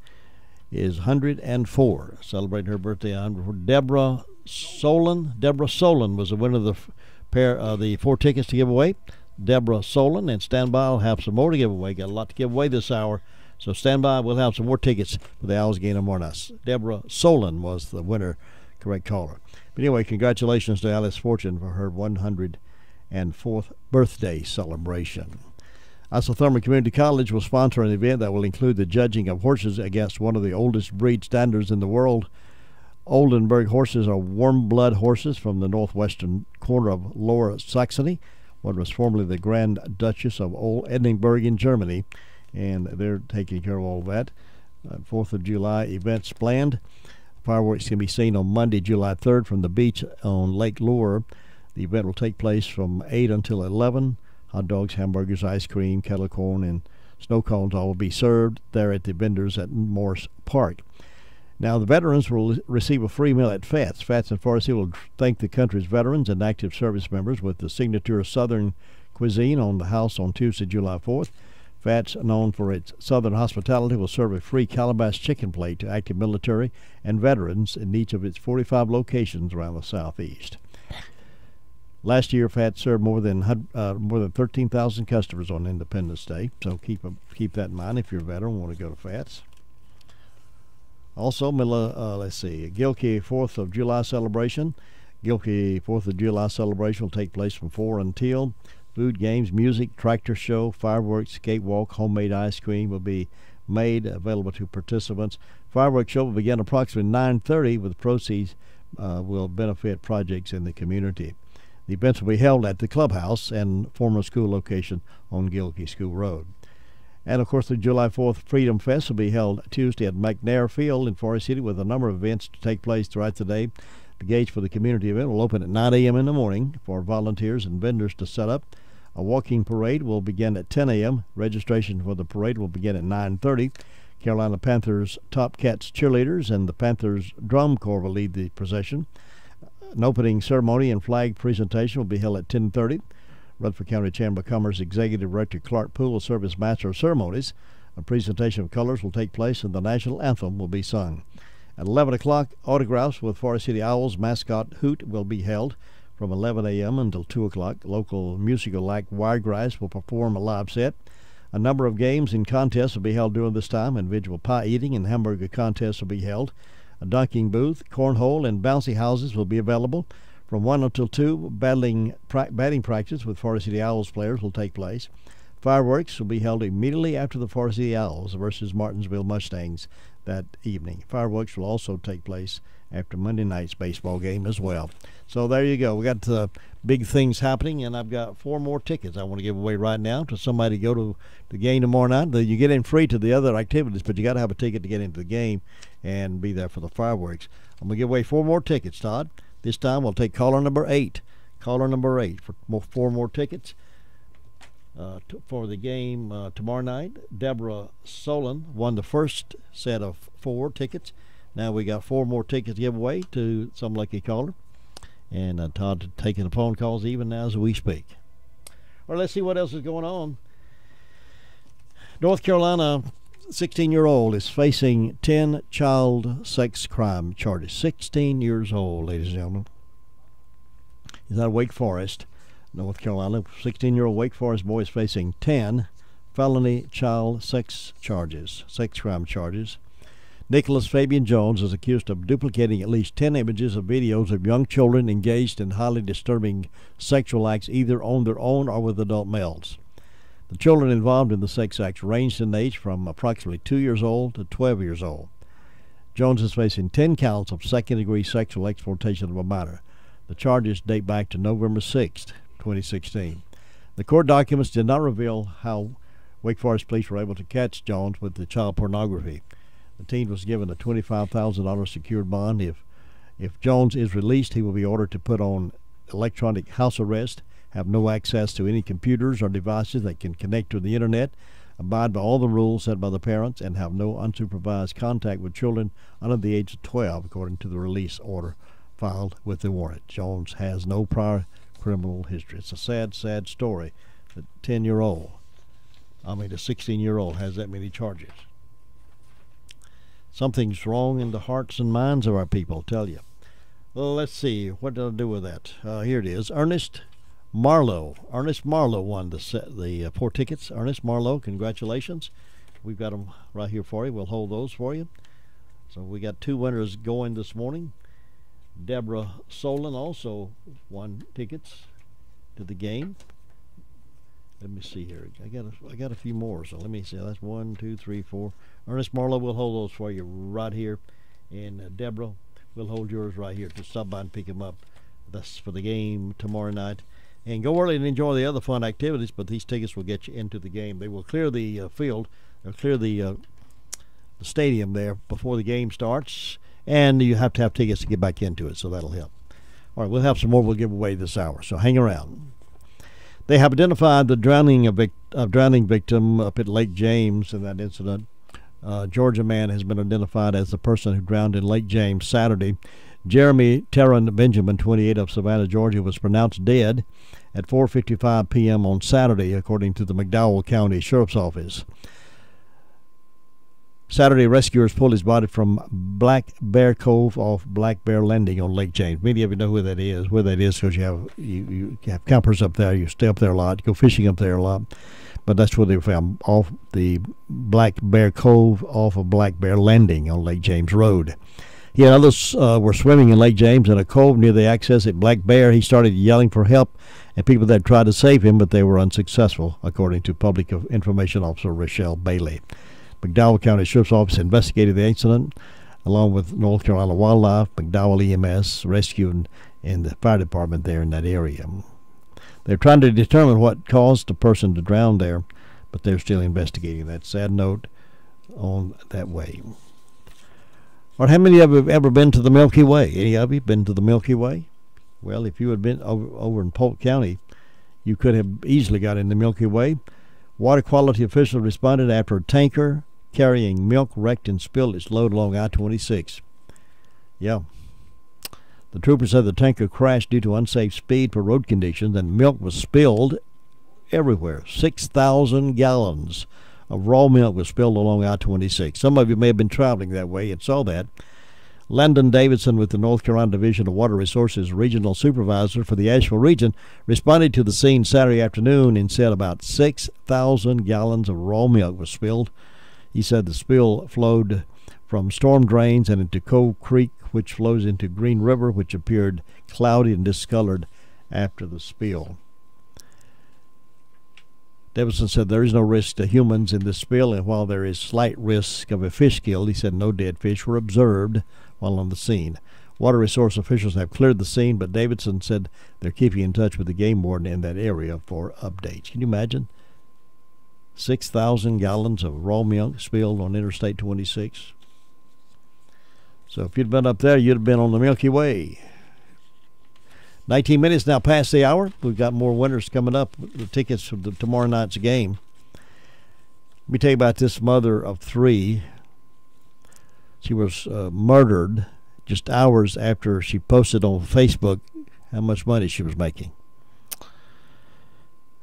Speaker 21: is 104, celebrating her birthday. Deborah Solon. Deborah Solon was the winner of the 4 tickets to give away. Deborah Solon, and stand by. I'll have some more to give away. Got a lot to give away this hour, so stand by. We'll have some more tickets for the Owls game tomorrow night. Deborah Solon was the winner, correct caller. But anyway, congratulations to Alice Fortune for her 104th birthday celebration. Isothermal Community College will sponsor an event that will include the judging of horses against one of the oldest breed standards in the world. Oldenburg horses are warm blood horses from the northwestern corner of Lower Saxony, what was formerly the Grand Duchess of Old Edinburgh in Germany, and they're taking care of all that. 4th of July events planned. Fireworks can be seen on Monday, July 3rd from the beach on Lake Lure. The event will take place from 8 until 11. Hot dogs, hamburgers, ice cream, kettle corn, and snow cones all will be served there at the vendors at Morse Park. Now, the veterans will receive a free meal at FATS. FATS and Forest Hill will thank the country's veterans and active service members with the signature Southern cuisine on the house on Tuesday, July 4th. FATS, known for its Southern hospitality, will serve a free calabash chicken plate to active military and veterans in each of its 45 locations around the Southeast. Last year, FATS served more than 13,000 customers on Independence Day, so keep that in mind if you're a veteran and want to go to FATS. Also, let's see, Gilkey 4th of July celebration. Gilkey 4th of July celebration will take place from 4 until. Food, games, music, tractor show, fireworks, skate walk, homemade ice cream will be made available to participants. Fireworks show will begin approximately 9:30 with proceeds will benefit projects in the community. The events will be held at the clubhouse and former school location on Gilkey School Road. And, of course, the July 4th Freedom Fest will be held Tuesday at McNair Field in Forest City with a number of events to take place throughout the day. The gates for the community event will open at 9 a.m. in the morning for volunteers and vendors to set up. A walking parade will begin at 10 a.m. Registration for the parade will begin at 9:30. Carolina Panthers Top Cats cheerleaders and the Panthers Drum Corps will lead the procession. An opening ceremony and flag presentation will be held at 10:30. Rutherford County Chamber of Commerce Executive Director Clark Poole will serve as Master of Ceremonies. A presentation of colors will take place and the national anthem will be sung. At 11 o'clock, autographs with Forest City Owls mascot Hoot will be held from 11 a.m. until 2 o'clock. Local musical act Wiregrass will perform a live set. A number of games and contests will be held during this time. Individual pie eating and hamburger contests will be held. A dunking booth, cornhole, and bouncy houses will be available. From 1 until 2, batting practice with Forest City Owls players will take place. Fireworks will be held immediately after the Forest City Owls versus Martinsville Mustangs that evening. Fireworks will also take place after Monday night's baseball game as well. So there you go. We got big things happening, and I've got 4 more tickets I want to give away right now to somebody to go to the game tomorrow night. You get in free to the other activities, but you got to have a ticket to get into the game and be there for the fireworks. I'm going to give away 4 more tickets, Todd. This time we'll take caller number 8. Caller number 8 for 4 more tickets for the game tomorrow night. Deborah Solon won the first set of 4 tickets. Now we got 4 more tickets to give away to some lucky caller. And Todd taking the phone calls even now as we speak. All right, let's see what else is going on. North Carolina 16-year-old is facing 10 child sex crime charges. 16 years old, ladies and gentlemen. He's out of Wake Forest, North Carolina. 16-year-old Wake Forest boy is facing 10 felony child sex crime charges. Nicholas Fabian Jones is accused of duplicating at least 10 images of videos of young children engaged in highly disturbing sexual acts either on their own or with adult males. The children involved in the sex acts ranged in age from approximately 2 years old to 12 years old. Jones is facing 10 counts of second-degree sexual exploitation of a minor. The charges date back to November 6, 2016. The court documents did not reveal how Wake Forest police were able to catch Jones with the child pornography. The teen was given a $25,000 secured bond. If Jones is released, he will be ordered to put on electronic house arrest, have no access to any computers or devices that can connect to the internet, abide by all the rules set by the parents, and have no unsupervised contact with children under the age of 12, according to the release order filed with the warrant. Jones has no prior criminal history. It's a sad, sad story that a 16-year-old has that many charges. Something's wrong in the hearts and minds of our people, tell you. Well, let's see. What did I do with that? Here it is. Ernest Marlowe. Ernest Marlowe won the 4 tickets. Ernest Marlowe, congratulations. We've got them right here for you. We'll hold those for you. So we got 2 winners going this morning. Deborah Solon also won tickets to the game. Let me see here. I got a few more, so let me see. That's 1, 2, 3, 4. Ernest Marlowe will hold those for you right here, and Deborah will hold yours right here. To stop by and pick them up. That's for the game tomorrow night. And go early and enjoy the other fun activities, but these tickets will get you into the game. They will clear the field, or clear the stadium there before the game starts, and you have to have tickets to get back into it, so that'll help. All right, we'll have some more we'll give away this hour, so hang around. They have identified the drowning victim up at Lake James in that incident. Georgia man has been identified as the person who drowned in Lake James Saturday. Jeremy Terran Benjamin, 28, of Savannah, Georgia, was pronounced dead at 4:55 p.m. on Saturday, according to the McDowell County Sheriff's Office. Saturday, rescuers pulled his body from Black Bear Cove off Black Bear Landing on Lake James. Many of you know where that is because you have campers up there. You stay up there a lot. You go fishing up there a lot. But that's where they were found, off the Black Bear Cove off of Black Bear Landing on Lake James Road. He and others were swimming in Lake James in a cove near the access at Black Bear. He started yelling for help, and people that tried to save him, but they were unsuccessful, according to Public Information Officer Rochelle Bailey. McDowell County Sheriff's Office investigated the incident, along with North Carolina Wildlife, McDowell EMS, Rescue, and the fire department there in that area. They're trying to determine what caused the person to drown there, but they're still investigating. That sad note on that way. Or how many of you have ever been to the Milky Way? Any of you been to the Milky Way? Well, if you had been over in Polk County, you could have easily got in the Milky Way. Water quality officials responded after a tanker carrying milk wrecked and spilled its load along I-26. Yeah. The troopers said the tanker crashed due to unsafe speed for road conditions, and milk was spilled everywhere. 6,000 gallons of raw milk was spilled along I-26. Some of you may have been traveling that way and saw that. Landon Davidson with the North Carolina Division of Water Resources Regional Supervisor for the Asheville region responded to the scene Saturday afternoon and said about 6,000 gallons of raw milk was spilled. He said the spill flowed from storm drains and into Cove Creek, which flows into Green River, which appeared cloudy and discolored after the spill. Davidson said there is no risk to humans in this spill, and while there is slight risk of a fish kill, he said no dead fish were observed while on the scene. Water resource officials have cleared the scene, but Davidson said they're keeping in touch with the game warden in that area for updates. Can you imagine? 6,000 gallons of raw milk spilled on Interstate 26. So if you'd been up there, you'd have been on the Milky Way. 19 minutes now past the hour. We've got more winners coming up with the tickets for tomorrow night's game. Let me tell you about this mother of 3. She was murdered just hours after she posted on Facebook how much money she was making.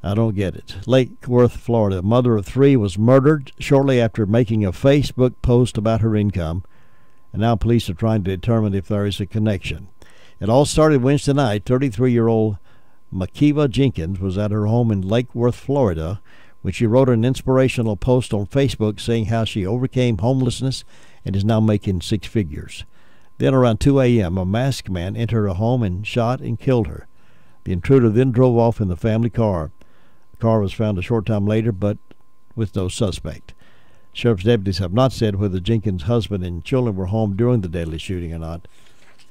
Speaker 21: I don't get it. Lake Worth, Florida. A mother of 3 was murdered shortly after making a Facebook post about her income, and now police are trying to determine if there is a connection. It all started Wednesday night. 33-year-old Makiva Jenkins was at her home in Lake Worth, Florida, when she wrote an inspirational post on Facebook saying how she overcame homelessness and is now making six figures. Then around 2 a.m., a masked man entered her home and shot and killed her. The intruder then drove off in the family car. The car was found a short time later, but with no suspect. Sheriff's deputies have not said whether Jenkins' husband and children were home during the deadly shooting or not,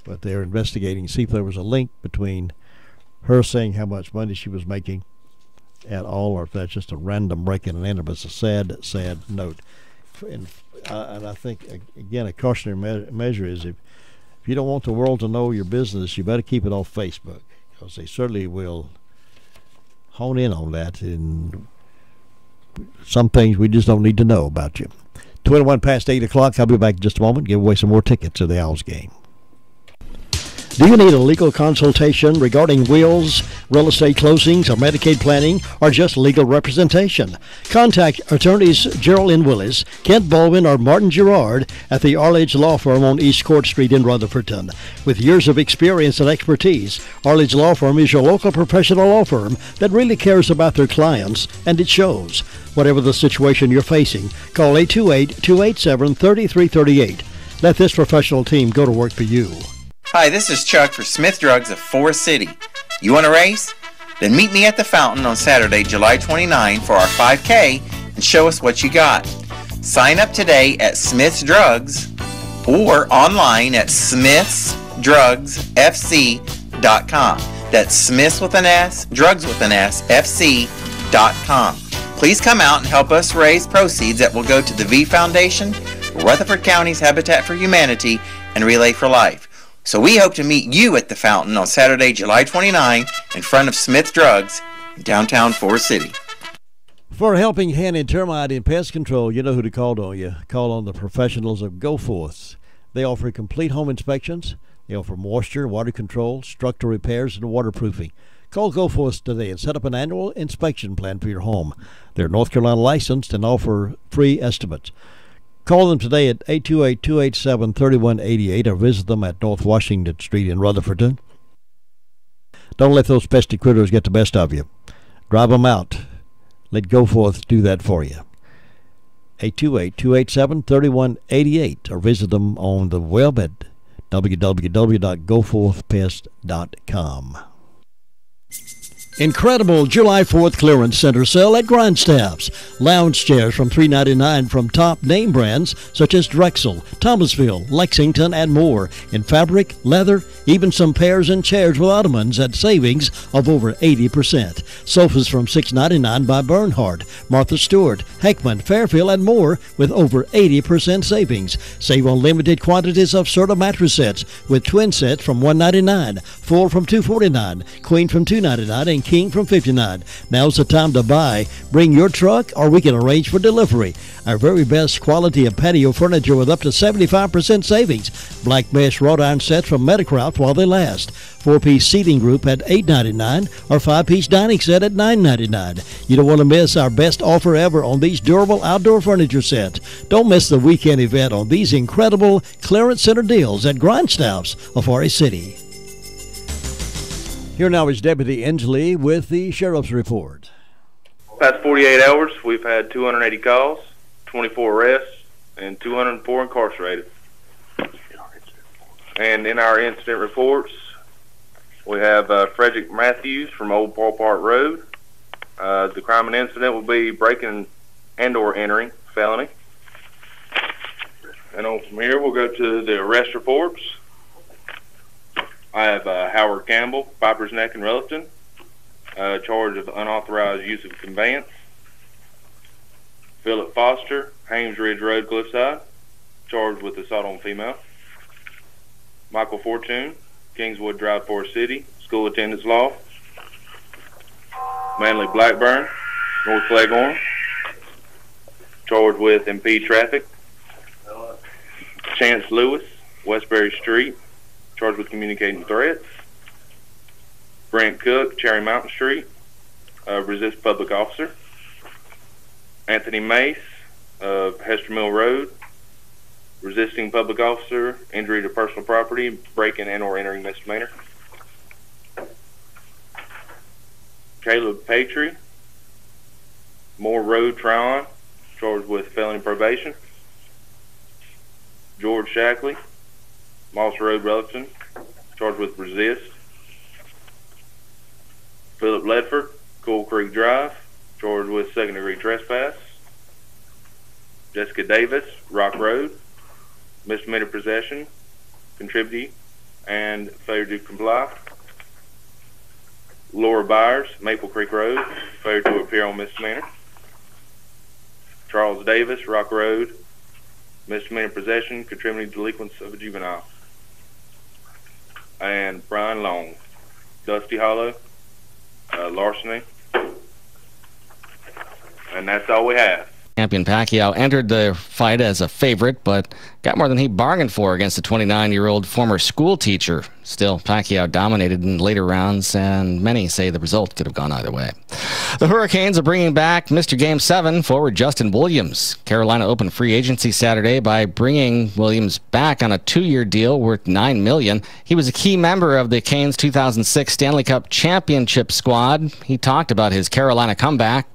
Speaker 21: but they're investigating to see if there was a link between her saying how much money she was making at all, or if that's just a random break-in and enter. But it's a sad, sad note. And I think, again, a cautionary measure is if you don't want the world to know your business, you better keep it off Facebook, because they certainly will hone in on that, and some things we just don't need to know about you. 21 past 8 o'clock. I'll be back in just a moment. Give away some more tickets to the Owls game. Do you need a legal consultation regarding wills, real estate closings, or Medicaid planning, or just legal representation? Contact attorneys Geraldine Willis, Kent Baldwin, or Martin Gerard at the Arledge Law Firm on East Court Street in Rutherfordton. With years of experience and expertise, Arledge Law Firm is your local professional law firm that really cares about their clients, and it shows. Whatever the situation you're facing, call 828-287-3338. Let this professional team go to work for you.
Speaker 3: Hi, this is Chuck for Smith Drugs of Forest City. You want to race? Then meet me at the fountain on Saturday, July 29 for our 5K and show us what you got. Sign up today at Smith's Drugs or online at smithsdrugsfc.com. That's Smiths with an S, Drugs with an S, FC.com. Please come out and help us raise proceeds that will go to the V Foundation, Rutherford County's Habitat for Humanity, and Relay for Life. So we hope to meet you at the fountain on Saturday, July 29 in front of Smith Drugs in downtown Forest City.
Speaker 21: For a helping hand in termite and pest control, you know who to call, don't you? Call on the professionals of GoForth. They offer complete home inspections. They offer moisture, water control, structural repairs, and waterproofing. Call GoForth today and set up an annual inspection plan for your home. They're North Carolina licensed and offer free estimates. Call them today at 828-287-3188 or visit them at North Washington Street in Rutherfordton. Don't let those pesky critters get the best of you. Drive them out. Let GoForth do that for you. 828-287-3188 or visit them on the web at www.goforthpest.com. Incredible July 4th clearance center sale at Grindstaff's. Lounge chairs from $3.99 from top name brands such as Drexel, Thomasville, Lexington, and more. In fabric, leather, even some pairs and chairs with ottomans at savings of over 80%. Sofas from $6.99 by Bernhardt, Martha Stewart, Heckman, Fairfield, and more with over 80% savings. Save on limited quantities of Serta mattress sets with twin sets from $1.99, full from $2.49, queen from $2.99, and king from $59. Now's the time to buy. Bring your truck or we can arrange for delivery. Our very best quality of patio furniture with up to 75% savings. Black mesh wrought iron sets from Metacraft while they last. 4-piece seating group at $8.99 or 5-piece dining set at $9.99. You don't want to miss our best offer ever on these durable outdoor furniture sets. Don't miss the weekend event on these incredible clearance center deals at Grindstaff's of Forest City. Here now is Deputy Inslee with the Sheriff's Report.
Speaker 8: Past 48 hours, we've had 280 calls, 24 arrests, and 204 incarcerated. And in our incident reports, we have Frederick Matthews from Old Ballpark Road. The crime and incident will be breaking and or entering, felony. And on from here, we'll go to the arrest reports. I have Howard Campbell, Piper's Neck and Rellerton, charged of unauthorized use of conveyance. Philip Foster, Hames Ridge Road, Cliffside, charged with assault on female. Michael Fortune, Kingswood Drive, Forest City, school attendance law. Manley Blackburn, North Leghorn, charged with impede traffic. Chance Lewis, Westbury Street, charged with communicating threats. Brent Cook, Cherry Mountain Street, resist public officer. Anthony Mace of Hester Mill Road, resisting public officer, injury to personal property, breaking and or entering misdemeanor. Caleb Patry, Moore Road, Tryon, charged with felony probation. George Shackley, Moss Road, Relton, charged with resist. Philip Ledford, Cool Creek Drive, charged with second-degree trespass. Jessica Davis, Rock Road, misdemeanor possession, contributing, and failure to comply. Laura Byers, Maple Creek Road, failure to appear on misdemeanor. Charles Davis, Rock Road, misdemeanor possession, contributing delinquents of a juvenile. And Brian Long, Dusty Hollow, larceny. And that's all we have.
Speaker 4: Champion Pacquiao entered the fight as a favorite, but got more than he bargained for against the 29-year-old former school teacher. Still, Pacquiao dominated in later rounds, and many say the result could have gone either way. The Hurricanes are bringing back Mr. Game 7 forward Justin Williams. Carolina opened free agency Saturday by bringing Williams back on a 2-year deal worth $9 million. He was a key member of the Canes' 2006 Stanley Cup championship squad. He talked about his Carolina comeback,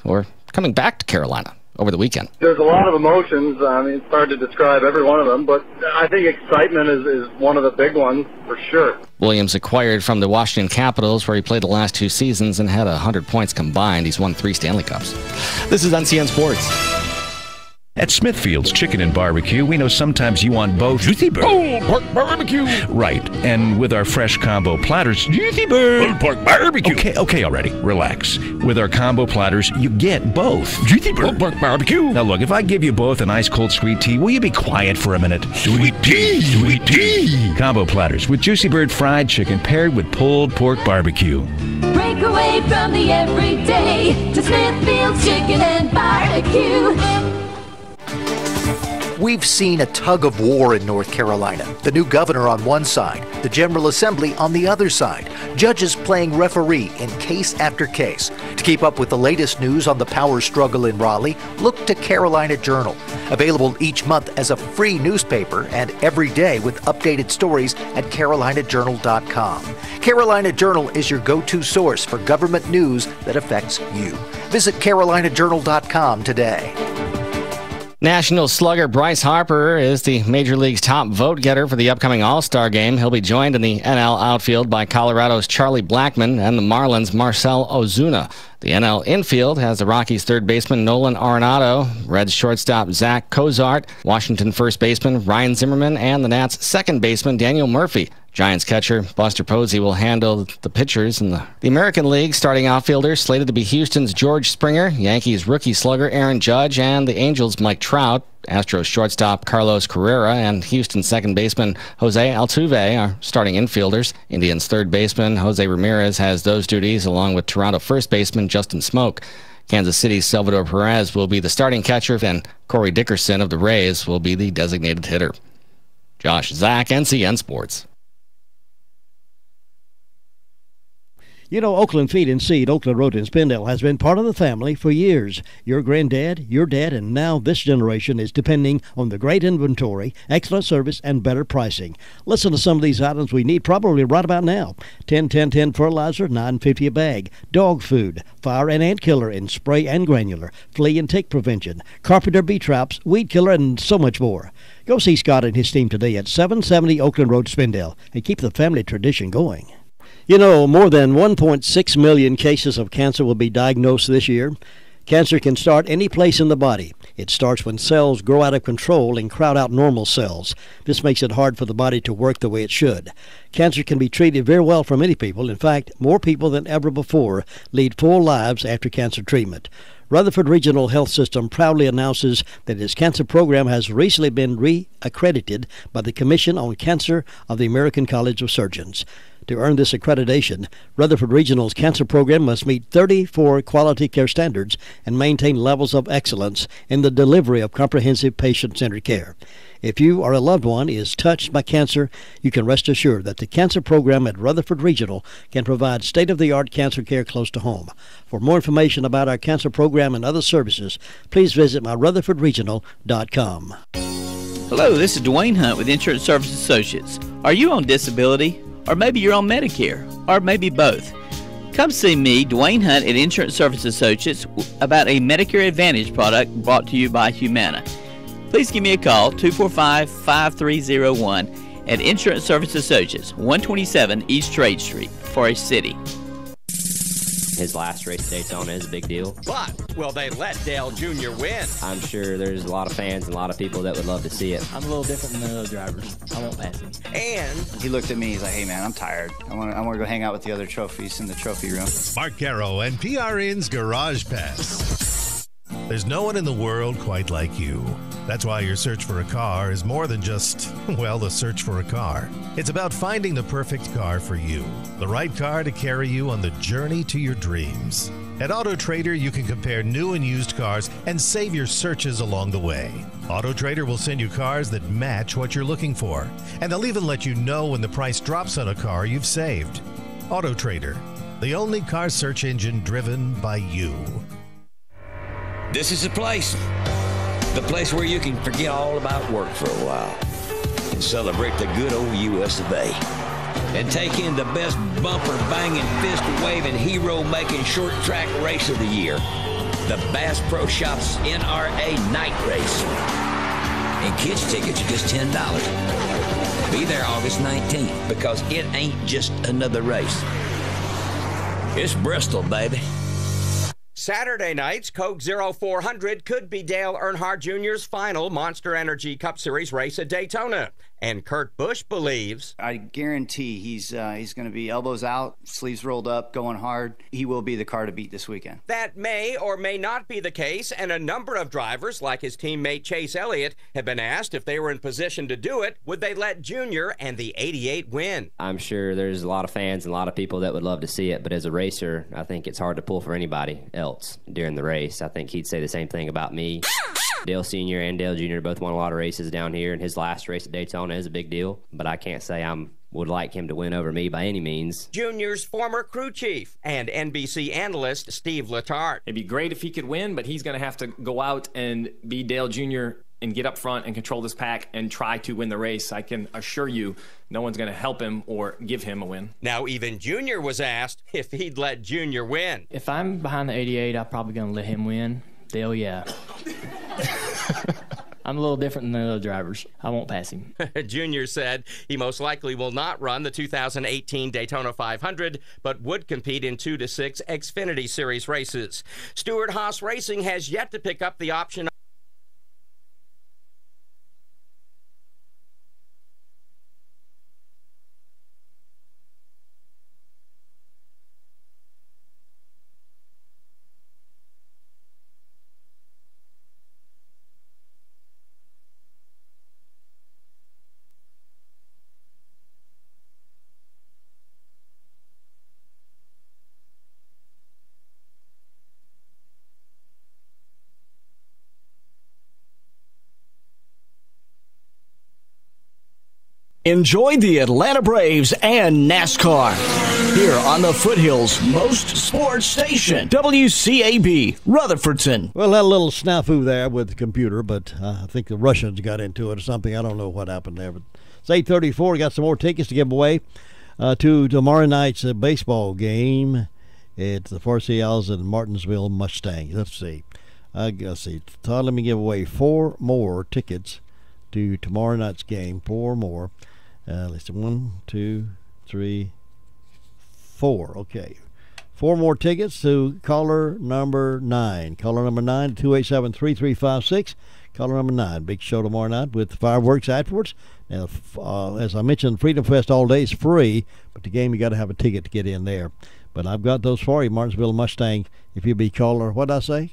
Speaker 4: or coming back to Carolina, over the weekend.
Speaker 5: There's a lot of emotions. I mean, it's hard to describe every one of them, but I think excitement is one of the big ones for sure.
Speaker 4: Williams acquired from the Washington Capitals, where he played the last 2 seasons and had 100 points combined. He's won 3 Stanley Cups. This is NCN Sports.
Speaker 11: At Smithfield's Chicken and Barbecue, we know sometimes you want both. Juicy Bird.
Speaker 16: Pulled pork barbecue.
Speaker 11: Right. And with our fresh combo platters,
Speaker 16: Juicy Bird. Pulled pork barbecue.
Speaker 11: Okay, already. Relax. With our combo platters, you get both.
Speaker 16: Juicy Bird. Pulled pork barbecue.
Speaker 11: Now look, if I give you both an ice cold sweet tea, will you be quiet for a minute?
Speaker 16: Sweet tea, sweet tea.
Speaker 11: Combo platters with Juicy Bird fried chicken paired with pulled pork barbecue.
Speaker 17: Break away from the everyday to Smithfield's Chicken and Barbecue.
Speaker 18: We've seen a tug of war in North Carolina. The new governor on one side, the General Assembly on the other side. Judges playing referee in case after case. To keep up with the latest news on the power struggle in Raleigh, look to Carolina Journal. Available each month as a free newspaper and every day with updated stories at carolinajournal.com. Carolina Journal is your go-to source for government news that affects you. Visit carolinajournal.com today.
Speaker 4: National slugger Bryce Harper is the Major League's top vote getter for the upcoming All-Star game. He'll be joined in the NL outfield by Colorado's Charlie Blackmon and the Marlins' Marcell Ozuna. The NL infield has the Rockies' third baseman Nolan Arenado, Reds shortstop Zach Cozart, Washington first baseman Ryan Zimmerman, and the Nats' second baseman Daniel Murphy. Giants catcher Buster Posey will handle the pitchers in the American League. Starting outfielders slated to be Houston's George Springer, Yankees rookie slugger Aaron Judge, and the Angels' Mike Trout. Astros shortstop Carlos Carrera and Houston second baseman Jose Altuve are starting infielders. Indians third baseman Jose Ramirez has those duties, along with Toronto first baseman Justin Smoke. Kansas City's Salvador Perez will be the starting catcher, and Corey Dickerson of the Rays will be the designated hitter. Josh Zach, NCN Sports.
Speaker 21: You know, Oakland Feed and Seed, Oakland Road in Spindale, has been part of the family for years. Your granddad, your dad, and now this generation is depending on the great inventory, excellent service, and better pricing. Listen to some of these items we need probably right about now. 10-10-10 fertilizer, $9.50 a bag. Dog food, fire and ant killer in spray and granular, flea and tick prevention, carpenter bee traps, weed killer, and so much more. Go see Scott and his team today at 770 Oakland Road, Spindale, and keep the family tradition going. You know, more than 1.6 million cases of cancer will be diagnosed this year. Cancer can start any place in the body. It starts when cells grow out of control and crowd out normal cells. This makes it hard for the body to work the way it should. Cancer can be treated very well for many people. In fact, more people than ever before lead full lives after cancer treatment. Rutherford Regional Health System proudly announces that its cancer program has recently been re-accredited by the Commission on Cancer of the American College of Surgeons. To earn this accreditation, Rutherford Regional's cancer program must meet 34 quality care standards and maintain levels of excellence in the delivery of comprehensive patient-centered care. If you or a loved one is touched by cancer, you can rest assured that the cancer program at Rutherford Regional can provide state-of-the-art cancer care close to home. For more information about our cancer program and other services, please visit myrutherfordregional.com.
Speaker 19: Hello, this is Dwayne Hunt with Insurance Service Associates. Are you on disability? Or maybe you're on Medicare? Or maybe both? Come see me, Dwayne Hunt at Insurance Service Associates, about a Medicare Advantage product brought to you by Humana. Please give me a call, 245-5301 at Insurance Service Associates, 127 East Trade Street, Forest City.
Speaker 1: His last race at Daytona is a big deal.
Speaker 10: But will they let Dale Jr. win?
Speaker 1: I'm sure there's a lot of fans and a lot of people that would love to see it.
Speaker 20: I'm a little different than the other drivers. I won't pass him.
Speaker 10: And
Speaker 22: he looked at me, he's like, hey man, I'm tired. I want to go hang out with the other trophies in the trophy room.
Speaker 23: Mark Caro and PRN's Garage Pass. There's no one in the world quite like you. That's why your search for a car is more than just, well, the search for a car. It's about finding the perfect car for you. The right car to carry you on the journey to your dreams. At Auto Trader, you can compare new and used cars and save your searches along the way. Auto Trader will send you cars that match what you're looking for. And they'll even let you know when the price drops on a car you've saved. Auto Trader, the only car search engine driven by you.
Speaker 16: This is the place where you can forget all about work for a while and celebrate the good old U.S. of A. And take in the best bumper-banging, fist-waving, hero-making short track race of the year, the Bass Pro Shops NRA Night Race. And kids' tickets are just $10. Be there August 19th, because it ain't just another race. It's Bristol, baby.
Speaker 10: Saturday night's Coke 0400 could be Dale Earnhardt Jr.'s final Monster Energy Cup Series race at Daytona. And Kurt Busch believes,
Speaker 22: I guarantee he's going to be elbows out, sleeves rolled up, going hard. He will be the car to beat this weekend.
Speaker 10: that may or may not be the case, and a number of drivers, like his teammate Chase Elliott, have been asked if they were in position to do it, would they let Junior and the 88 win?
Speaker 1: I'm sure there's a lot of fans and a lot of people that would love to see it, but as a racer, I think it's hard to pull for anybody else during the race. I think he'd say the same thing about me. Dale Sr. and Dale Jr. both won a lot of races down here, and his last race at Daytona is a big deal, but I can't say would like him to win over me by any means.
Speaker 10: Junior's former crew chief and NBC analyst Steve Letarte.
Speaker 24: It'd be great if he could win, but he's going to have to go out and be Dale Jr. and get up front and control this pack and try to win the race. I can assure you no one's going to help him or give him a win.
Speaker 10: Now, even Junior was asked if he'd let Junior win.
Speaker 20: If I'm behind the 88, I'm probably going to let him win. Dale, yeah. I'm a little different than the other drivers. I won't pass him.
Speaker 10: Junior said he most likely will not run the 2018 Daytona 500, but would compete in 2 to 6 Xfinity Series races. Stewart-Haas Racing has yet to pick up the option.
Speaker 25: Enjoy the Atlanta Braves and NASCAR here on the Foothills Most Sports Station, WCAB, Rutherfordton.
Speaker 21: Well, that little snafu there with the computer, but I think the Russians got into it or something. I don't know what happened there, but it's 8:34. Got some more tickets to give away to tomorrow night's baseball game. It's the Forsyth Owls and Martinsville Mustangs. Let's see. Todd, let me give away 4 more tickets to tomorrow night's game. 4 more. Let's see, 1, 2, 3, 4. Okay. 4 more tickets to caller number 9. Caller number 9, 287-3356. Caller number 9. Big show tomorrow night with fireworks afterwards. Now, as I mentioned, Freedom Fest all day is free, but the game you got to have a ticket to get in there. But I've got those for you, Martinsville Mustang. If you be caller, what did I say?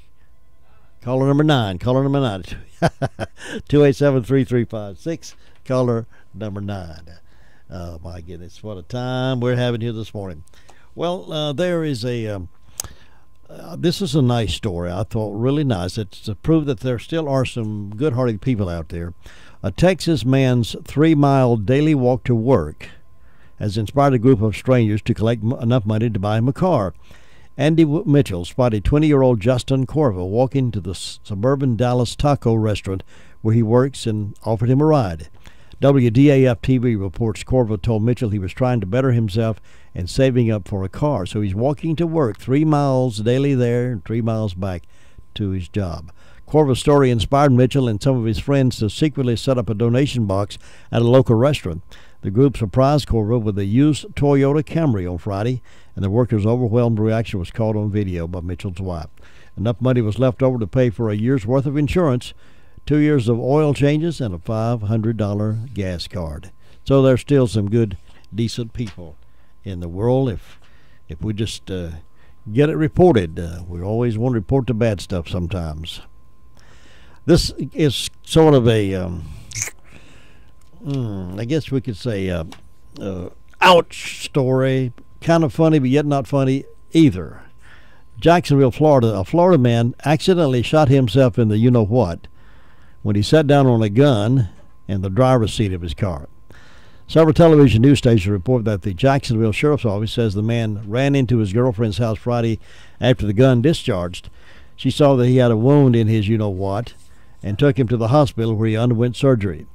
Speaker 21: Caller number 9. Caller number 9. 287-3356. Caller number 9. Oh, my goodness. What a time we're having here this morning. Well, there is a... this is a nice story. I thought really nice. It's to prove that there still are some good-hearted people out there. A Texas man's 3-mile daily walk to work has inspired a group of strangers to collect enough money to buy him a car. Andy Mitchell spotted 20-year-old Justin Corvo walking to the suburban Dallas taco restaurant where he works and offered him a ride. WDAF-TV reports Corvo told Mitchell he was trying to better himself and saving up for a car. So he's walking to work 3 miles daily there and 3 miles back to his job. Corva's story inspired Mitchell and some of his friends to secretly set up a donation box at a local restaurant. The group surprised Corva with a used Toyota Camry on Friday, and the workers' overwhelmed reaction was caught on video by Mitchell's wife. Enough money was left over to pay for a year's worth of insurance, 2 years of oil changes, and a $500 gas card. So there's still some good, decent people in the world if we just get it reported. We always want to report the bad stuff sometimes. This is sort of a, I guess we could say, ouch story. Kind of funny, but yet not funny either. Jacksonville, Florida. A Florida man accidentally shot himself in the you-know-what when he sat down on a gun in the driver's seat of his car. Several television news stations report that the Jacksonville Sheriff's Office says the man ran into his girlfriend's house Friday after the gun discharged. She saw that he had a wound in his you-know-what and took him to the hospital where he underwent surgery.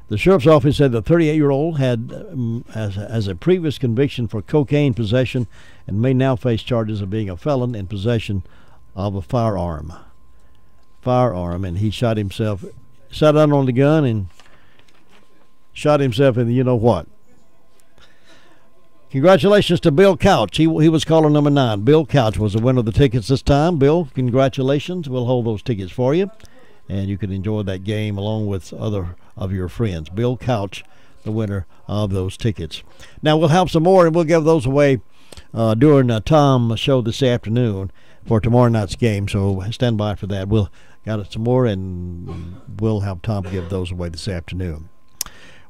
Speaker 21: The Sheriff's Office said the 38-year-old has a previous conviction for cocaine possession and may now face charges of being a felon in possession of a firearm. And he shot himself, sat down on the gun and shot himself in the you-know-what. Congratulations to Bill Couch. He was caller number 9. Bill Couch was the winner of the tickets this time. Bill, congratulations. We'll hold those tickets for you, and you can enjoy that game along with other of your friends. Bill Couch, the winner of those tickets. Now, we'll have some more, and we'll give those away during Tom's show this afternoon for tomorrow night's game, so stand by for that. We'll got some more, and we'll have Tom give those away this afternoon.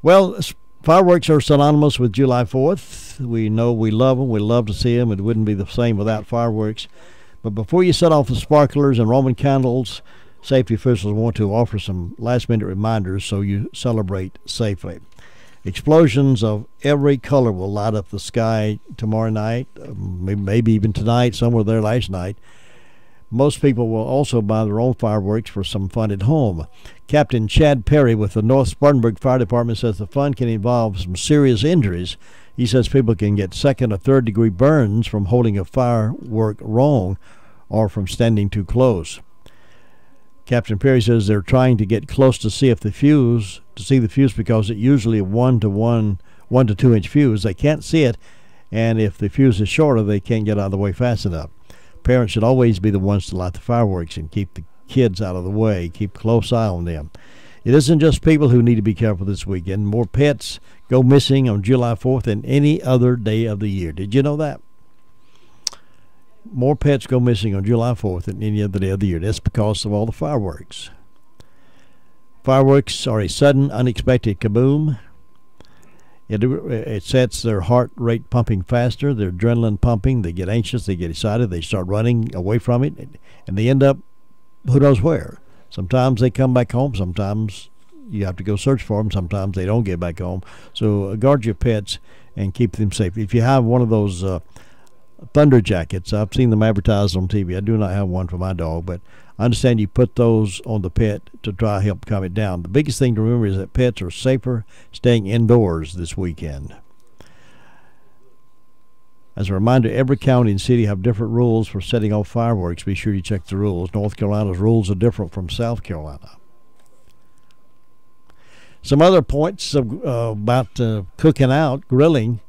Speaker 21: Well, fireworks are synonymous with July 4th. We know we love them. We love to see them. It wouldn't be the same without fireworks. But before you set off the sparklers and Roman candles, safety officials want to offer some last-minute reminders so you celebrate safely. Explosions of every color will light up the sky tomorrow night, maybe even tonight. Some were there last night. Most people will also buy their own fireworks for some fun at home. Captain Chad Perry with the North Spartanburg Fire Department says the fun can involve some serious injuries. He says people can get second or third degree burns from holding a firework wrong or from standing too close. Captain Perry says they're trying to get close to see the fuse because it's usually a 1 to 2 inch fuse. They can't see it, and if the fuse is shorter, they can't get out of the way fast enough. Parents should always be the ones to light the fireworks and keep the kids out of the way. Keep a close eye on them. It isn't just people who need to be careful this weekend. More pets go missing on July 4th than any other day of the year. Did you know that? More pets go missing on July 4th than any other day of the year. That's because of all the fireworks. Fireworks are a sudden, unexpected kaboom. It sets their heart rate pumping faster, their adrenaline pumping. They get anxious, they get excited, they start running away from it, and they end up who knows where. Sometimes they come back home, sometimes you have to go search for them, sometimes they don't get back home. So guard your pets and keep them safe. If you have one of those thunder jackets, I've seen them advertised on TV. I do not have one for my dog, but I understand you put those on the pet to try to help calm it down. The biggest thing to remember is that pets are safer staying indoors this weekend. As a reminder, every county and city have different rules for setting off fireworks. Be sure you check the rules. North Carolina's rules are different from South Carolina. Some other points about cooking out, grilling.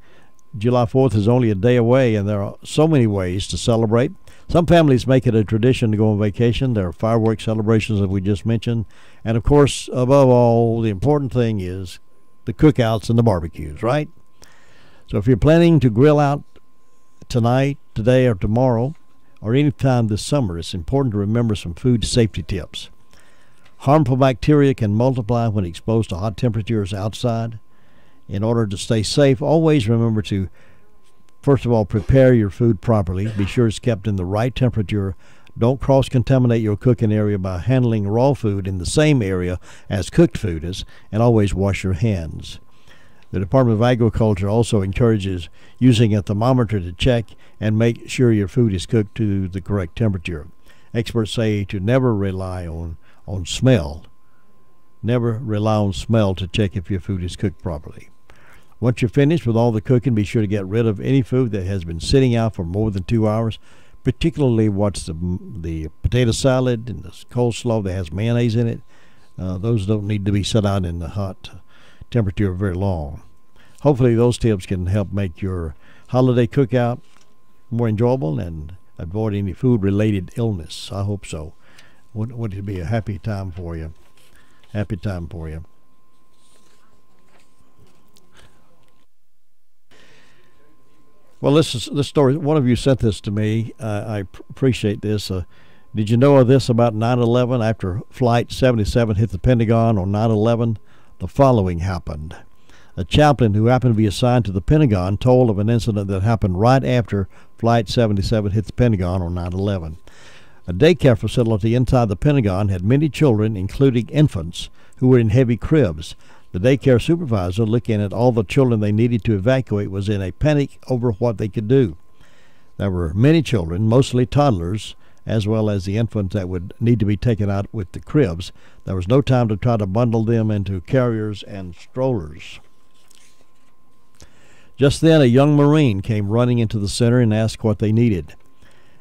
Speaker 21: July 4th is only a day away, and there are so many ways to celebrate. Some families make it a tradition to go on vacation. There are fireworks celebrations that we just mentioned. And, of course, above all, the important thing is the cookouts and the barbecues, right? So if you're planning to grill out tonight, today, or tomorrow, or any time this summer, it's important to remember some food safety tips. Harmful bacteria can multiply when exposed to hot temperatures outside. In order to stay safe, always remember to, first of all, prepare your food properly. Be sure it's kept in the right temperature. Don't cross-contaminate your cooking area by handling raw food in the same area as cooked food is, and always wash your hands. The Department of Agriculture also encourages using a thermometer to check and make sure your food is cooked to the correct temperature. Experts say to never rely on smell. Never rely on smell to check if your food is cooked properly. Once you're finished with all the cooking, be sure to get rid of any food that has been sitting out for more than 2 hours. particularly what's the potato salad and the coleslaw that has mayonnaise in it. Those don't need to be set out in the hot temperature very long. Hopefully those tips can help make your holiday cookout more enjoyable and avoid any food-related illness. I hope so. Would it be a happy time for you? Happy time for you. Well, this story, one of you sent this to me. I appreciate this. Did you know of this about 9/11? After Flight 77 hit the Pentagon on 9/11, the following happened. A chaplain who happened to be assigned to the Pentagon told of an incident that happened right after Flight 77 hit the Pentagon on 9/11. A daycare facility inside the Pentagon had many children, including infants, who were in heavy cribs. The daycare supervisor, looking at all the children they needed to evacuate, was in a panic over what they could do. There were many children, mostly toddlers, as well as the infants that would need to be taken out with the cribs. There was no time to try to bundle them into carriers and strollers. Just then, a young Marine came running into the center and asked what they needed.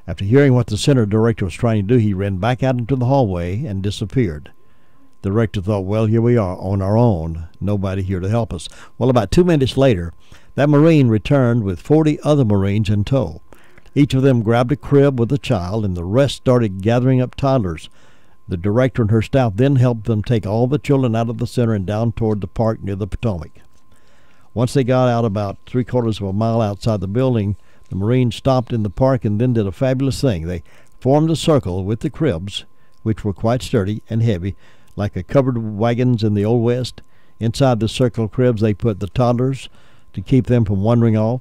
Speaker 21: After hearing what the center director was trying to do, he ran back out into the hallway and disappeared. The director thought, well, here we are on our own, nobody here to help us. Well, about 2 minutes later, that Marine returned with 40 other Marines in tow. Each of them grabbed a crib with a child, and the rest started gathering up toddlers. The director and her staff then helped them take all the children out of the center and down toward the park near the Potomac. Once they got out about 3/4 of a mile outside the building, the Marines stopped in the park and then did a fabulous thing. They formed a circle with the cribs, which were quite sturdy and heavy, like a covered wagons in the Old West. Inside the circle of cribs, they put the toddlers to keep them from wandering off.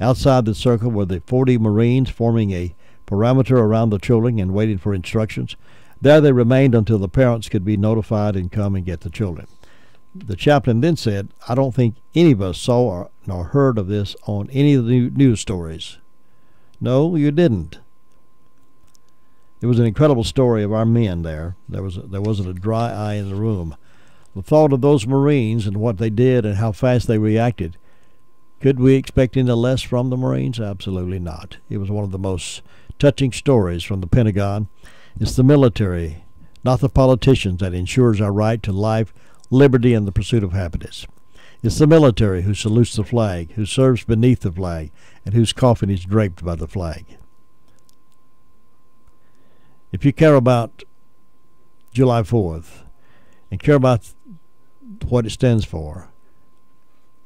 Speaker 21: Outside the circle were the 40 Marines, forming a perimeter around the children and waiting for instructions. There they remained until the parents could be notified and come and get the children. The chaplain then said, I don't think any of us saw nor heard of this on any of the news stories. No, you didn't. It was an incredible story of our men there. There wasn't a dry eye in the room. The thought of those Marines and what they did and how fast they reacted. Could we expect any less from the Marines? Absolutely not. It was one of the most touching stories from the Pentagon. It's the military, not the politicians, that ensures our right to life, liberty, and the pursuit of happiness. It's the military who salutes the flag, who serves beneath the flag, and whose coffin is draped by the flag. If you care about July 4th and care about what it stands for,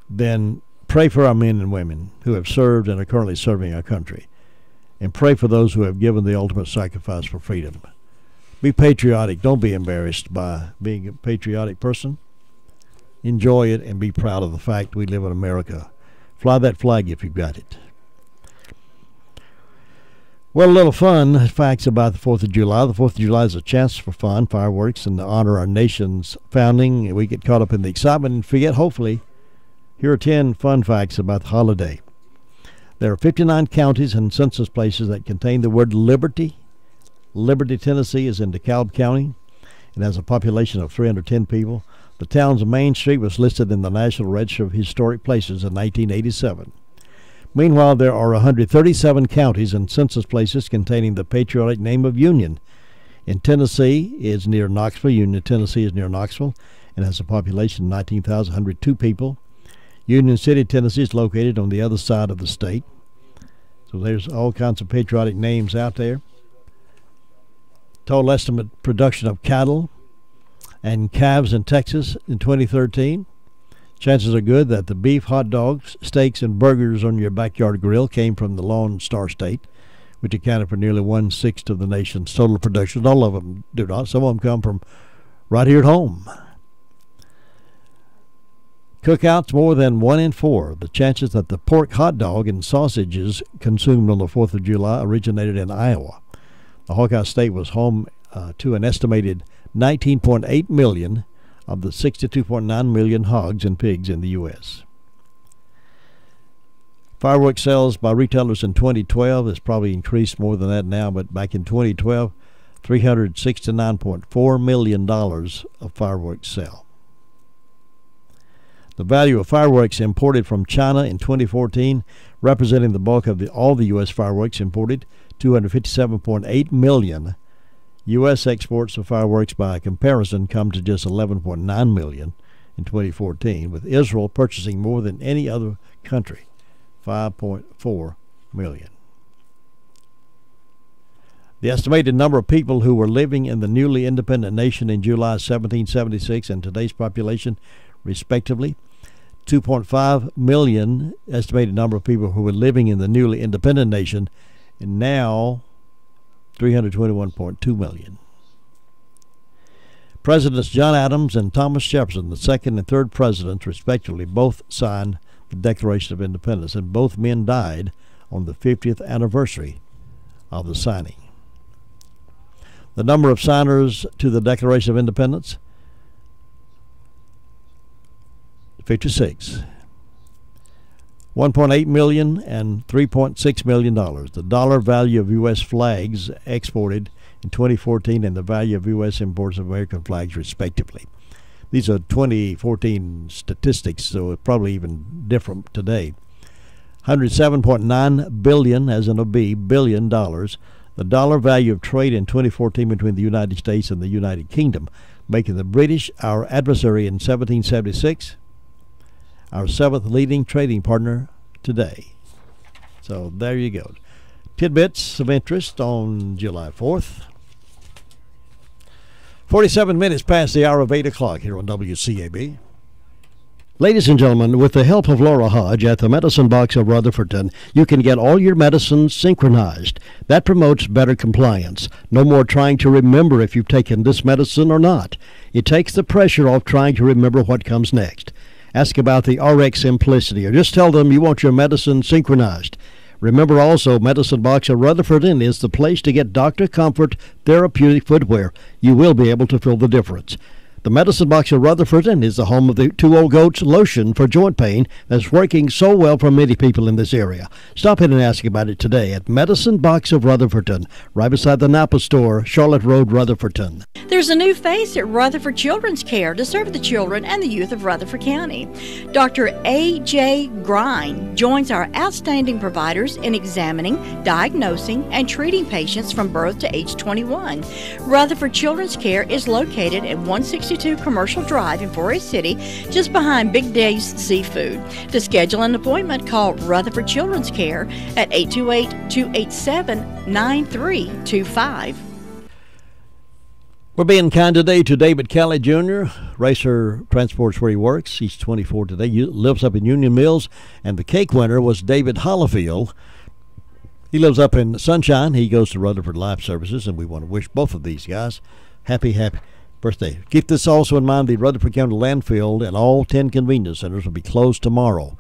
Speaker 21: then pray for our men and women who have served and are currently serving our country, and pray for those who have given the ultimate sacrifice for freedom. Be patriotic. Don't be embarrassed by being a patriotic person. Enjoy it and be proud of the fact we live in America. Fly that flag if you've got it. Well, a little fun facts about the 4th of July. The 4th of July is a chance for fun, fireworks, and to honor our nation's founding. We get caught up in the excitement and forget, hopefully. Here are 10 fun facts about the holiday. There are 59 counties and census places that contain the word liberty. Liberty, Tennessee is in DeKalb County. It has a population of 310 people. The town's main street was listed in the National Register of Historic Places in 1987. Meanwhile, there are 137 counties and census places containing the patriotic name of Union. In Tennessee is near Knoxville. Union, Tennessee is near Knoxville and has a population of 19,102 people. Union City, Tennessee is located on the other side of the state. So there's all kinds of patriotic names out there. Total estimate production of cattle and calves in Texas in 2013. Chances are good that the beef, hot dogs, steaks, and burgers on your backyard grill came from the Lone Star State, which accounted for nearly 1/6 of the nation's total production. All of them do not. Some of them come from right here at home. Cookouts, more than 1 in 4. The chances that the pork hot dog and sausages consumed on the 4th of July originated in Iowa. The Hawkeye State was home to an estimated 19.8 million of the 62.9 million hogs and pigs in the U.S. Fireworks sales by retailers in 2012 has probably increased more than that now, but back in 2012, $369.4 million of fireworks sale. The value of fireworks imported from China in 2014, representing the bulk of all the U.S. fireworks imported, 257.8 million. U.S. exports of fireworks by comparison come to just 11.9 million in 2014, with Israel purchasing more than any other country, 5.4 million. The estimated number of people who were living in the newly independent nation in July 1776 and today's population, respectively, 2.5 million estimated number of people who were living in the newly independent nation, and now 321.2 million. Presidents John Adams and Thomas Jefferson, the second and third presidents, respectively, both signed the Declaration of Independence, and both men died on the 50th anniversary of the signing. The number of signers to the Declaration of Independence, 56. 1.8 million and $3.6 million. The dollar value of U.S. flags exported in 2014 and the value of U.S. imports of American flags, respectively. These are 2014 statistics, so it's probably even different today. $107.9 billion, as in a B, billion dollars. The dollar value of trade in 2014 between the United States and the United Kingdom, making the British our adversary in 1776, our seventh leading trading partner today. So there you go. Tidbits of interest on July 4th. 47 minutes past the hour of 8 o'clock here on WCAB. Ladies and gentlemen, with the help of Laura Hodge at the Medicine Box of Rutherfordton, you can get all your medicines synchronized. That promotes better compliance. No more trying to remember if you've taken this medicine or not. It takes the pressure off trying to remember what comes next. Ask about the RX Simplicity, or just tell them you want your medicine synchronized. Remember also, Medicine Box of Rutherfordton is the place to get Dr. Comfort therapeutic footwear. You will be able to feel the difference. The Medicine Box of Rutherfordton is the home of the 2 Old Goats lotion for joint pain that's working so well for many people in this area. Stop in and ask about it today at Medicine Box of Rutherfordton, right beside the Napa store, Charlotte Road, Rutherfordton.
Speaker 6: There's a new face at Rutherford Children's Care to serve the children and the youth of Rutherford County. Dr. A.J. Grine joins our outstanding providers in examining, diagnosing, and treating patients from birth to age 21. Rutherford Children's Care is located at 162 Commercial Drive in Forest City, just behind Big Dave's Seafood. To schedule an appointment, call Rutherford Children's Care at 828-287-9325.
Speaker 21: We're being kind today to David Kelly Jr., racer, transports where he works. He's 24 today, lives up in Union Mills, and the cake winner was David Hollifield. He lives up in Sunshine. He goes to Rutherford Life Services, and we want to wish both of these guys happy birthday. Keep this also in mind. The Rutherford County landfill and all 10 convenience centers will be closed tomorrow.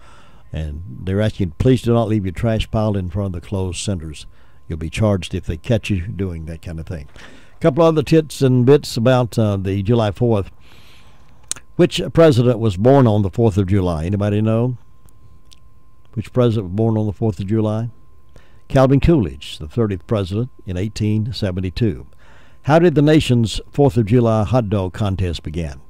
Speaker 21: And they're asking, please do not leave your trash piled in front of the closed centers. You'll be charged if they catch you doing that kind of thing. A couple other tits and bits about the July 4th. Which president was born on the 4th of July? Anybody know? Which president was born on the 4th of July? Calvin Coolidge, the 30th president in 1872. How did the nation's 4th of July hot dog contest begin?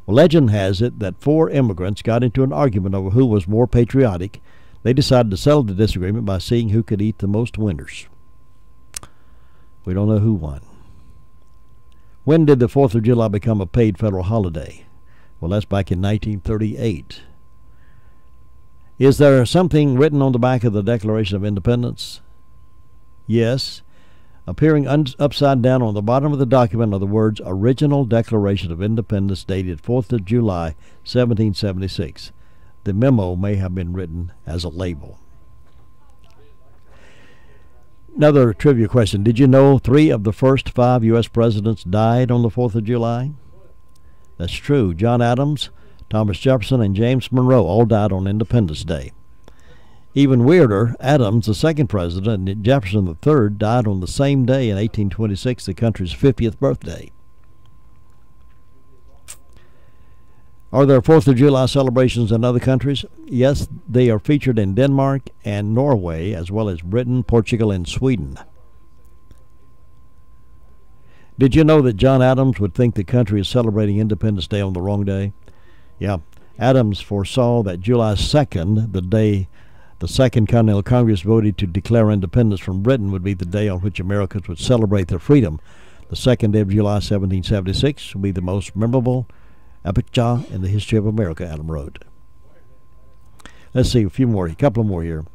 Speaker 21: Well, legend has it that 4 immigrants got into an argument over who was more patriotic. They decided to settle the disagreement by seeing who could eat the most wieners. We don't know who won. When did the 4th of July become a paid federal holiday? Well, that's back in 1938. Is there something written on the back of the Declaration of Independence? Yes. Appearing upside down on the bottom of the document are the words Original Declaration of Independence dated 4th of July, 1776. The memo may have been written as a label. Another trivia question. Did you know 3 of the first 5 U.S. presidents died on the 4th of July? That's true. John Adams, Thomas Jefferson, and James Monroe all died on Independence Day. Even weirder, Adams, the second president, and Jefferson the third died on the same day in 1826, the country's 50th birthday. Are there 4th of July celebrations in other countries? Yes, they are featured in Denmark and Norway, as well as Britain, Portugal, and Sweden. Did you know that John Adams would think the country is celebrating Independence Day on the wrong day? Yeah, Adams foresaw that July 2nd, the day The Second Continental Congress voted to declare independence from Britain would be the day on which Americans would celebrate their freedom. The 2nd day of July, 1776, will be the most memorable epocha in the history of America, Adam wrote. Let's see, a couple more here.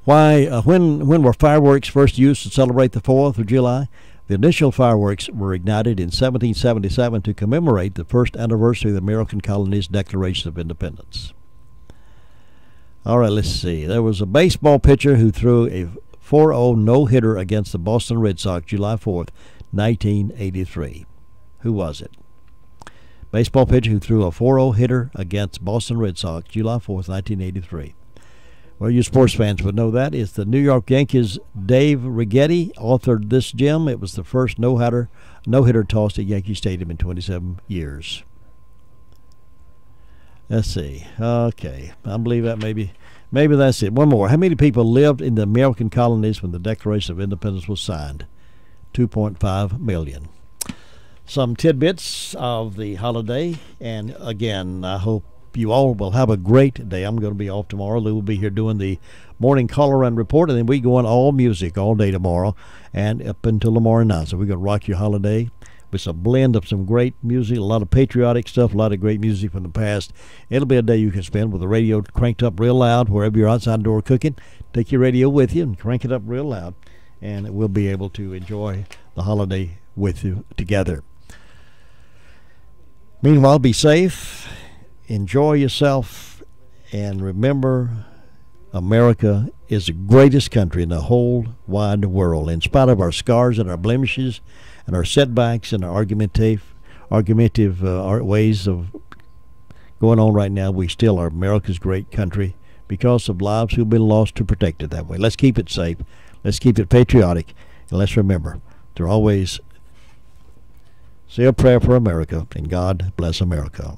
Speaker 21: When were fireworks first used to celebrate the 4th of July? The initial fireworks were ignited in 1777 to commemorate the first anniversary of the American colony's Declaration of Independence. All right, let's see. There was a baseball pitcher who threw a 4-0 no-hitter against the Boston Red Sox July 4th, 1983. Who was it? Baseball pitcher who threw a 4-0 hitter against Boston Red Sox July 4th, 1983. Well, you sports fans would know that. It's the New York Yankees' Dave Righetti authored this gem. It was the first no-hitter tossed at Yankee Stadium in 27 years. Let's see. Okay. I believe that maybe that's it. One more. How many people lived in the American colonies when the Declaration of Independence was signed? 2.5 million. Some tidbits of the holiday. And again, I hope you all will have a great day. I'm going to be off tomorrow. Lou will be here doing the morning caller and report, and then we go on all music all day tomorrow and up until tomorrow night. So we're going to rock your holiday with a blend of some great music, a lot of patriotic stuff, a lot of great music from the past. It'll be a day you can spend with the radio cranked up real loud wherever you're outside door cooking. Take your radio with you and crank it up real loud, and we'll be able to enjoy the holiday with you together. Meanwhile, be safe, enjoy yourself, and remember, America is the greatest country in the whole wide world. In spite of our scars and our blemishes and our setbacks and our argumentative ways of going on right now, we still are America's great country because of lives who've been lost to protect it that way. Let's keep it safe. Let's keep it patriotic. And let's remember to always say a prayer for America, and God bless America.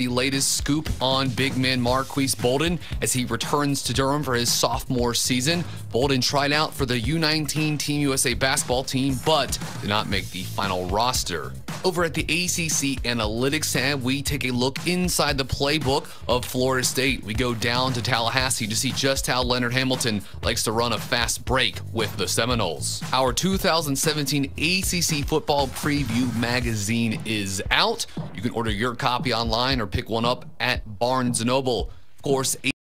Speaker 7: the latest scoop on big man Marquise Bolden as he returns to Durham for his sophomore season. Bolden tried out for the U19 Team USA basketball team, but did not make the final roster. Over at the ACC Analytics tab, we take a look inside the playbook of Florida State. We go down to Tallahassee to see just how Leonard Hamilton likes to run a fast break with the Seminoles. Our 2017 ACC Football Preview magazine is out. You can order your copy online or pick one up at Barnes & Noble. Of course,